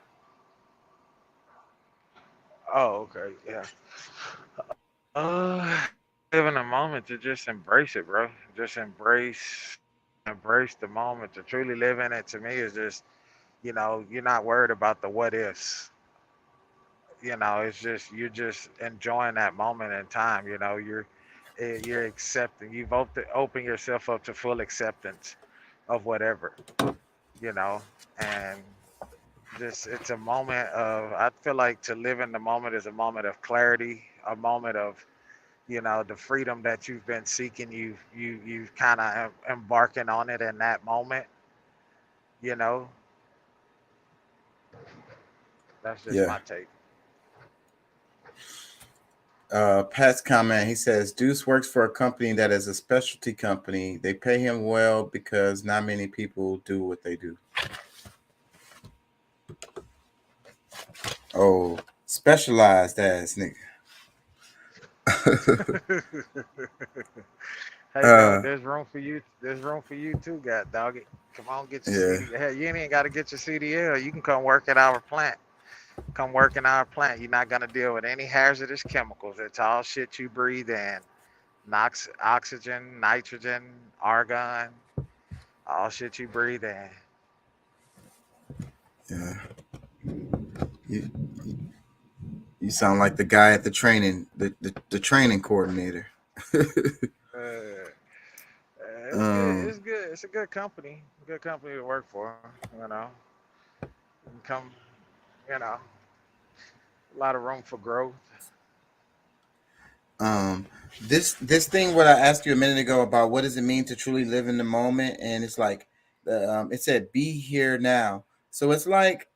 Oh, okay. Yeah. Live in the moment to just embrace it, bro. Just embrace the moment. To truly live in it to me is just, you're not worried about the what ifs. It's just you're just enjoying that moment in time. You're accepting. You've opened yourself up to full acceptance of whatever. You know, and just it's a moment of. I feel like to live in the moment is a moment of clarity, a moment of the freedom that you've been seeking. You've kind of embarking on it in that moment. You know, that's just Yeah. my take. Pat's comment, he says, Deuce works for a company that is a specialty company. They pay him well because not many people do what they do. Oh, specialized ass nigga. Hey, bro, there's room for you. There's room for you too, God dog it. Come on, get your Yeah. CD. Hell, you ain't got to get your CDL. You can come work at our plant. Come work in our plant. You're not gonna deal with any hazardous chemicals. It's all shit you breathe in. Oxygen, nitrogen, argon, all shit you breathe in. Yeah. You, you sound like the guy at the training, the training coordinator. Uh, it's good. um, It's good. It's a good company. Good company to work for. You can come. You know, a lot of room for growth. um, this thing what I asked you a minute ago about what does it mean to truly live in the moment, and it's like, it said be here now. So it's like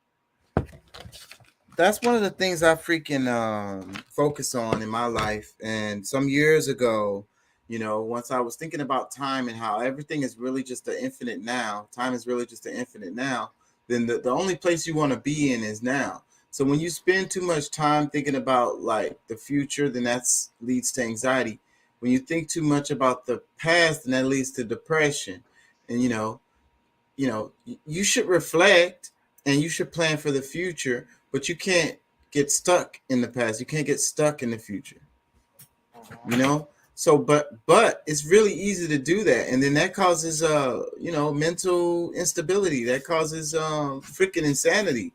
that's one of the things I freaking focus on in my life. And some years ago, once I was thinking about time and how everything is really just the infinite now, time is really just the infinite now, then the only place you want to be in is now. So when you spend too much time thinking about like the future, then that's leads to anxiety. When you think too much about the past, then that leads to depression. And you should reflect and you should plan for the future, but you can't get stuck in the past. You can't get stuck in the future. So but it's really easy to do that, and then that causes mental instability. That causes freaking insanity.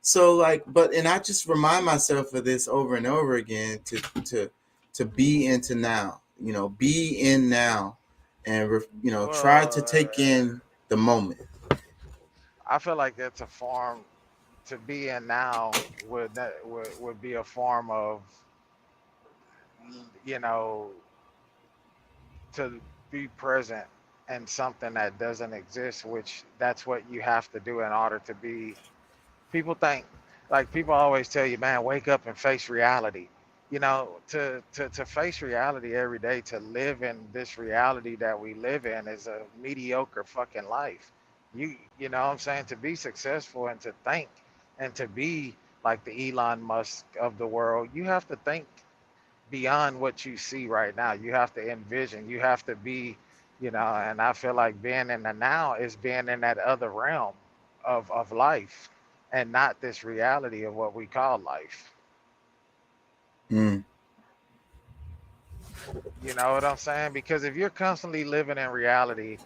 So like, and I just remind myself of this over and over again to be into now. Be in now, and try to Well, take in the moment. I feel like that's a form to be in now would be a form of you know to be present in something that doesn't exist, which that's what you have to do in order to be. People think, like people always tell you, man, wake up and face reality. To face reality every day, to live in this reality that we live in is a mediocre fucking life. You know what I'm saying? To be successful and to think and to be like the Elon Musk of the world, you have to think beyond what you see right now. You have to envision, you have to be, and I feel like being in the now is being in that other realm of life and not this reality of what we call life. Mm. You know what I'm saying? Because if you're constantly living in reality,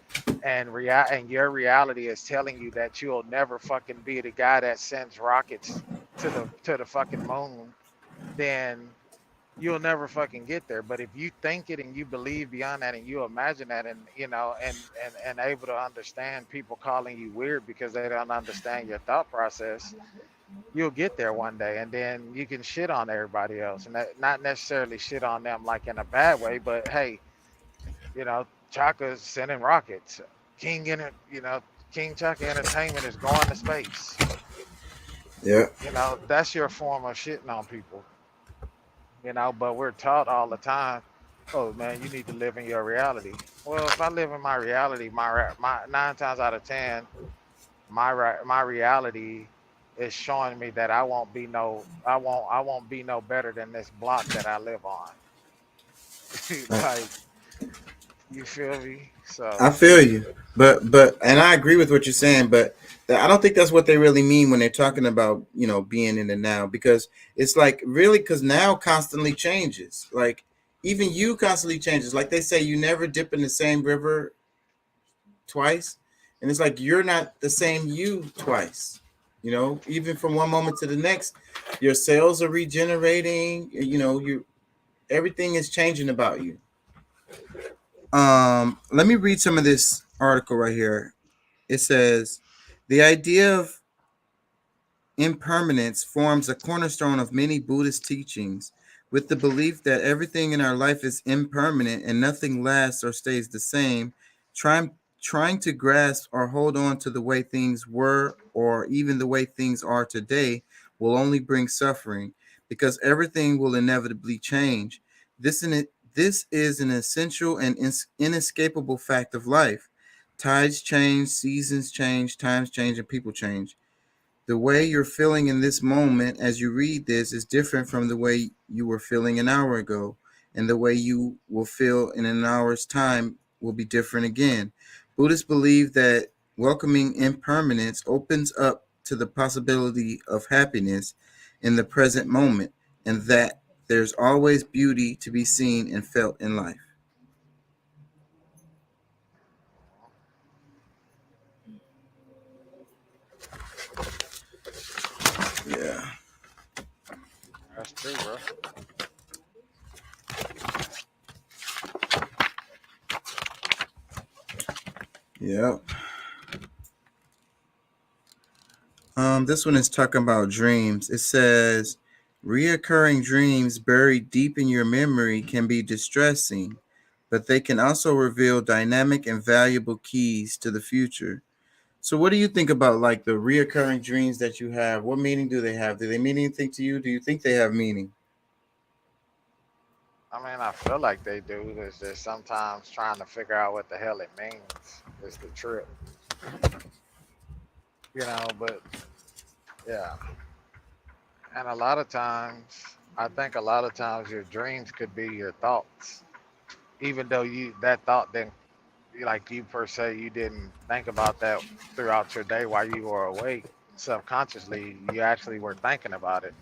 and your reality is telling you that you'll never fucking be the guy that sends rockets to the fucking moon, then you'll never fucking get there. But if you think it and you believe beyond that and you imagine that, and you know, and able to understand people calling you weird because they don't understand your thought process, you'll get there one day, and then you can shit on everybody else, and that, not necessarily shit on them like in a bad way, but hey, you know, Chaka's sending rockets. King Chaka Entertainment is going to space. Yeah. You know, that's your form of shitting on people. You know, but we're taught all the time, oh man, you need to live in your reality. Well, if I live in my reality, my 9 times out of 10, my reality is showing me that I won't be no better than this block that I live on. Like, you feel me? I So feel you, but, and I agree with what you're saying, but I don't think that's what they really mean when they're talking about, you know, being in the now, because it's like really, because now constantly changes. Like even you constantly changes. Like they say, you never dip in the same river twice, and it's like you're not the same you twice. You know, even from one moment to the next, your cells are regenerating. You know, you everything is changing about you. Let me read some of this article right here. It says the idea of impermanence forms a cornerstone of many Buddhist teachings, with the belief that everything in our life is impermanent and nothing lasts or stays the same. Trying to grasp or hold on to the way things were or even the way things are today will only bring suffering, because everything will inevitably change. This is an essential and inescapable fact of life. Tides change, seasons change, times change, and people change. The way you're feeling in this moment as you read this is different from the way you were feeling an hour ago, and the way you will feel in an hour's time will be different again. Buddhists believe that welcoming impermanence opens up to the possibility of happiness in the present moment, and that there's always beauty to be seen and felt in life. Yeah. that's true, bro. Yep. This one is talking about dreams. It says, reoccurring dreams buried deep in your memory can be distressing, but they can also reveal dynamic and valuable keys to the future. So, what do you think about like the reoccurring dreams that you have? What meaning do they have? Do they mean anything to you? Do you think they have meaning? I mean, I feel like they do. It's just sometimes trying to figure out what the hell it means is the trip. You know, but yeah. And a lot of times, I think a lot of times your dreams could be your thoughts, even though you that thought didn't, like you per se, you didn't think about that throughout your day while you were awake. Subconsciously, you actually were thinking about it,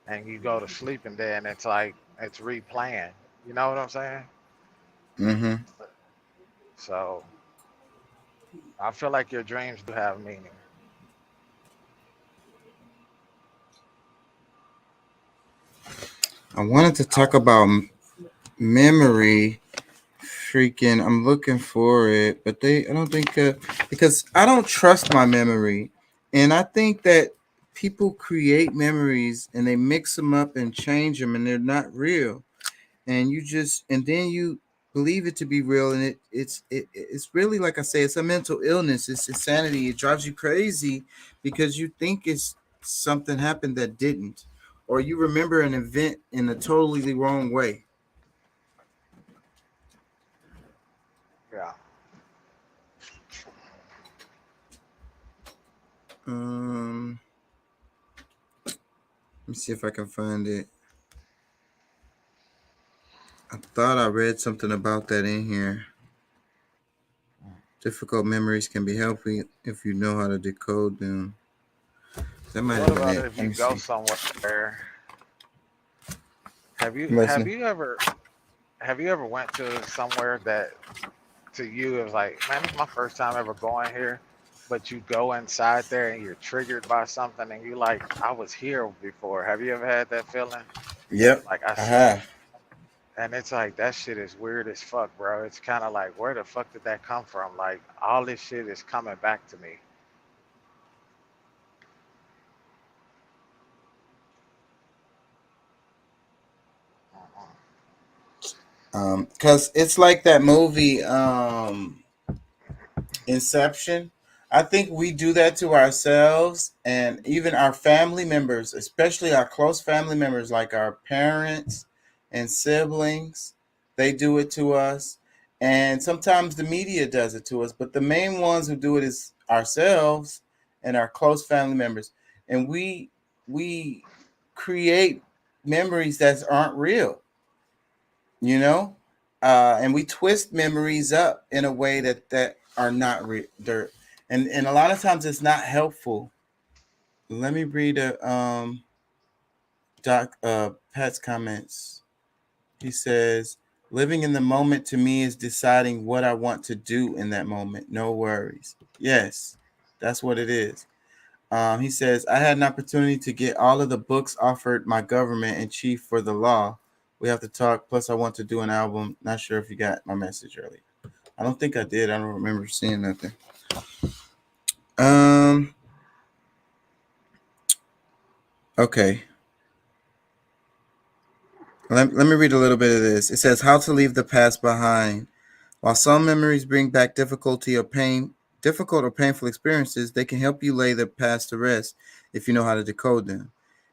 and you go to sleep, and then it's like it's replaying. You know what I'm saying? Mm-hmm. So I feel like your dreams do have meaning. I wanted to talk about memory. Freaking, I'm looking for it, but I don't think, because I don't trust my memory. And I think that people create memories and they mix them up and change them and they're not real. And then you believe it to be real. And it's really, like I say, it's a mental illness. It's insanity. It drives you crazy because you think it's something happened that didn't, or you remember an event in a totally wrong way. Yeah. Um, Let me see if I can find it. I thought I read something about that in here. Difficult memories can be helpful if you know how to decode them. That might What have been about it. if Let you me go see. somewhere? Have you I'm have listening. you ever have you ever went to somewhere that to you it was like, man, this is my first time ever going here, but you go inside there and you're triggered by something and you like, I was here before. Have you ever had that feeling? Yep, Like I have. and it's like that shit is weird as fuck, bro. It's kind of like, where the fuck did that come from? Like all this shit is coming back to me. Because it's like that movie, Inception. I think we do that to ourselves and even our family members, especially our close family members, like our parents and siblings. They do it to us. And sometimes the media does it to us. But the main ones who do it is ourselves and our close family members. And we create memories that aren't real, you know, and we twist memories up in a way that are not real, and a lot of times it's not helpful. Let me read a doc Pat's comments. He says, living in the moment to me is deciding what I want to do in that moment. No worries. Yes, that's what it is. He says, I had an opportunity to get all of the books offered my government in chief for the law. We have to talk. Plus, I want to do an album. Not sure if you got my message earlier. I don't think I did. I don't remember seeing nothing. Okay. Let me read a little bit of this. It says, how to leave the past behind. While some memories bring back difficult or painful experiences, they can help you lay the past to rest if you know how to decode them.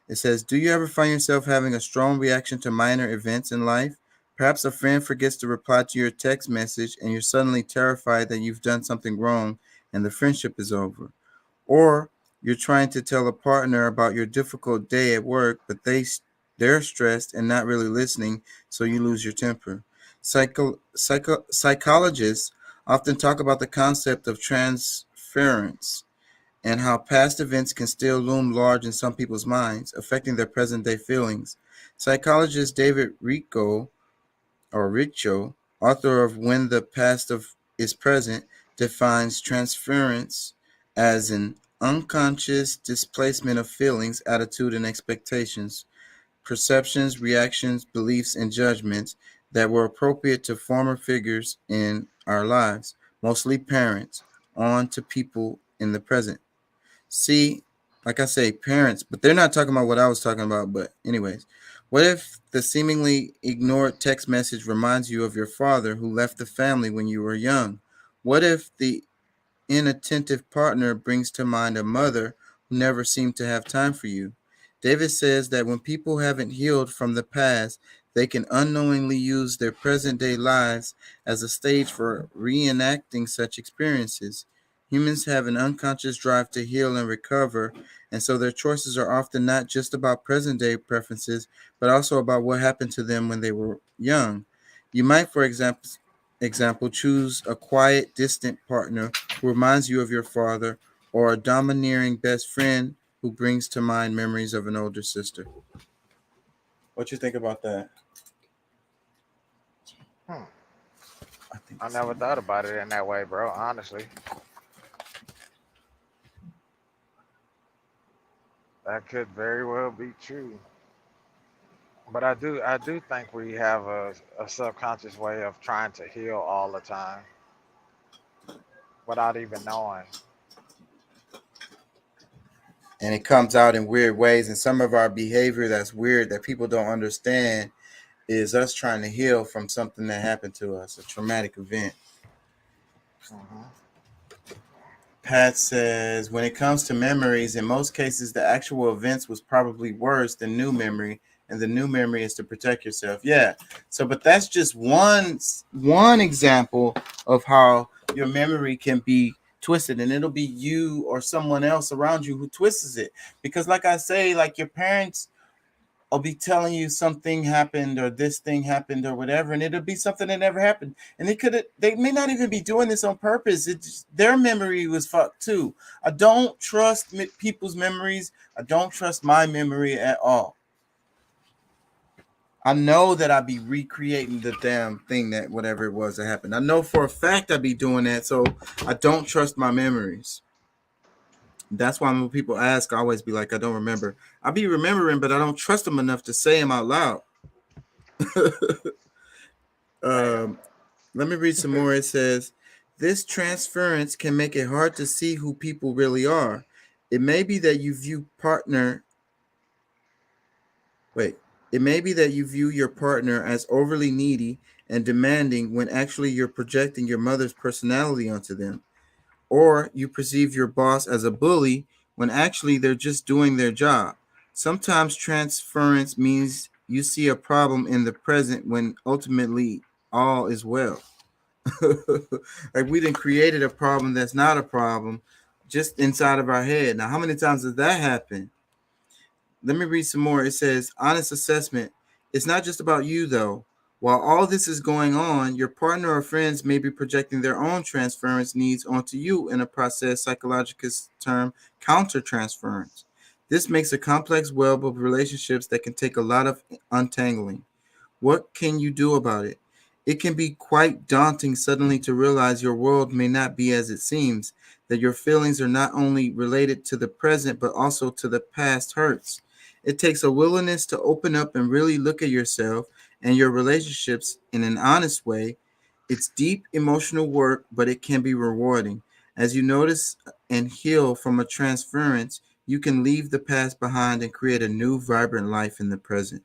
It says, do you ever find yourself having a strong reaction to minor events in life? Perhaps a friend forgets to reply to your text message and you're suddenly terrified that you've done something wrong and the friendship is over. Or you're trying to tell a partner about your difficult day at work, but they're stressed and not really listening, so you lose your temper. Psychologists often talk about the concept of transference and how past events can still loom large in some people's minds, affecting their present day feelings. Psychologist David Riccio, author of When the Past is Present, defines transference as an unconscious displacement of feelings, attitude, and expectations, perceptions, reactions, beliefs, and judgments that were appropriate to former figures in our lives, mostly parents, on to people in the present. See, like I say, parents, but they're not talking about what I was talking about. But, anyways, what if the seemingly ignored text message reminds you of your father who left the family when you were young? What if the inattentive partner brings to mind a mother who never seemed to have time for you? David says that when people haven't healed from the past, they can unknowingly use their present day lives as a stage for reenacting such experiences. Humans have an unconscious drive to heal and recover, and so their choices are often not just about present day preferences, but also about what happened to them when they were young. You might, for example, choose a quiet, distant partner who reminds you of your father, or a domineering best friend who brings to mind memories of an older sister. What you think about that? I never thought about it in that way, bro. Honestly, that could very well be true. But I do think we have a subconscious way of trying to heal all the time without even knowing. And it comes out in weird ways, and some of our behavior that's weird that people don't understand is us trying to heal from something that happened to us, a traumatic event. Pat says, when it comes to memories, in most cases, the actual events was probably worse than new memory, and the new memory is to protect yourself. Yeah. So, but that's just one example of how your memory can be twisted, and it'll be you or someone else around you who twists it. Because, like I say, like your parents I'll be telling you something happened or this thing happened or whatever, and it'll be something that never happened. And they may not even be doing this on purpose. It's their memory was fucked too. I don't trust people's memories. I don't trust my memory at all. I know that I be recreating the damn thing that whatever it was that happened. I know for a fact I be doing that, so I don't trust my memories. That's why when people ask, I always be like, I don't remember. I be remembering, but I don't trust them enough to say them out loud. Let me read some more. It says, this transference can make it hard to see who people really are. It may be that you view partner. Wait. It may be that you view your partner as overly needy and demanding when actually you're projecting your mother's personality onto them. Or you perceive your boss as a bully when actually they're just doing their job. Sometimes transference means you see a problem in the present when ultimately all is well. Like we done created a problem that's not a problem just inside of our head. Now, how many times does that happen? Let me read some more. It says, honest assessment. It's not just about you, though. While all this is going on, your partner or friends may be projecting their own transference needs onto you in a process psychologicist term countertransference. This makes a complex web of relationships that can take a lot of untangling. What can you do about it? It can be quite daunting suddenly to realize your world may not be as it seems, that your feelings are not only related to the present but also to the past hurts. It takes a willingness to open up and really look at yourself and your relationships in an honest way. It's deep emotional work, but it can be rewarding. As you notice and heal from a transference, you can leave the past behind and create a new, vibrant life in the present.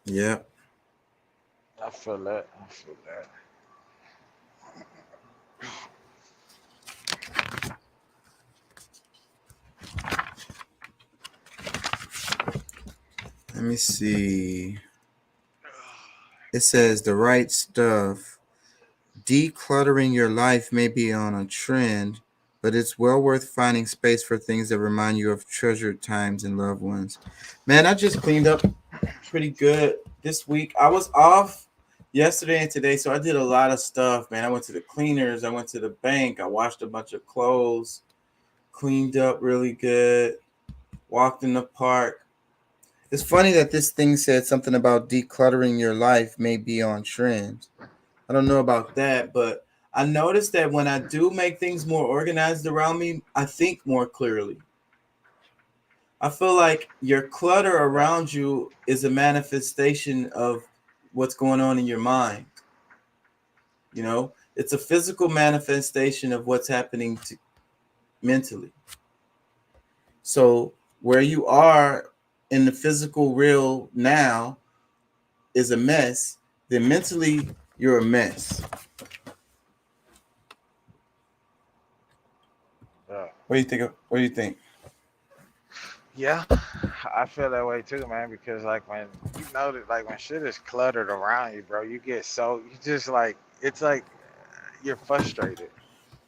Yeah. I feel that. I feel that. Let me see. It says the right stuff. Decluttering your life may be on a trend, but it's well worth finding space for things that remind you of treasured times and loved ones. Man, I just cleaned up pretty good this week. I was off yesterday and today, so I did a lot of stuff, man. I went to the cleaners, I went to the bank, I washed a bunch of clothes, cleaned up really good, walked in the park. It's funny that this thing said something about decluttering your life may be on trend. I don't know about that, but I noticed that when I do make things more organized around me, I think more clearly. I feel like your clutter around you is a manifestation of what's going on in your mind. You know, it's a physical manifestation of what's happening mentally. So where you are in the physical real now is a mess, then mentally you're a mess. Yeah. What do you think? What do you think? Yeah, I feel that way too, man. Because like when you know that, like when shit is cluttered around you, bro, you get so you just like it's like you're frustrated,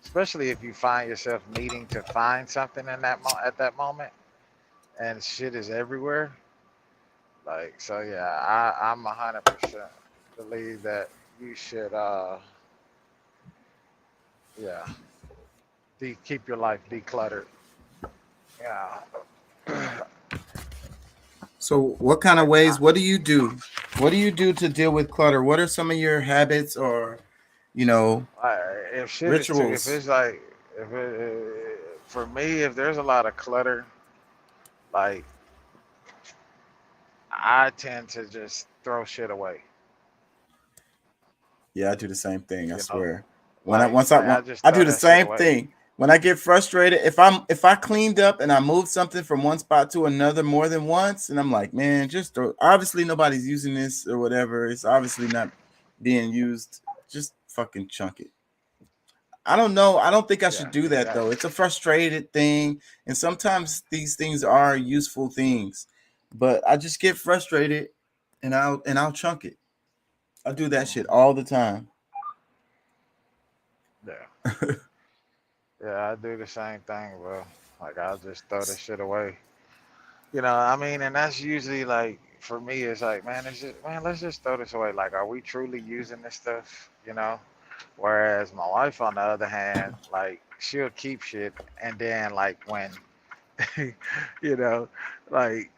especially if you find yourself needing to find something in that at that moment, and shit is everywhere. Like so, yeah, I'm 100% believe that you should, yeah, keep your life decluttered. Yeah. So what kind of ways, what do you do? What do you do to deal with clutter? What are some of your habits or, you know, If shit is too, if rituals? it's like, if for me, if there's a lot of clutter, like I tend to just throw shit away. Yeah, I do the same thing, I You know, swear. When I once I like I want just I throw do the that shit same away. thing. When I get frustrated, if I cleaned up and I moved something from one spot to another more than once, and I'm like, man, just throw, obviously nobody's using this or whatever. It's obviously not being used. Just fucking chunk it. I don't know. I don't think I Yeah, should do that though. exactly. It's a frustrated thing, and sometimes these things are useful things, but I just get frustrated, and I'll chunk it. I do that shit all the time. Yeah. Yeah, I do the same thing, bro. Like I'll just throw the shit away. You know, I mean, and that's usually like for me, it's like, man, let's just throw this away. Like, are we truly using this stuff? You know. Whereas my wife, on the other hand, like she'll keep shit, and then like when, you know, like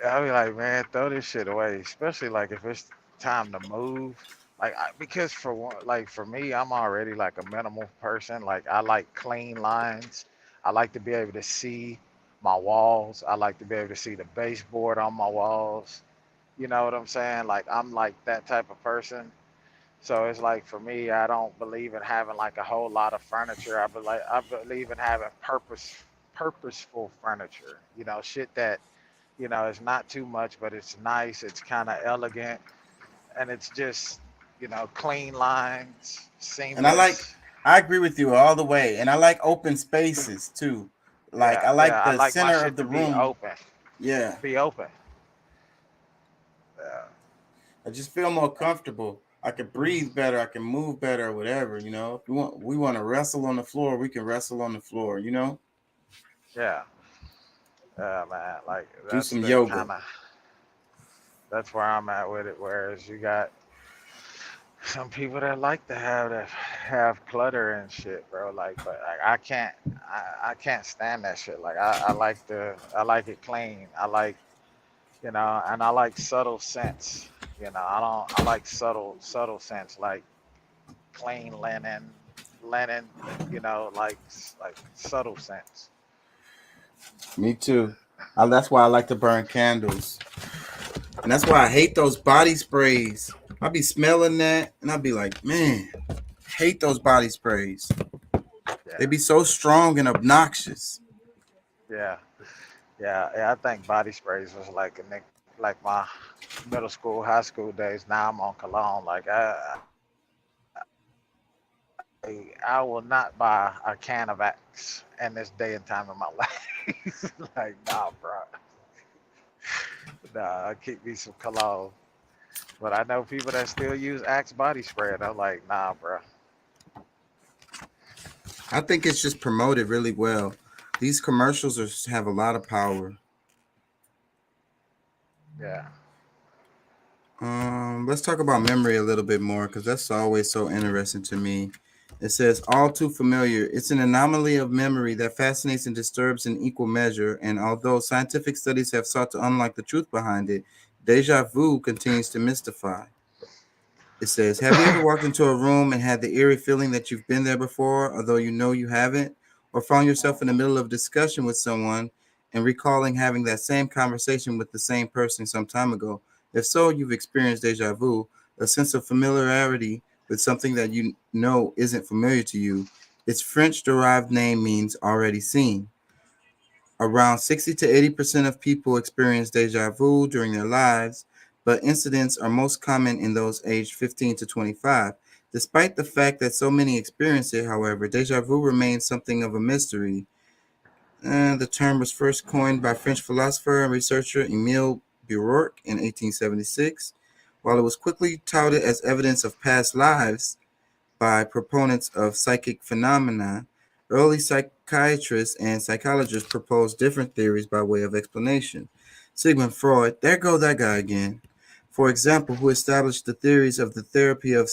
I'll be like, man, throw this shit away. Especially like if it's time to move. Like, because for one, like for me, I'm already like a minimal person. Like I like clean lines. I like to be able to see my walls. I like to be able to see the baseboard on my walls. You know what I'm saying? Like I'm like that type of person. So it's like for me, I don't believe in having like a whole lot of furniture. I believe in having purposeful furniture. You know, shit that, it's not too much, but it's nice. It's kind of elegant, and it's just, clean lines, And seamless. I agree with you all the way. And I like open spaces too. Like Yeah, I yeah. like I the like my center of shit the to be room. open. Yeah. Be open. Yeah. I just feel more comfortable. I can breathe better. I can move better, whatever, you know. If we want to wrestle on the floor, we can wrestle on the floor, you know? Yeah. Yeah, man. Like Do that's some the yoga. kind of that's where I'm at with it. Whereas you got some people that like to have clutter and shit, bro. Like, but like, I can't stand that shit. Like, I like it clean. I like, and I like subtle scents. I like subtle scents like clean linen. Like subtle scents. Me too. That's why I like to burn candles. And that's why I hate those body sprays. I'll be smelling that and I'll be like, man, hate those body sprays. They Yeah, be so strong and obnoxious. yeah, yeah. I think body sprays was like like my middle school, high school days. Now I'm on cologne. Like I will not buy a can of Axe in this day and time of my life. Like, nah, bro. Nah, I keep me some cologne. But I know people that still use Axe body spray, and I'm like, nah, bro. I think it's just promoted really well. These commercials have a lot of power. Yeah. Let's talk about memory a little bit more because that's always so interesting to me. It says, all too familiar. It's an anomaly of memory that fascinates and disturbs in equal measure. And although scientific studies have sought to unlock the truth behind it, deja vu continues to mystify. It says, have you ever walked into a room and had the eerie feeling that you've been there before, although you know you haven't? Or found yourself in the middle of discussion with someone and recalling having that same conversation with the same person some time ago? If so, you've experienced deja vu, a sense of familiarity with something that you know isn't familiar to you. Its French-derived name means already seen. Around 60 to 80% of people experience deja vu during their lives, but incidents are most common in those aged 15 to 25. Despite the fact that so many experience it, however, deja vu remains something of a mystery. The term was first coined by French philosopher and researcher Émile Bouroc in 1876. While it was quickly touted as evidence of past lives by proponents of psychic phenomena, early psychiatrists and psychologists proposed different theories by way of explanation. Sigmund Freud, there go that guy again, for example, who established the theories of the therapy of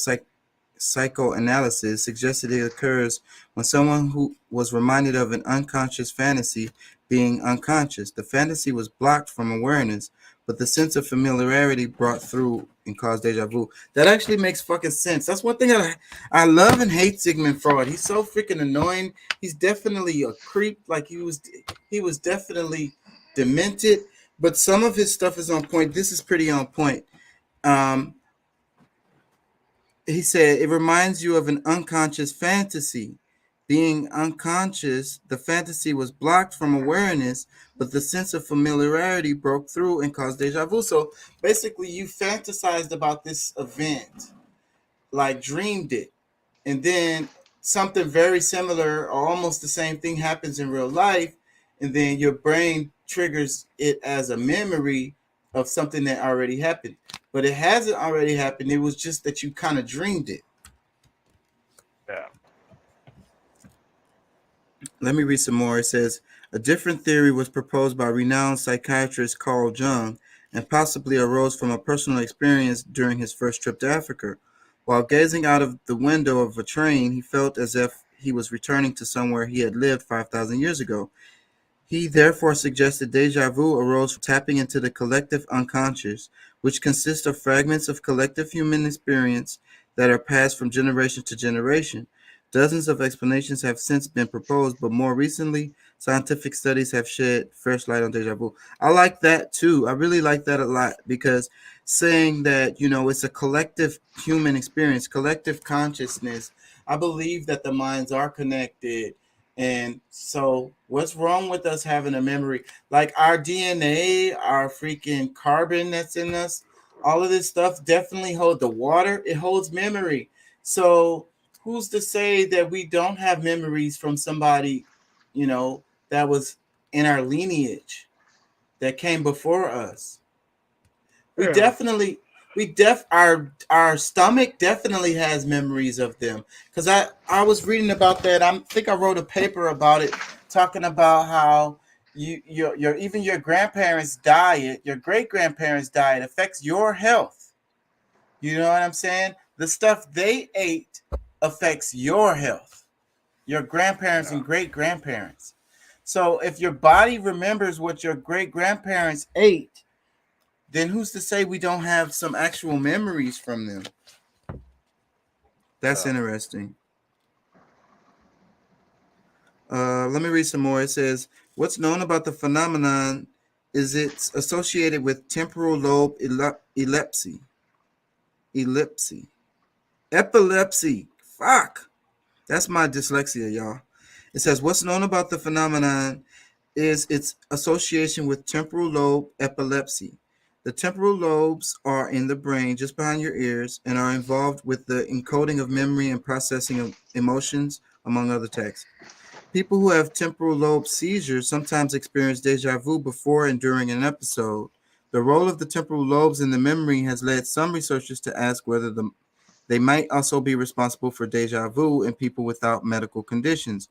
psychoanalysis, suggested it occurs when someone who was reminded of an unconscious fantasy being unconscious. The fantasy was blocked from awareness, but the sense of familiarity brought through and caused deja vu. That actually makes fucking sense. That's one thing I love and hate Sigmund Freud. He's so freaking annoying. He's definitely a creep. Like he was definitely demented, but some of his stuff is on point. This is pretty on point. Um, he said it reminds you of an unconscious fantasy. Being unconscious, the fantasy was blocked from awareness, but the sense of familiarity broke through and caused deja vu. So basically, you fantasized about this event, like dreamed it, and then something very similar or almost the same thing happens in real life, and then your brain triggers it as a memory of something that already happened. But it hasn't already happened. It was just that you kind of dreamed it. Yeah. Let me read some more. It says, a different theory was proposed by renowned psychiatrist Carl Jung and possibly arose from a personal experience during his first trip to Africa. While gazing out of the window of a train, he felt as if he was returning to somewhere he had lived 5,000 years ago. He therefore suggested deja vu arose from tapping into the collective unconscious, which consists of fragments of collective human experience that are passed from generation to generation. Dozens of explanations have since been proposed, but more recently, scientific studies have shed fresh light on deja vu. I like that too. I really like that a lot because saying that, it's a collective human experience, collective consciousness. I believe that the minds are connected, and so, what's wrong with us having a memory? Like our DNA, our freaking carbon that's in us, all of this stuff definitely hold the water, it holds memory. So, who's to say that we don't have memories from somebody, that was in our lineage that came before us? We Yeah. definitely our stomach definitely has memories of them, because I was reading about that. I think I wrote a paper about it, talking about how your even your grandparents' diet, your great grandparents' diet affects your health. You know what I'm saying? The stuff they ate affects your health, your grandparents and great grandparents. So if your body remembers what your great grandparents ate, then who's to say we don't have some actual memories from them? That's interesting. Let me read some more. It says, what's known about the phenomenon is it's associated with temporal lobe epilepsy. Epilepsy. Fuck. That's my dyslexia, y'all. It says, what's known about the phenomenon is its association with temporal lobe epilepsy. The temporal lobes are in the brain just behind your ears and are involved with the encoding of memory and processing of emotions, among other tasks. People who have temporal lobe seizures sometimes experience deja vu before and during an episode. The role of the temporal lobes in the memory has led some researchers to ask whether they might also be responsible for deja vu in people without medical conditions.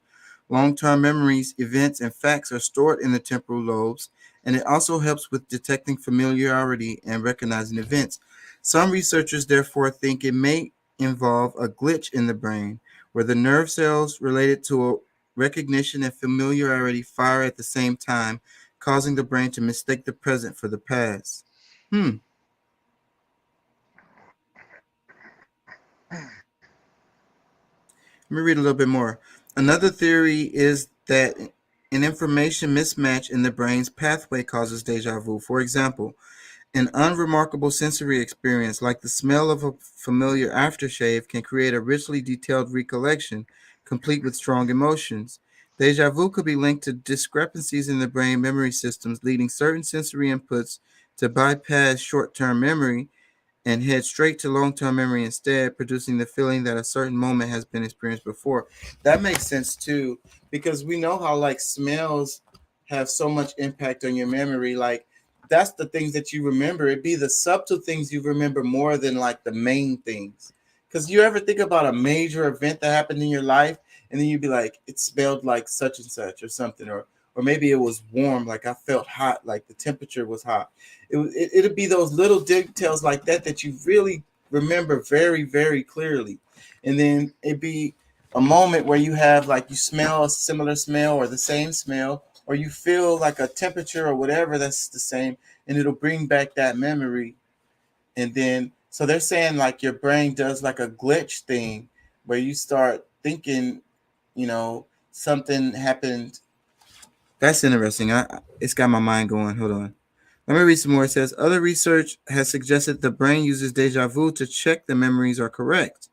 Long-term memories, events, and facts are stored in the temporal lobes, and it also helps with detecting familiarity and recognizing events. Some researchers therefore think it may involve a glitch in the brain, where the nerve cells related to recognition and familiarity fire at the same time, causing the brain to mistake the present for the past. Let me read a little bit more. Another theory is that an information mismatch in the brain's pathway causes deja vu. For example, an unremarkable sensory experience like the smell of a familiar aftershave can create a richly detailed recollection, complete with strong emotions. Deja vu could be linked to discrepancies in the brain memory systems, leading certain sensory inputs to bypass short-term memory and head straight to long-term memory instead, producing the feeling that a certain moment has been experienced before. That makes sense too, because we know how like smells have so much impact on your memory. Like that's the things that you remember. It'd be the subtle things you remember more than like the main things. Because you ever think about a major event that happened in your life, and then you'd be like, it smelled like such and such or something, or maybe it was warm, like I felt hot, like the temperature was hot. It'll be those little details like that that you really remember very, very clearly. And then it'd be a moment where you have like you smell a similar smell or the same smell, or you feel like a temperature or whatever that's the same, and it'll bring back that memory. And then so they're saying like your brain does like a glitch thing where you start thinking, something happened. That's interesting. It's got my mind going. Hold on. Let me read some more. It says other research has suggested the brain uses deja vu to check the memories are correct.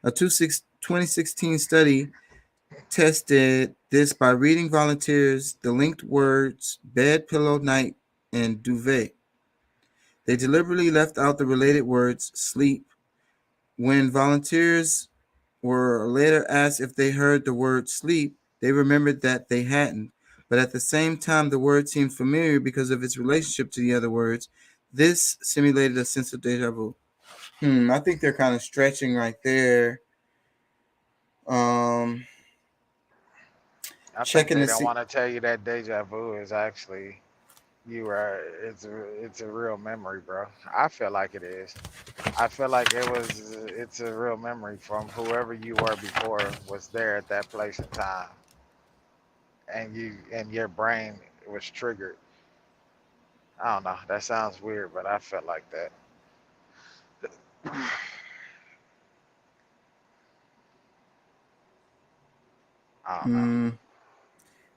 A 2016 study tested this by reading volunteers the linked words bed, pillow, night, and duvet. They deliberately left out the related words sleep. When volunteers were later asked if they heard the word sleep, they remembered that they hadn't. But at the same time, the word seemed familiar because of its relationship to the other words. This simulated a sense of deja vu. I think they're kind of stretching right there. I think Checking they to don't see. want to tell you that deja vu is actually You right. It's a real memory, bro. I feel like it is. I feel like it's a real memory from whoever you were before was there at that place and time, and your brain was triggered. I don't know. That sounds weird, but I felt like that. I don't know.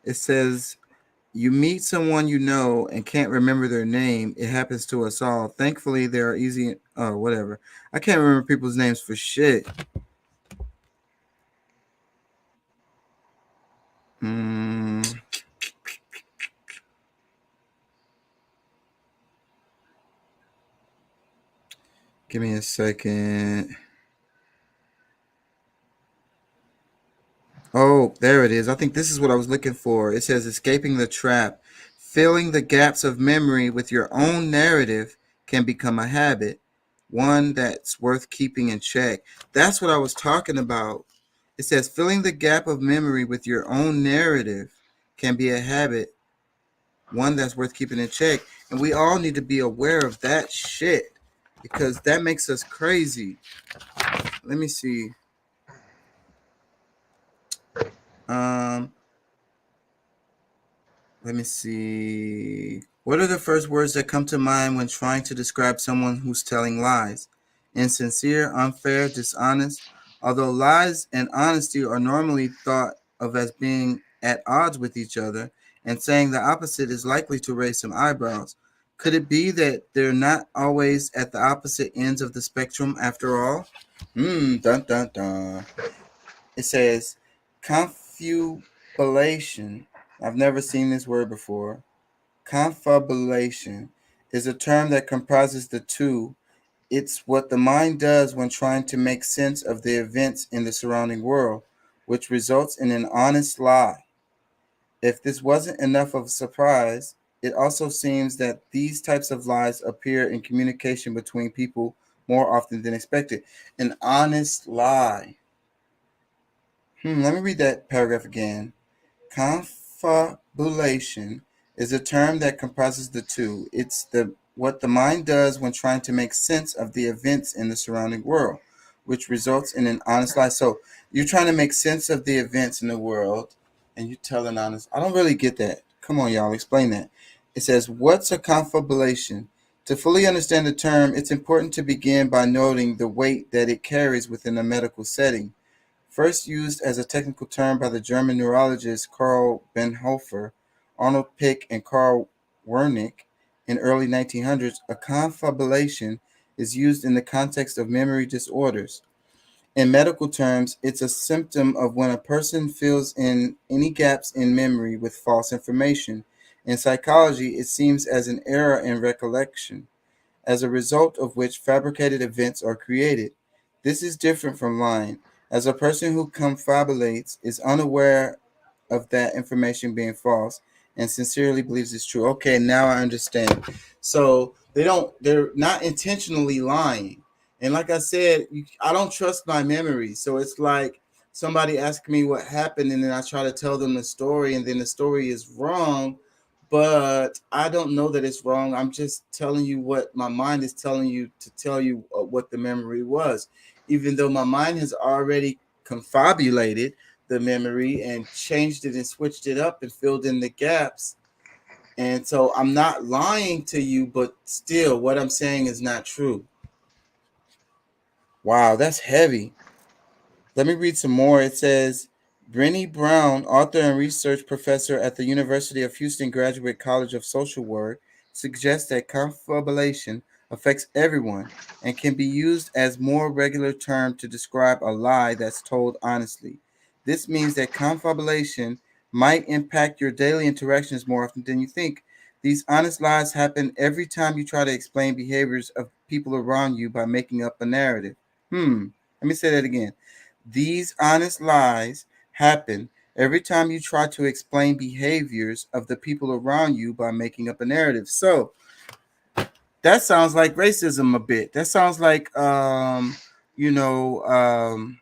It says you meet someone you know and can't remember their name. It happens to us all. Thankfully, they are easy. Oh, whatever. I can't remember people's names for shit. Give me a second. Oh, there it is. I think this is what I was looking for. It says escaping the trap. Filling the gaps of memory with your own narrative can become a habit, one that's worth keeping in check. That's what I was talking about. It says filling the gap of memory with your own narrative can be a habit, one that's worth keeping in check. And we all need to be aware of that shit because that makes us crazy. Let me see. Um, Let me see. What are the first words that come to mind when trying to describe someone who's telling lies? Insincere, unfair, dishonest. Although lies and honesty are normally thought of as being at odds with each other, and saying the opposite is likely to raise some eyebrows. Could it be that they're not always at the opposite ends of the spectrum after all? Dun dun dun. It says confabulation. I've never seen this word before. Confabulation is a term that comprises the two. It's what the mind does when trying to make sense of the events in the surrounding world, which results in an honest lie. If this wasn't enough of a surprise, it also seems that these types of lies appear in communication between people more often than expected. An honest lie. Let me read that paragraph again. Confabulation is a term that comprises the two. It's the what the mind does when trying to make sense of the events in the surrounding world, which results in an honest lie. So you're trying to make sense of the events in the world, and you tell an honest. I don't really get that. Come on, y'all, explain that. It says, "What's a confabulation?" To fully understand the term, it's important to begin by noting the weight that it carries within a medical setting. First used as a technical term by the German neurologists Karl Bonhoeffer, Arnold Pick, and Karl Wernicke in early 1900s, a confabulation is used in the context of memory disorders. In medical terms, it's a symptom of when a person fills in any gaps in memory with false information. In psychology, it seems as an error in recollection, as a result of which fabricated events are created. This is different from lying, as a person who confabulates is unaware of that information being false and sincerely believes it's true. Okay, now I understand. So they're not intentionally lying. And like I said, I don't trust my memory. So it's like somebody asks me what happened and then I try to tell them the story and then the story is wrong, but I don't know that it's wrong. I'm just telling you what my mind is telling you to tell you what the memory was, even though my mind has already confabulated the memory and changed it and switched it up and filled in the gaps. And so I'm not lying to you, but still what I'm saying is not true. Wow, that's heavy. Let me read some more. It says, Brené Brown, author and research professor at the University of Houston Graduate College of Social Work, suggests that confabulation affects everyone and can be used as more regular term to describe a lie that's told honestly. This means that confabulation might impact your daily interactions more often than you think. These honest lies happen every time you try to explain behaviors of people around you by making up a narrative. Let me say that again. These honest lies happen every time you try to explain behaviors of the people around you by making up a narrative. So that sounds like racism a bit. That sounds like you know,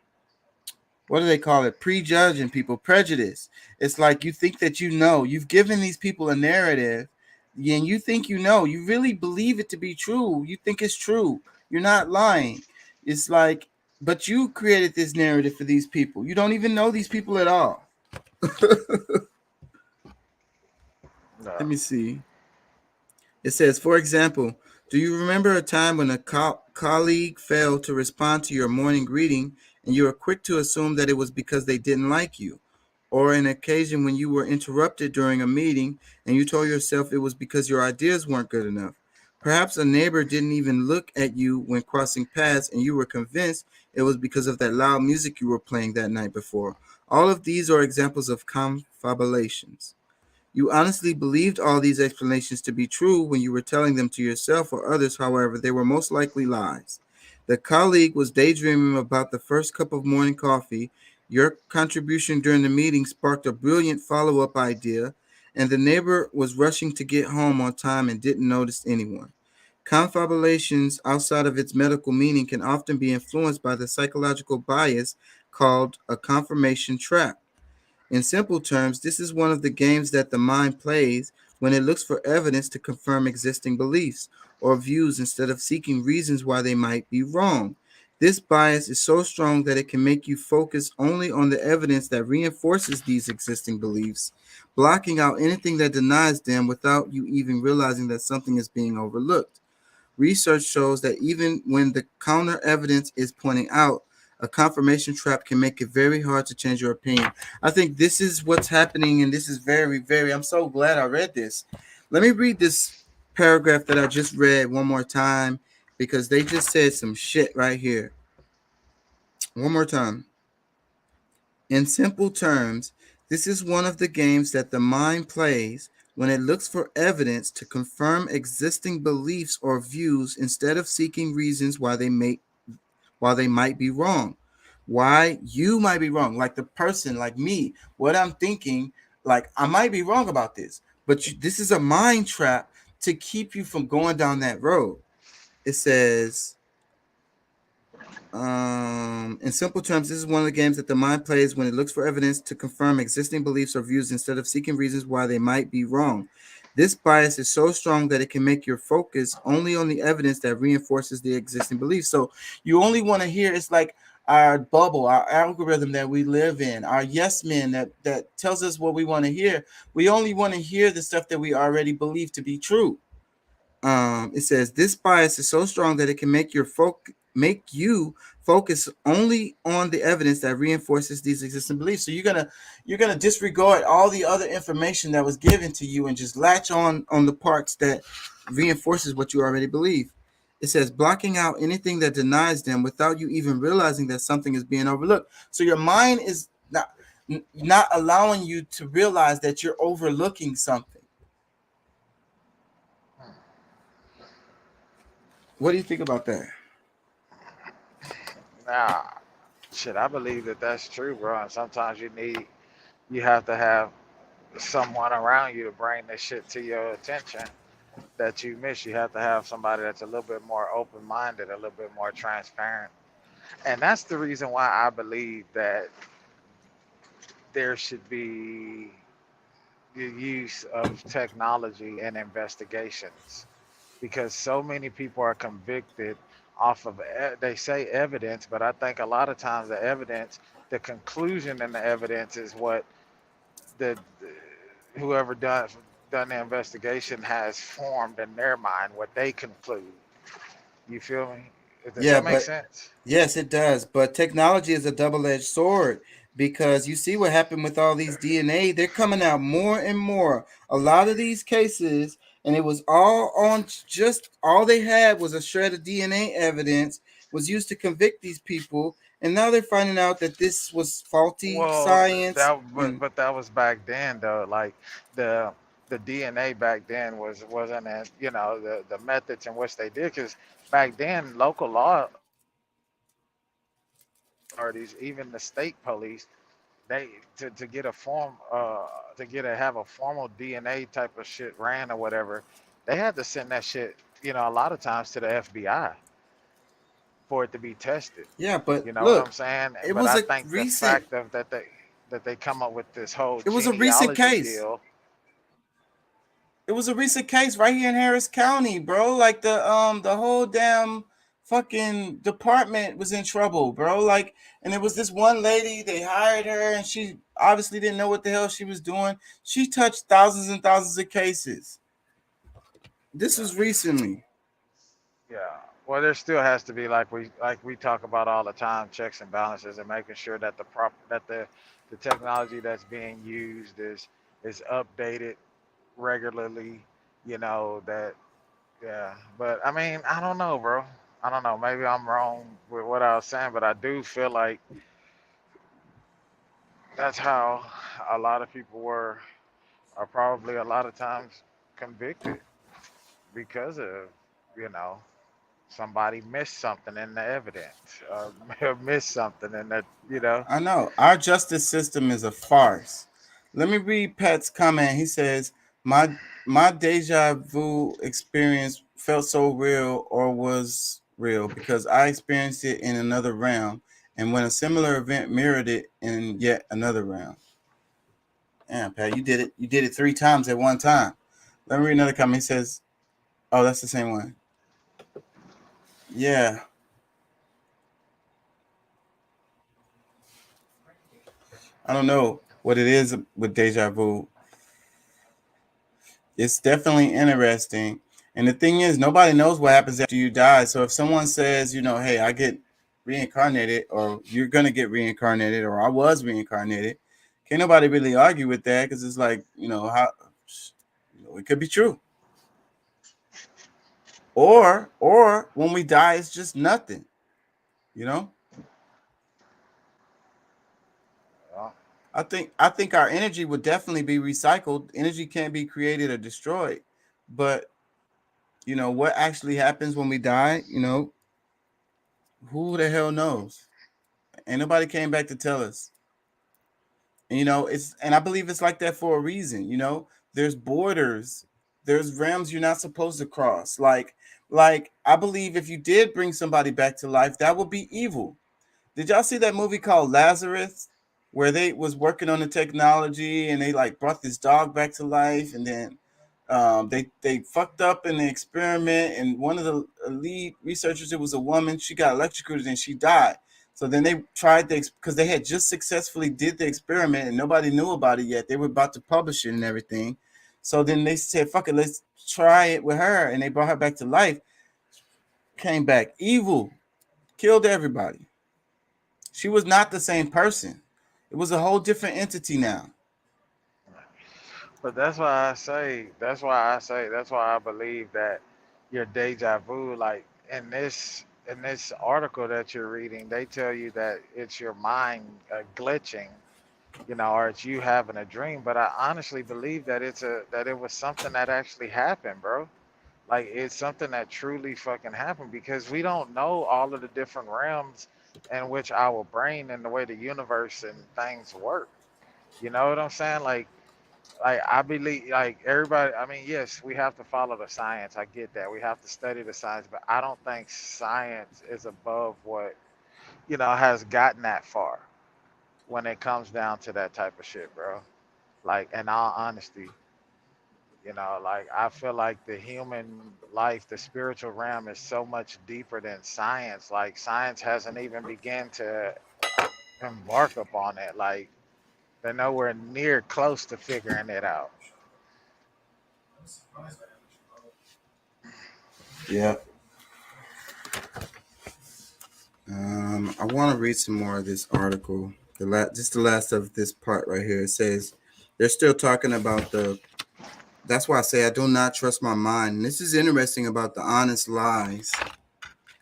what do they call it? Prejudging people, prejudice. It's like you think that you know. You've given these people a narrative and you think you know, you really believe it to be true. You think it's true. You're not lying. It's like, but you created this narrative for these people. You don't even know these people at all. Let me see. It says, for example, do you remember a time when a colleague failed to respond to your morning greeting and you were quick to assume that it was because they didn't like you? Or an occasion when you were interrupted during a meeting and you told yourself it was because your ideas weren't good enough? Perhaps a neighbor didn't even look at you when crossing paths and you were convinced it was because of that loud music you were playing that night before. All of these are examples of confabulations. You honestly believed all these explanations to be true when you were telling them to yourself or others, however, they were most likely lies. The colleague was daydreaming about the first cup of morning coffee. Your contribution during the meeting sparked a brilliant follow up idea, and the neighbor was rushing to get home on time and didn't notice anyone. Confabulations outside of its medical meaning can often be influenced by the psychological bias called a confirmation trap. In simple terms, this is one of the games that the mind plays when it looks for evidence to confirm existing beliefs or views instead of seeking reasons why they might be wrong. This bias is so strong that it can make you focus only on the evidence that reinforces these existing beliefs, blocking out anything that denies them without you even realizing that something is being overlooked. Research shows that even when the counter evidence is pointing out, a confirmation trap can make it very hard to change your opinion. I think this is what's happening, and this is very, very, I'm so glad I read this. Let me read this paragraph that I just read one more time because they just said some shit right here. One more time. In simple terms, this is one of the games that the mind plays when it looks for evidence to confirm existing beliefs or views instead of seeking reasons why they might be wrong. Why you might be wrong, like the person, like me, what I'm thinking, like I might be wrong about this, but this is a mind trap to keep you from going down that road. It says, in simple terms, this is one of the games that the mind plays when it looks for evidence to confirm existing beliefs or views instead of seeking reasons why they might be wrong. This bias is so strong that it can make your focus only on the evidence that reinforces the existing beliefs. So you only want to hear, it's like our bubble, our algorithm that we live in, our yes men that tells us what we want to hear. We only want to hear the stuff that we already believe to be true. It says this bias is so strong that it can make you focus only on the evidence that reinforces these existing beliefs. So you're gonna disregard all the other information that was given to you and just latch on the parts that reinforces what you already believe. It says blocking out anything that denies them without you even realizing that something is being overlooked. So your mind is not allowing you to realize that you're overlooking something. What do you think about that? Nah, shit, I believe that that's true, bro. And sometimes you have to have someone around you to bring this shit to your attention that you miss. You have to have somebody that's a little bit more open minded, a little bit more transparent. And that's the reason why I believe that there should be the use of technology in investigations because so many people are convicted off of they say evidence, but I think a lot of times the conclusion in the evidence is what the whoever done the investigation has formed in their mind what they conclude. You feel me? Does Yeah, that make but sense? yes, it does. But technology is a double-edged sword because you see what happened with all these DNA. They're coming out more and more. A lot of these cases, and it was all on just all they had was a shred of DNA evidence was used to convict these people. And now they're finding out that this was faulty Well, science. And but that was back then though. Like the the DNA back then wasn't as the methods in which they did because back then local law authorities, even the state police, they to get a form to get a have a formal DNA type of shit ran or whatever, they had to send that shit a lot of times to the FBI for it to be tested. yeah, but You know what I'm look, saying? it But was I a think the recent fact of that they come up with this whole it was a recent genealogy case. deal. It was a recent case right here in Harris County, bro. Like the whole damn fucking department was in trouble, bro. Like, and it was this one lady, they hired her, and she obviously didn't know what the hell she was doing. She touched thousands and thousands of cases. This was recently. Yeah. Well, there still has to be like we talk about all the time, checks and balances, and making sure that the technology that's being used is updated regularly. You know that. Yeah. But I mean, I don't know, bro. I don't know. Maybe I'm wrong with what I was saying, but I do feel like that's how a lot of people are probably a lot of times convicted because of, you know, somebody missed something in the evidence or missed something in that, you know. I know. Our justice system is a farce. Let me read Pat's comment. He says, my deja vu experience felt so real or was real because I experienced it in another realm and when a similar event mirrored it in yet another realm. Yeah, Pat, you did it. You did it 3 times at one time. Let me read another comment. He says, oh, that's the same one. Yeah. I don't know what it is with deja vu. It's definitely interesting. And the thing is, nobody knows what happens after you die. So if someone says, you know, hey, I get reincarnated, or you're going to get reincarnated, or I was reincarnated, can't nobody really argue with that because it's like, you know, how it could be true. Or when we die, it's just nothing, you know? I think our energy would definitely be recycled. Energy can't be created or destroyed. But you know what actually happens when we die, you know, who the hell knows? Ain't nobody came back to tell us. And, you know, and I believe it's like that for a reason, you know. There's borders, there's realms you're not supposed to cross. Like I believe if you did bring somebody back to life, that would be evil. Did y'all see that movie called Lazarus, where they was working on the technology and they like brought this dog back to life, and then they fucked up in the experiment, and one of the lead researchers, it was a woman, she got electrocuted and she died. So then they tried because they had just successfully did the experiment and nobody knew about it yet. They were about to publish it and everything. So then they said, fuck it, let's try it with her, and they brought her back to life. Came back evil, killed everybody. She was not the same person. It was a whole different entity now. But that's why I believe that your deja vu, like in this article that you're reading, they tell you that it's your mind glitching, you know, or it's you having a dream. But I honestly believe that that it was something that actually happened, bro. Like it's something that truly fucking happened because we don't know all of the different realms in which our brain and the way the universe and things work. You know what I'm saying? Like I believe, like everybody. I mean, yes, we have to follow the science. I get that. We have to study the science, but I don't think science is above what has gotten that far when it comes down to that type of shit, bro. Like, in all honesty, like I feel like the human life, the spiritual realm, is so much deeper than science. Like, science hasn't even begun to embark upon it. Like, they're nowhere near close to figuring it out. Yeah. I want to read some more of this article. Just the last of this part right here. It says they're still talking about that's why I say I do not trust my mind. And this is interesting about the honest lies,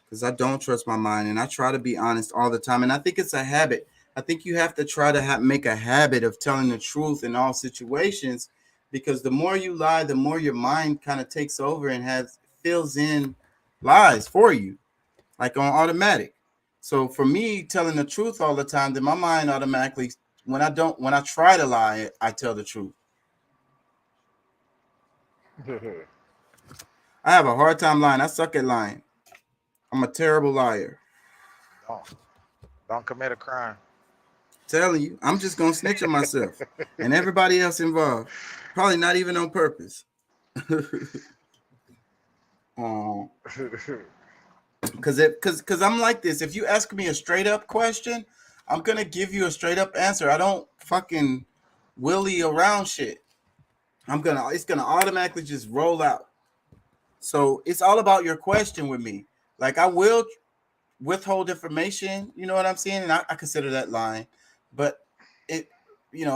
because I don't trust my mind, and I try to be honest all the time. And I think it's a habit. I think you have to try to make a habit of telling the truth in all situations, because the more you lie, the more your mind kind of takes over and fills in lies for you, like on automatic. So for me, telling the truth all the time, then my mind automatically, when I try to lie, I tell the truth. I have a hard time lying. I suck at lying. I'm a terrible liar. Don't commit a crime. Telling you, I'm just gonna snitch on myself and everybody else involved. Probably not even on purpose. Because I'm like this. If you ask me a straight up question, I'm gonna give you a straight up answer. I don't fucking willy around shit. It's gonna automatically just roll out. So it's all about your question with me. Like I will withhold information, you know what I'm saying? And I consider that lying. But it,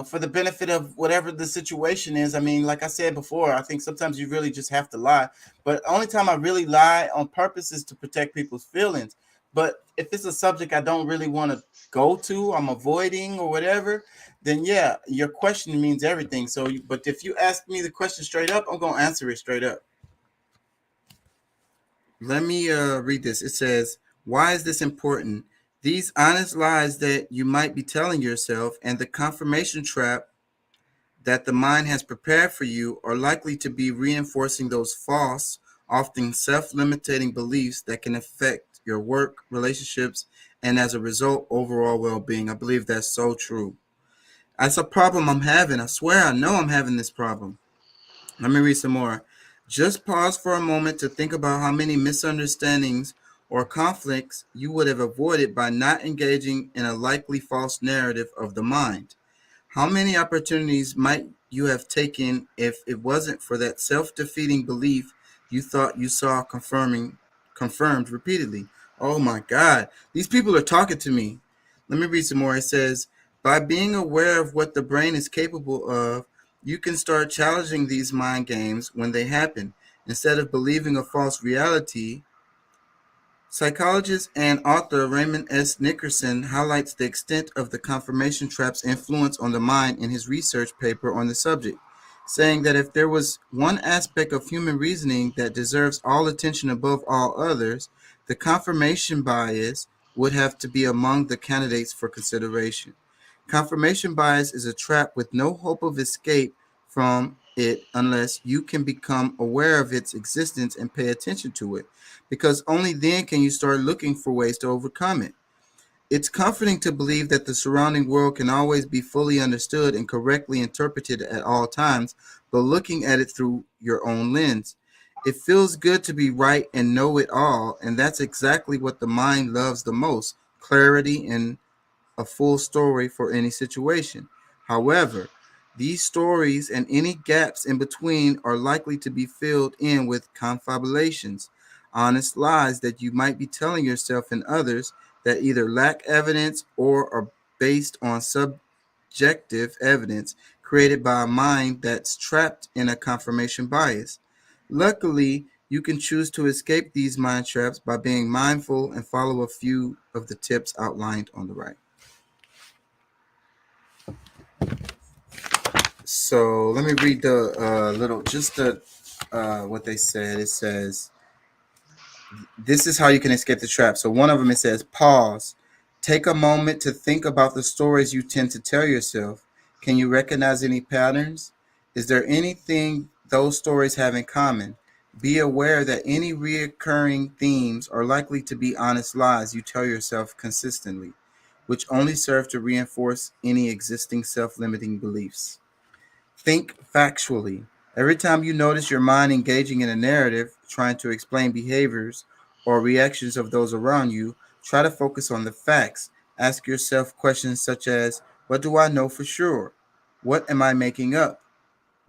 for the benefit of whatever the situation is, I mean, like I said before, I think sometimes you really just have to lie. But only time I really lie on purpose is to protect people's feelings. But if it's a subject I don't really want to go to, I'm avoiding or whatever, then yeah, your question means everything. So, but if you ask me the question straight up, I'm going to answer it straight up. Let me read this. It says, why is this important? These honest lies that you might be telling yourself and the confirmation trap that the mind has prepared for you are likely to be reinforcing those false, often self-limiting beliefs that can affect your work, relationships, and as a result, overall well-being. I believe that's so true. That's a problem I'm having. I swear I know I'm having this problem. Let me read some more. Just pause for a moment to think about how many misunderstandings or conflicts you would have avoided by not engaging in a likely false narrative of the mind. How many opportunities might you have taken if it wasn't for that self-defeating belief you thought you saw confirmed repeatedly? Oh my God, these people are talking to me. Let me read some more. It says, by being aware of what the brain is capable of, you can start challenging these mind games when they happen. Instead of believing a false reality, psychologist and author Raymond S. Nickerson highlights the extent of the confirmation trap's influence on the mind in his research paper on the subject, saying that if there was one aspect of human reasoning that deserves all attention above all others, the confirmation bias would have to be among the candidates for consideration. Confirmation bias is a trap with no hope of escape from it unless you can become aware of its existence and pay attention to it, because only then can you start looking for ways to overcome it. It's comforting to believe that the surrounding world can always be fully understood and correctly interpreted at all times, but looking at it through your own lens. It feels good to be right and know it all, and that's exactly what the mind loves the most: clarity and a full story for any situation. However, these stories and any gaps in between are likely to be filled in with confabulations, honest lies that you might be telling yourself and others that either lack evidence or are based on subjective evidence created by a mind that's trapped in a confirmation bias. Luckily, you can choose to escape these mind traps by being mindful and follow a few of the tips outlined on the right. So let me read what they said. It says, this is how you can escape the trap. So one of them, it says, pause. Take a moment to think about the stories you tend to tell yourself. Can you recognize any patterns? Is there anything those stories have in common? Be aware that any reoccurring themes are likely to be honest lies you tell yourself consistently, which only serve to reinforce any existing self-limiting beliefs. Think factually. Every time you notice your mind engaging in a narrative, trying to explain behaviors or reactions of those around you, try to focus on the facts. Ask yourself questions such as, what do I know for sure? What am I making up?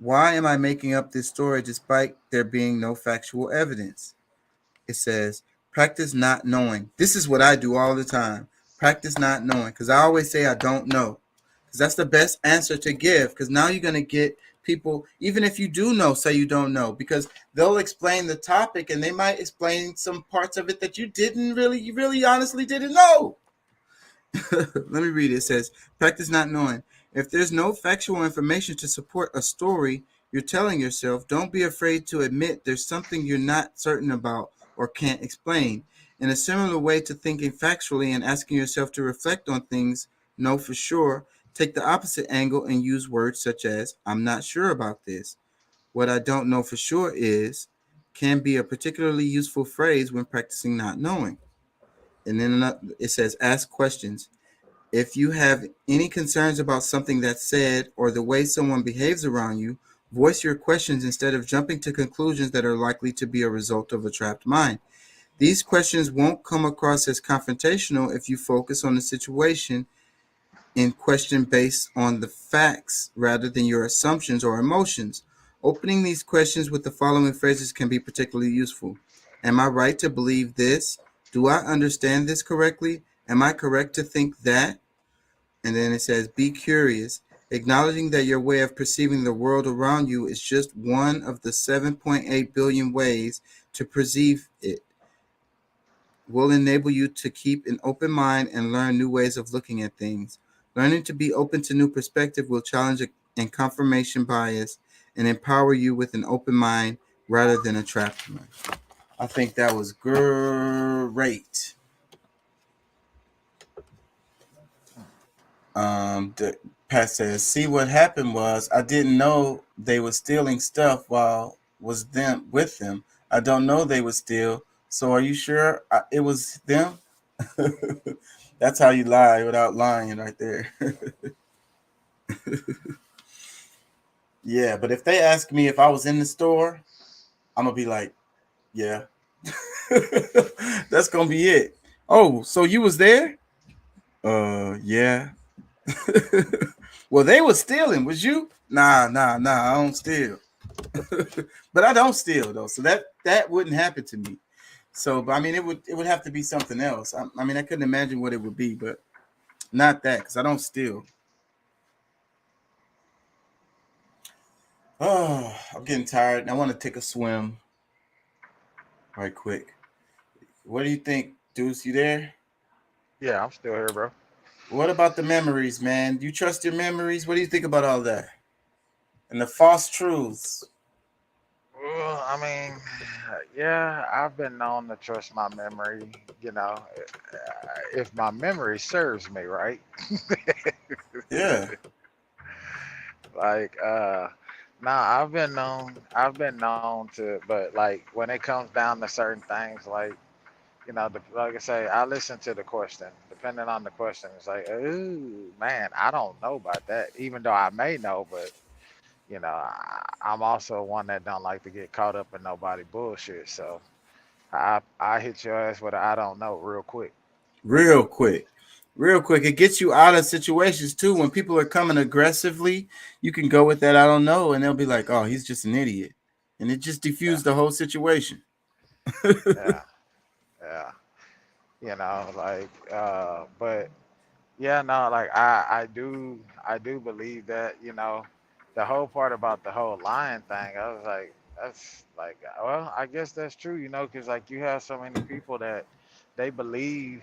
Why am I making up this story despite there being no factual evidence? It says, practice not knowing. This is what I do all the time. Practice not knowing, because I always say I don't know, because that's the best answer to give, because now you're going to get people, even if you do know, say you don't know, because they'll explain the topic and they might explain some parts of it that you really honestly didn't know. Let me read it. It says, practice not knowing. If there's no factual information to support a story you're telling yourself, don't be afraid to admit there's something you're not certain about or can't explain. In a similar way to thinking factually and asking yourself to reflect on things, know for sure, take the opposite angle and use words such as, I'm not sure about this. What I don't know for sure is, can be a particularly useful phrase when practicing not knowing. And then it says, ask questions. If you have any concerns about something that's said or the way someone behaves around you, Voice your questions instead of jumping to conclusions that are likely to be a result of a trapped mind. These questions won't come across as confrontational if you focus on the situation in question based on the facts rather than your assumptions or emotions. Opening these questions with the following phrases can be particularly useful. Am I right to believe this? Do I understand this correctly? Am I correct to think that? And then it says, be curious, acknowledging that your way of perceiving the world around you is just one of the 7.8 billion ways to perceive it will enable you to keep an open mind and learn new ways of looking at things. Learning to be open to new perspective will challenge and confirmation bias and empower you with an open mind rather than a trapped mind. I think that was great. Pat says, see, what happened was I didn't know they were stealing stuff while was them with them. I don't know they would steal. So are you sure it was them? That's how you lie without lying right there. Yeah, but if they ask me if I was in the store, I'm going to be like, yeah. That's going to be it. Oh, so you was there? Yeah. Well, they was stealing. Was you? Nah, I don't steal. But I don't steal though. So that wouldn't happen to me. So, but I mean, it would have to be something else. I mean, I couldn't imagine what it would be, but not that, because I don't steal. Oh, I'm getting tired and I want to take a swim right quick. What do you think, Deuce? You there? Yeah, I'm still here, bro. What about the memories, man? Do you trust your memories? What do you think about all that? And the false truths? Well, I mean, yeah, I've been known to trust my memory, you know, if my memory serves me right. Yeah. Like, nah, I've been known to, but like when it comes down to certain things, like, like I say, I listen to the question. Depending on the question, it's like, ooh, man, I don't know about that. Even though I may know, but I'm also one that don't like to get caught up in nobody bullshit. So I hit your ass with a I don't know real quick. Real quick. Real quick. It gets you out of situations too. When people are coming aggressively, you can go with that I don't know, and they'll be like, oh, he's just an idiot. And it just diffused the whole situation. Yeah, yeah. Like, but yeah, no, like I do believe that, the whole part about the whole lying thing, I was like, that's like, well, I guess that's true, because like you have so many people that they believe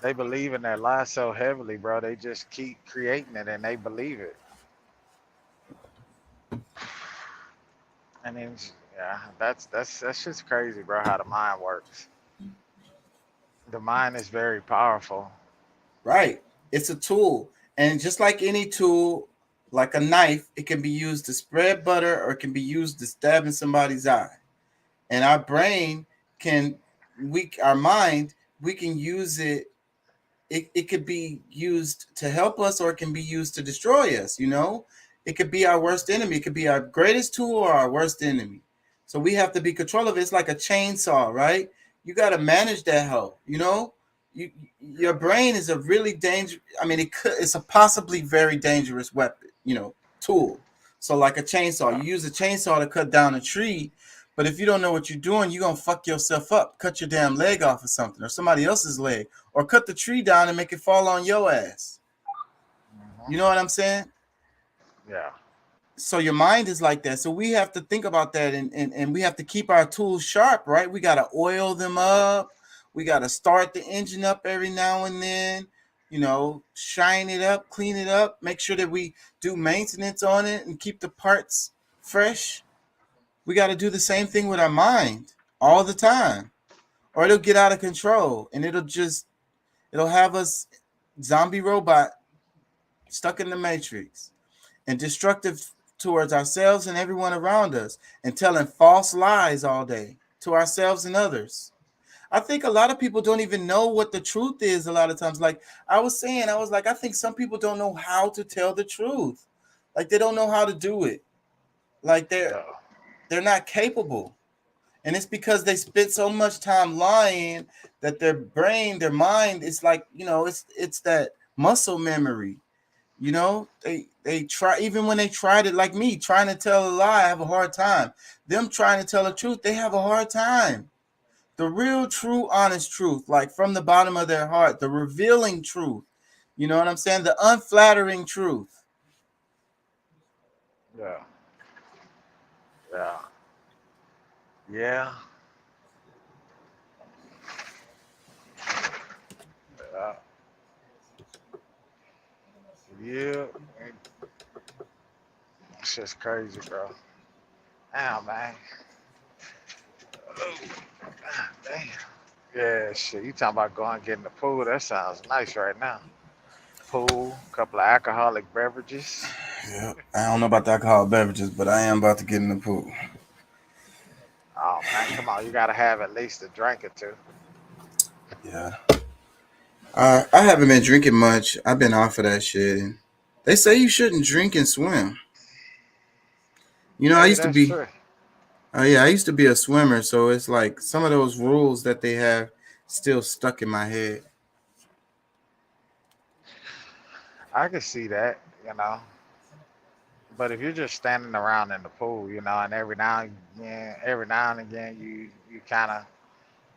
they believe in their lie so heavily, bro. They just keep creating it and they believe it. And then, yeah, that's just crazy, bro. How the mind works. The mind is very powerful. Right. It's a tool. And just like any tool, like a knife, it can be used to spread butter or it can be used to stab in somebody's eye. And our brain can, our mind, we can use it. It could be used to help us or it can be used to destroy us, It could be our worst enemy. It could be our greatest tool or our worst enemy. So we have to be control of it. It's like a chainsaw, right? You got to manage that hoe, your brain is a really dangerous, I mean, it's a possibly very dangerous weapon, tool. So like a chainsaw, you use a chainsaw to cut down a tree, but if you don't know what you're doing, you're going to fuck yourself up, cut your damn leg off or something, or somebody else's leg, or cut the tree down and make it fall on your ass. You know what I'm saying? Yeah. So your mind is like that. So we have to think about that, and we have to keep our tools sharp, right? We got to oil them up. We got to start the engine up every now and then, shine it up, clean it up, make sure that we do maintenance on it and keep the parts fresh. We got to do the same thing with our mind all the time, or it'll get out of control and it'll have us zombie robot stuck in the matrix and destructive towards ourselves and everyone around us and telling false lies all day to ourselves and others. I think a lot of people don't even know what the truth is a lot of times. Like I was like, I think some people don't know how to tell the truth. Like they don't know how to do it. Like they're not capable. And it's because they spent so much time lying that their brain, their mind is like, it's that muscle memory. They try, even when they tried it, like me trying to tell a lie, I have a hard time. Them trying to tell the truth, they have a hard time. The real, true, honest truth, like from the bottom of their heart, the revealing truth. You know what I'm saying? The unflattering truth. Yeah. Yeah. Yeah. Yeah. Yeah. It's just crazy, bro. Damn, man. Oh, God damn. Yeah, shit. You talking about going get in the pool? That sounds nice right now. Pool, couple of alcoholic beverages. Yeah, I don't know about the alcoholic beverages, but I am about to get in the pool. Oh man, come on! You gotta have at least a drink or two. Yeah. I haven't been drinking much. I've been off of that shit. They say you shouldn't drink and swim. I Hey, used to that's be. true. Oh yeah, I used to be a swimmer, so it's like some of those rules that they have still stuck in my head. I can see that, you know. But if you're just standing around in the pool, and every now and again, you kind of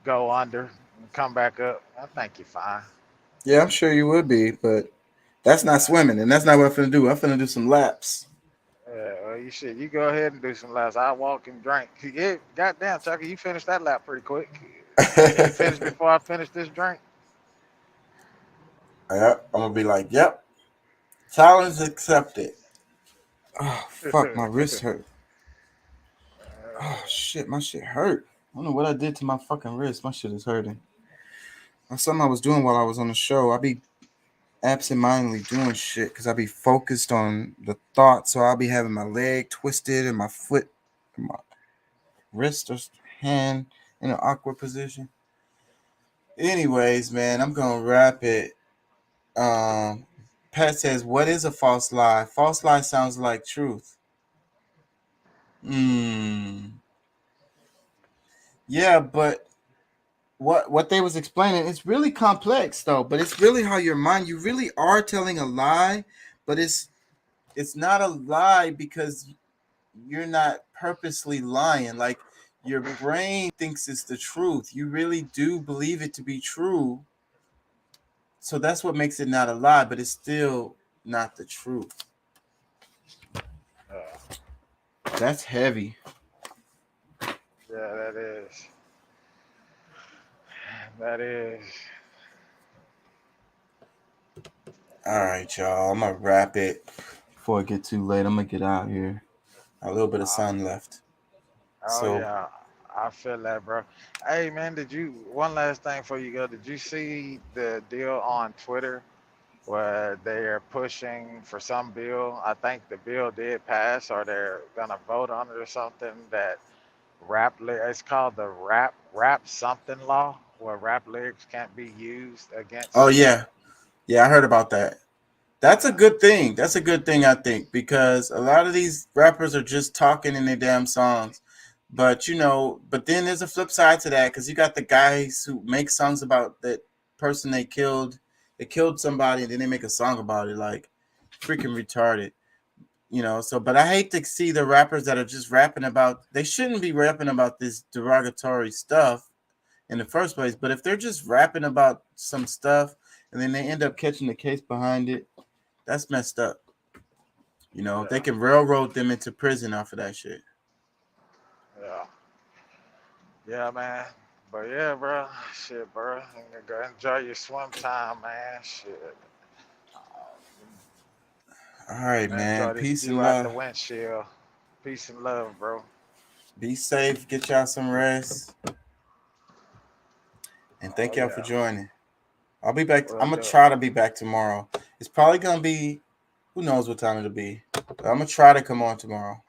go under and come back up, I think you're fine. Yeah, I'm sure you would be, but that's not swimming, and that's not what I'm finna do. I'm finna do some laps. Yeah, well, you should. You go ahead and do some laps. I walk and drink. Yeah, goddamn, Chucky, you finished that lap pretty quick. Can you finish before I finish this drink? Yep, I'm gonna be like, yep, challenge accepted. Oh fuck, my wrist hurt. Oh shit, my shit hurt. I don't know what I did to my fucking wrist. My shit is hurting. That's something I was doing while I was on the show. I be absent-mindedly doing shit because I be focused on the thought. So I'll be having my leg twisted and my foot, and my wrist or hand in an awkward position. Anyways, man, I'm gonna wrap it. Pat says, "What is a false lie? False lie sounds like truth." Yeah, but what they was explaining, it's really complex though. But it's really how your mind, you really are telling a lie, but it's not a lie because you're not purposely lying. Like your brain thinks it's the truth. You really do believe it to be true. So that's what makes it not a lie, but it's still not the truth. That's heavy. Yeah, that is. That is. All right, y'all. I'm gonna wrap it before it get too late. I'm gonna get out here. A little bit of sun left. Oh So yeah, I feel that, bro. Hey man, one last thing before you go? Did you see the deal on Twitter where they're pushing for some bill? I think the bill did pass, or they're gonna vote on it or something. That it's called the rap something law, where rap lyrics can't be used oh against. yeah. Yeah, I heard about that. That's a good thing. That's a good thing, I think, because a lot of these rappers are just talking in their damn songs. But but then there's a flip side to that because you got the guys who make songs about that person they killed. They killed somebody and then they make a song about it, like freaking retarded. So but I hate to see the rappers that are just rapping about, they shouldn't be rapping about this derogatory stuff in the first place. But if they're just rapping about some stuff and then they end up catching the case behind it, that's messed up. They can railroad them into prison off of that shit. Yeah, yeah, man. But yeah, bro, shit, bro. Go enjoy your swim time, man. Shit. All right, man. Enjoy this Peace view and out the love. windshield. Peace and love, bro. Be safe. Get y'all some rest. And thank Oh y'all for yeah, joining. I'll be back. we'll I'm going to do. try to be back tomorrow. It's probably going to be, who knows what time it'll be. But I'm going to try to come on tomorrow.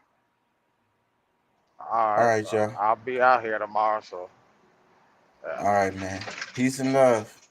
All All right, right, y'all. I'll be out here tomorrow, so. Yeah. All right, man. Peace and love.